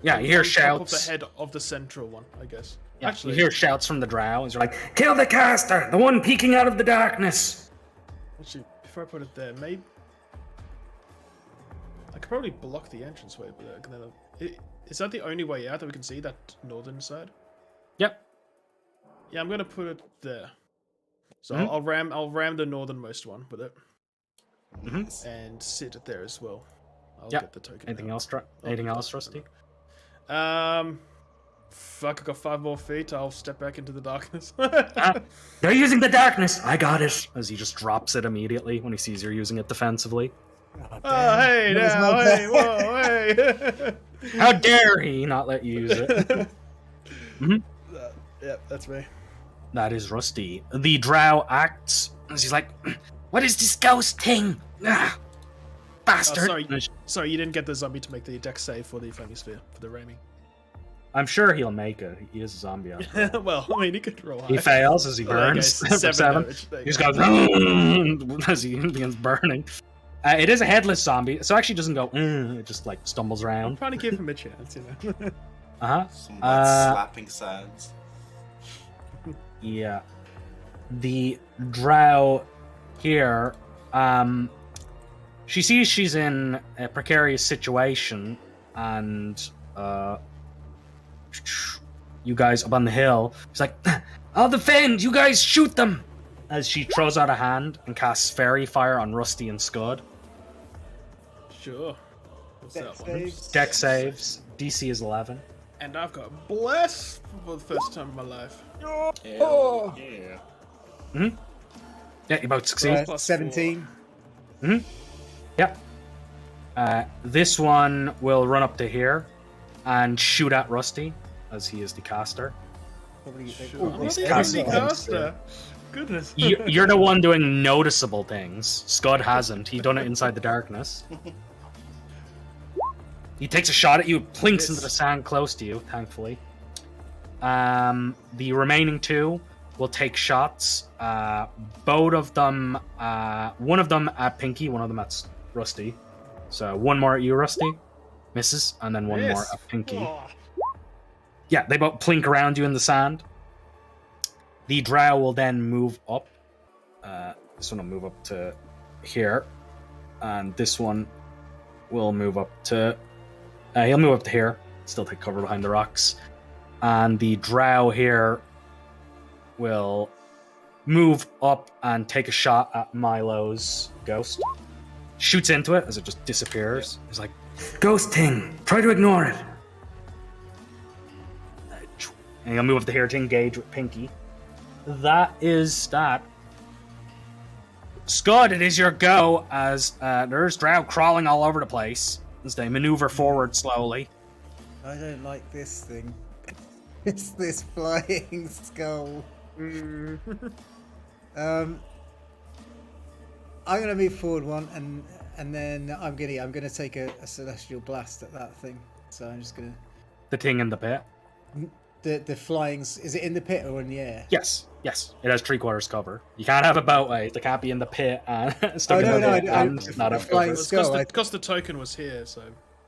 Yeah, you hear on top shouts. of the head of the central one, I guess. Yeah, Actually, you hear shouts from the drow. As you're like, Kill the caster, the one peeking out of the darkness. actually, before I put it there, maybe... I could probably block the entranceway, but is that the only way out that we can see, that northern side? yep. Yeah, I'm gonna put it there. So Mhm. I'll ram the northernmost one with it, Mhm. and sit it there as well. I'll Yep. get the token. Anything out. else? Oh, Anything else, Rusty? Fuck, I got 5 more feet. I'll step back into the darkness. They're using the darkness. I got it. As he just drops it immediately when he sees you're using it defensively. Oh, hey, That was now, my hey, bad. whoa, hey. How dare he not let you use it? Yep, that's me. That is Rusty. The drow acts as he's like, What is this ghost thing? Ah, bastard. Sorry, you didn't get the zombie to make the dex save for the Flaming Sphere, for the ramming. I'm sure he'll make it. He is a zombie. After all. Well, I mean, he could roll high. He fails as he Oh, there you burns. go, for 7 7. damage. There He you just go. goes as he begins burning. It is a headless zombie, so actually doesn't go. It just like stumbles I'm around. trying to give him a chance, you know. Some of that slapping sounds. Yeah. The drow here, she sees she's in a precarious situation, and you guys up on the hill, she's like, I'll defend, you guys shoot them! As she throws out a hand and casts fairy fire on Rusty and Scud. Sure. What's Dex that one? saves. Deck saves, DC is 11. And I've got Bless for the first time in my life. Hell yeah. Yeah, you both succeed. Plus 17. Yep. This one will run up to here. and shoot at Rusty, as he is the caster. Probably, Sure. I'm always not cast even it. the caster. Goodness. You're the one doing noticeable things. Scud hasn't. He done it inside the darkness. He takes a shot at you, plinks into the sand close to you, thankfully. The remaining two will take shots. Both of them, one of them at Pinky, one of them at Rusty. So one more at you, Rusty. Misses, and then one more at Pinky. Oh. Yeah, they both plink around you in the sand. The drow will then move up. This one will move up to here. And this one will move up to... he'll move up to here. Still take cover behind the rocks. And the drow here will move up and take a shot at Milo's ghost. Shoots into it as it just disappears. He's like, "Ghost thing, try to ignore it." And he'll move up to here to engage with Pinky. That is that. Scud, it is your go as there's drow crawling all over the place as they maneuver forward slowly. I don't like this thing. It's this flying skull. I'm gonna move forward one, and then I'm gonna take a celestial blast at that thing. So I'm just gonna. The thing in the pit. The flying. Is it in the pit or in the air? Yes. It has 3/4 cover. You can't have a boat way. They can't be in the pit and stuck in the pit and not have flying cover. skull. Because the token was here, so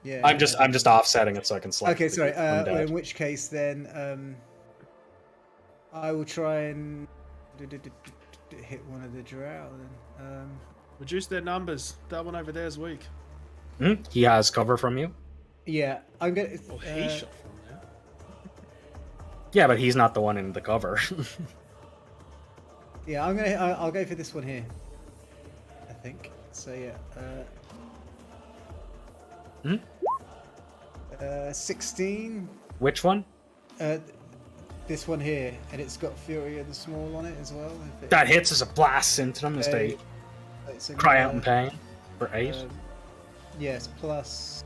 Yeah. I'm just offsetting it so I can select. Okay, sorry. undead. In which case, then I will try and hit one of the drow. Then reduce their numbers. That one over there is weak. He has cover from you. yeah, I'm gonna. Oh, he shot from there. Yeah, but he's not the one in the cover. Yeah, I'll go for this one here. I think. So yeah. 16. Which one? This one here, and it's got Fury of the Small on it as well. That hits as a blast into them as they cry out in pain for 8. Yes, plus.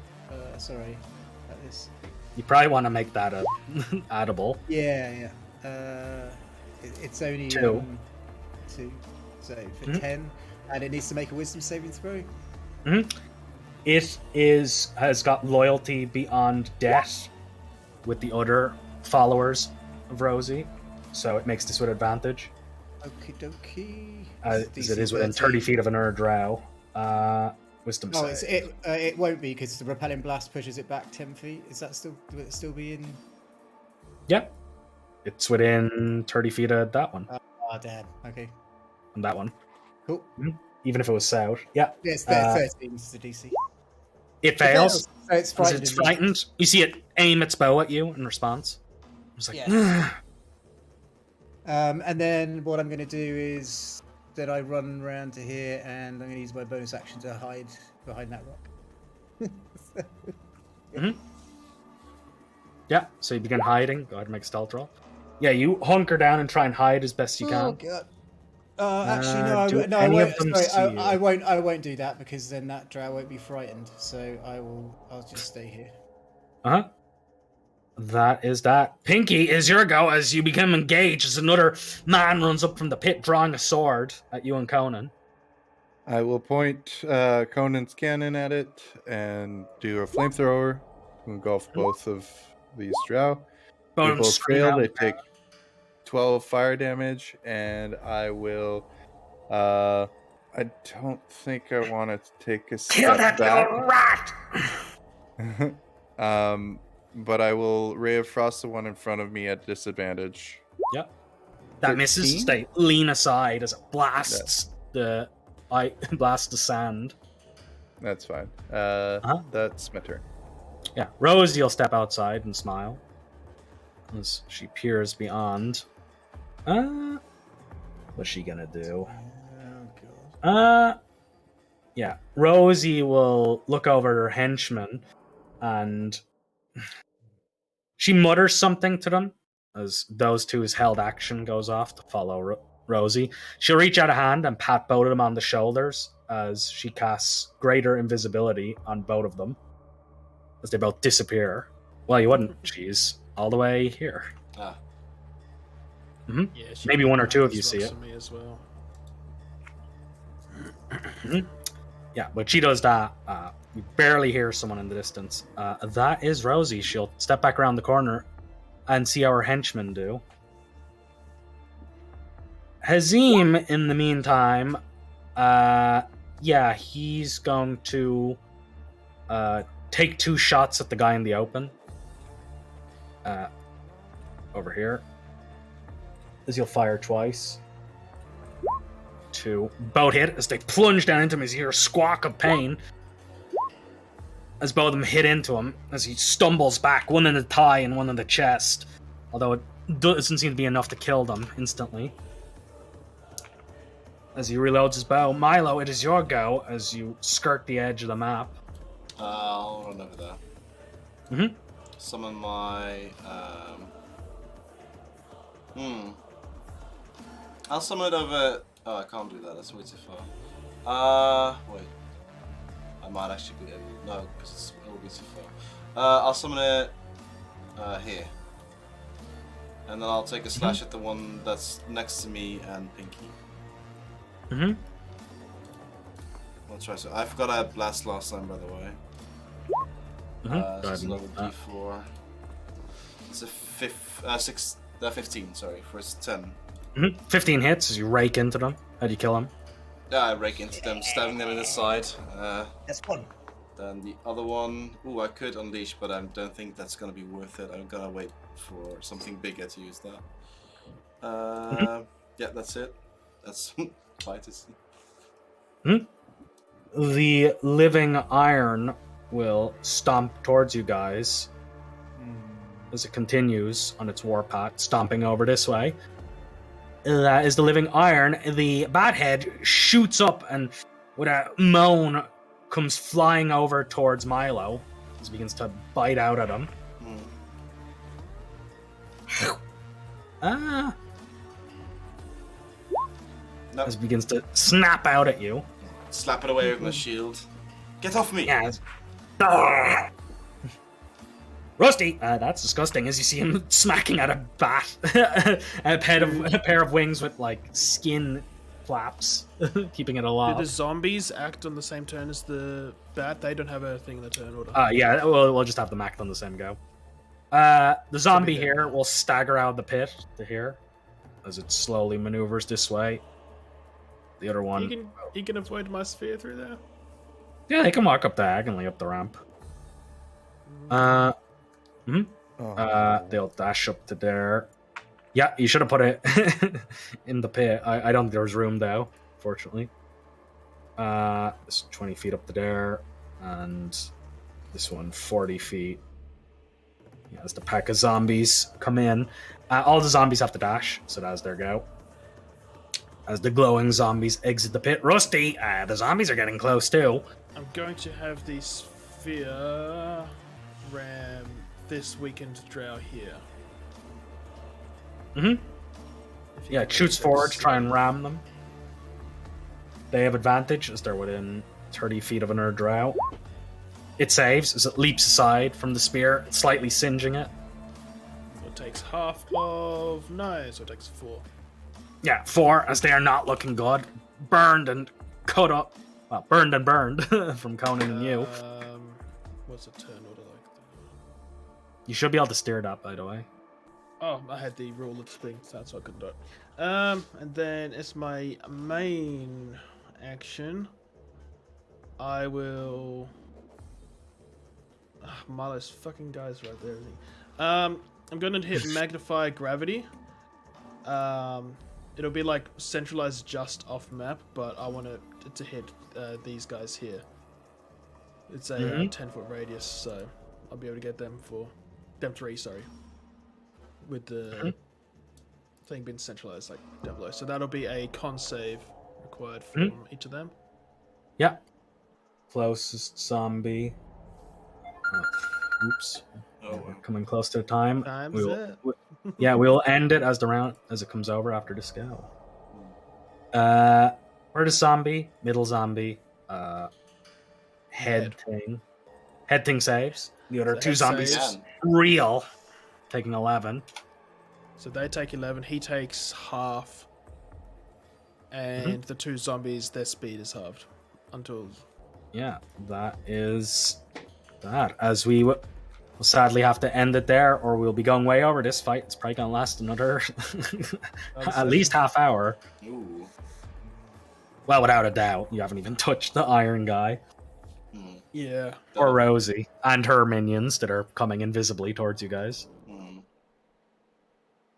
Sorry, at this. You probably want to make that a addable. Yeah. It's only 2. 2. So for 10, and it needs to make a Wisdom saving throw. It has got loyalty beyond death with the other followers of Rosie, so it makes this with advantage. Okie dokie. As it is within 30 feet of another drow. Wisdom Oh, save. it won't be because the repelling blast pushes it back 10 feet. Is that still? Will it still be in? Yep. It's within 30 feet of that one. Oh, damn. Okay. And that one. Cool. Even if it was south. Yeah. Yes, 13 is the DC. It fails. So it's As frightened. it's frightened. You see it aim its bow at you in response. It's like, Yeah. And then what I'm going to do is that I run around to here, and I'm going to use my bonus action to hide behind that rock. yeah. So you begin hiding. Go ahead and make a stealth roll. Yeah, you hunker down and try and hide as best you Oh can. god. Actually, do no, I any won't. of them Sorry, see you? I won't do that because then that drow won't be frightened. So I'll just stay here. Uh-huh. That is that. Pinky is your go as you become engaged as another man runs up from the pit drawing a sword at you and Conan. I will point Conan's cannon at it and do a flamethrower to engulf both of these drow. They Both both scream fail. out. They take 12 fire damage, and I will. I don't think I want to take a Kill step that back. little rat! But I will Ray of Frost the one in front of me at disadvantage. Yep. That misses. 13? They lean aside as it blasts the sand. That's fine. That's my turn. Yeah. Rosie will step outside and smile as she peers beyond. What's she gonna do? Oh god. Yeah. Rosie will look over at her henchman and she mutters something to them as those two's held action goes off to follow Rosie. She'll reach out a hand and pat both of them on the shoulders as she casts greater invisibility on both of them as they both disappear Well, you wouldn't. She's all the way here. Ah. Hmm. Yeah, Maybe one or two of you see it. Me as well. Yeah, but she does that. You barely hear someone in the distance. That is Rosie. She'll step back around the corner and see how her henchmen do. Hazim, in the meantime, he's going to take 2 shots at the guy in the open. Over here. As he'll fire twice. 2. Both hit as they plunge down into him as you hear a squawk of pain. As both of them hit into him, as he stumbles back, one in the thigh and one in the chest. Although it doesn't seem to be enough to kill them instantly. As he reloads his bow, Milo, it is your go as you skirt the edge of the map. I'll run over there. Mm-hmm. Summon my. I'll summon it over. Oh, I can't do that. That's way too far. Wait. I might actually be able. No, because it will be too far. I'll summon it here, and then I'll take a slash at the one that's next to me and Pinky. Mm-hmm. I'll try. So I forgot I had blast last time, by the way. It's another D4. It's a 15. Sorry, for its 10. 15 hits as you rake into them. How do you kill them? Yeah, I rake into them, stabbing them in the side. That's one. Then the other one, I could unleash, but I don't think that's gonna be worth it. I'm gonna wait for something bigger to use that. Yeah, that's it. That's Titus. The living iron will stomp towards you guys as it continues on its warpath, stomping over this way. That is the living iron. The bat head shoots up and with a moan comes flying over towards Milo as he begins to bite out at him. No. As it begins to snap out at you. Slap it away with my shield. Get off me! Yeah. Rusty! That's disgusting as you see him smacking at a bat. a pair of wings with, like, skin flaps, keeping it Do alive. the zombies act on the same turn as the bat? They don't have a thing in the turn order. Yeah, we'll just have them act on the same go. The zombie here will stagger out of the pit to here as it slowly maneuvers this way. The other one... He can avoid my sphere through there? Yeah, he can walk up diagonally up the ramp. They'll dash up to there. Yeah, you should have put it in the pit. I don't think there was room though, fortunately. It's 20 feet up to there, and this one 40 feet. Yeah, as the pack of zombies come in. All the zombies have to dash, so that's their go. As the glowing zombies exit the pit. Rusty, the zombies are getting close too. I'm going to have the sphere ram this weakened drow here. Yeah, it shoots forward to try and ram them. They have advantage as they're within 30 feet of another drow. It saves as it leaps aside from the spear, slightly singeing it. It takes half of... No, so it takes 4. Yeah, 4, as they are not looking good. Burned and cut up. Well, burned and burned from Conan and you. What's a turn order like? You should be able to steer that, by the way. Oh, I had the rule of thing, so that's why I couldn't do it. And then as my main action, I will... Milo's fucking guy's right there, isn't he? I'm going to hit Magnify Gravity. It'll be like centralized just off map, but I want it to hit these guys here. It's a 10-foot radius, so I'll be able to get them for... Them 3, sorry. With the thing being centralized like down below. So that'll be a con save required from each of them. Yeah. Closest zombie. Oops. We're coming close to the time. We'll end it as the round as it comes over after this go. First zombie, middle zombie, head thing. Head thing saves. The other So two head zombies saves. real, taking 11. So they take 11. He takes half. And the two zombies, their speed is halved until. Yeah, that is that. As we will sadly have to end it there, or we'll be going way over this fight. It's probably going to last another at least half hour. Ooh. Well, without a doubt. You haven't even touched the iron guy. Yeah. Or Rosie and her minions that are coming invisibly towards you guys.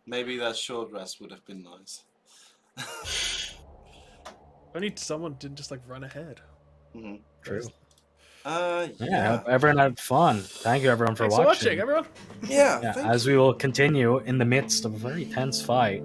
Maybe that short rest would have been nice. Only someone didn't just like run ahead. True. Yeah. Hope everyone had fun. Thank you, everyone, for Thanks for watching. watching, everyone. Yeah. Yeah, thank as we will continue in the midst of a very tense fight.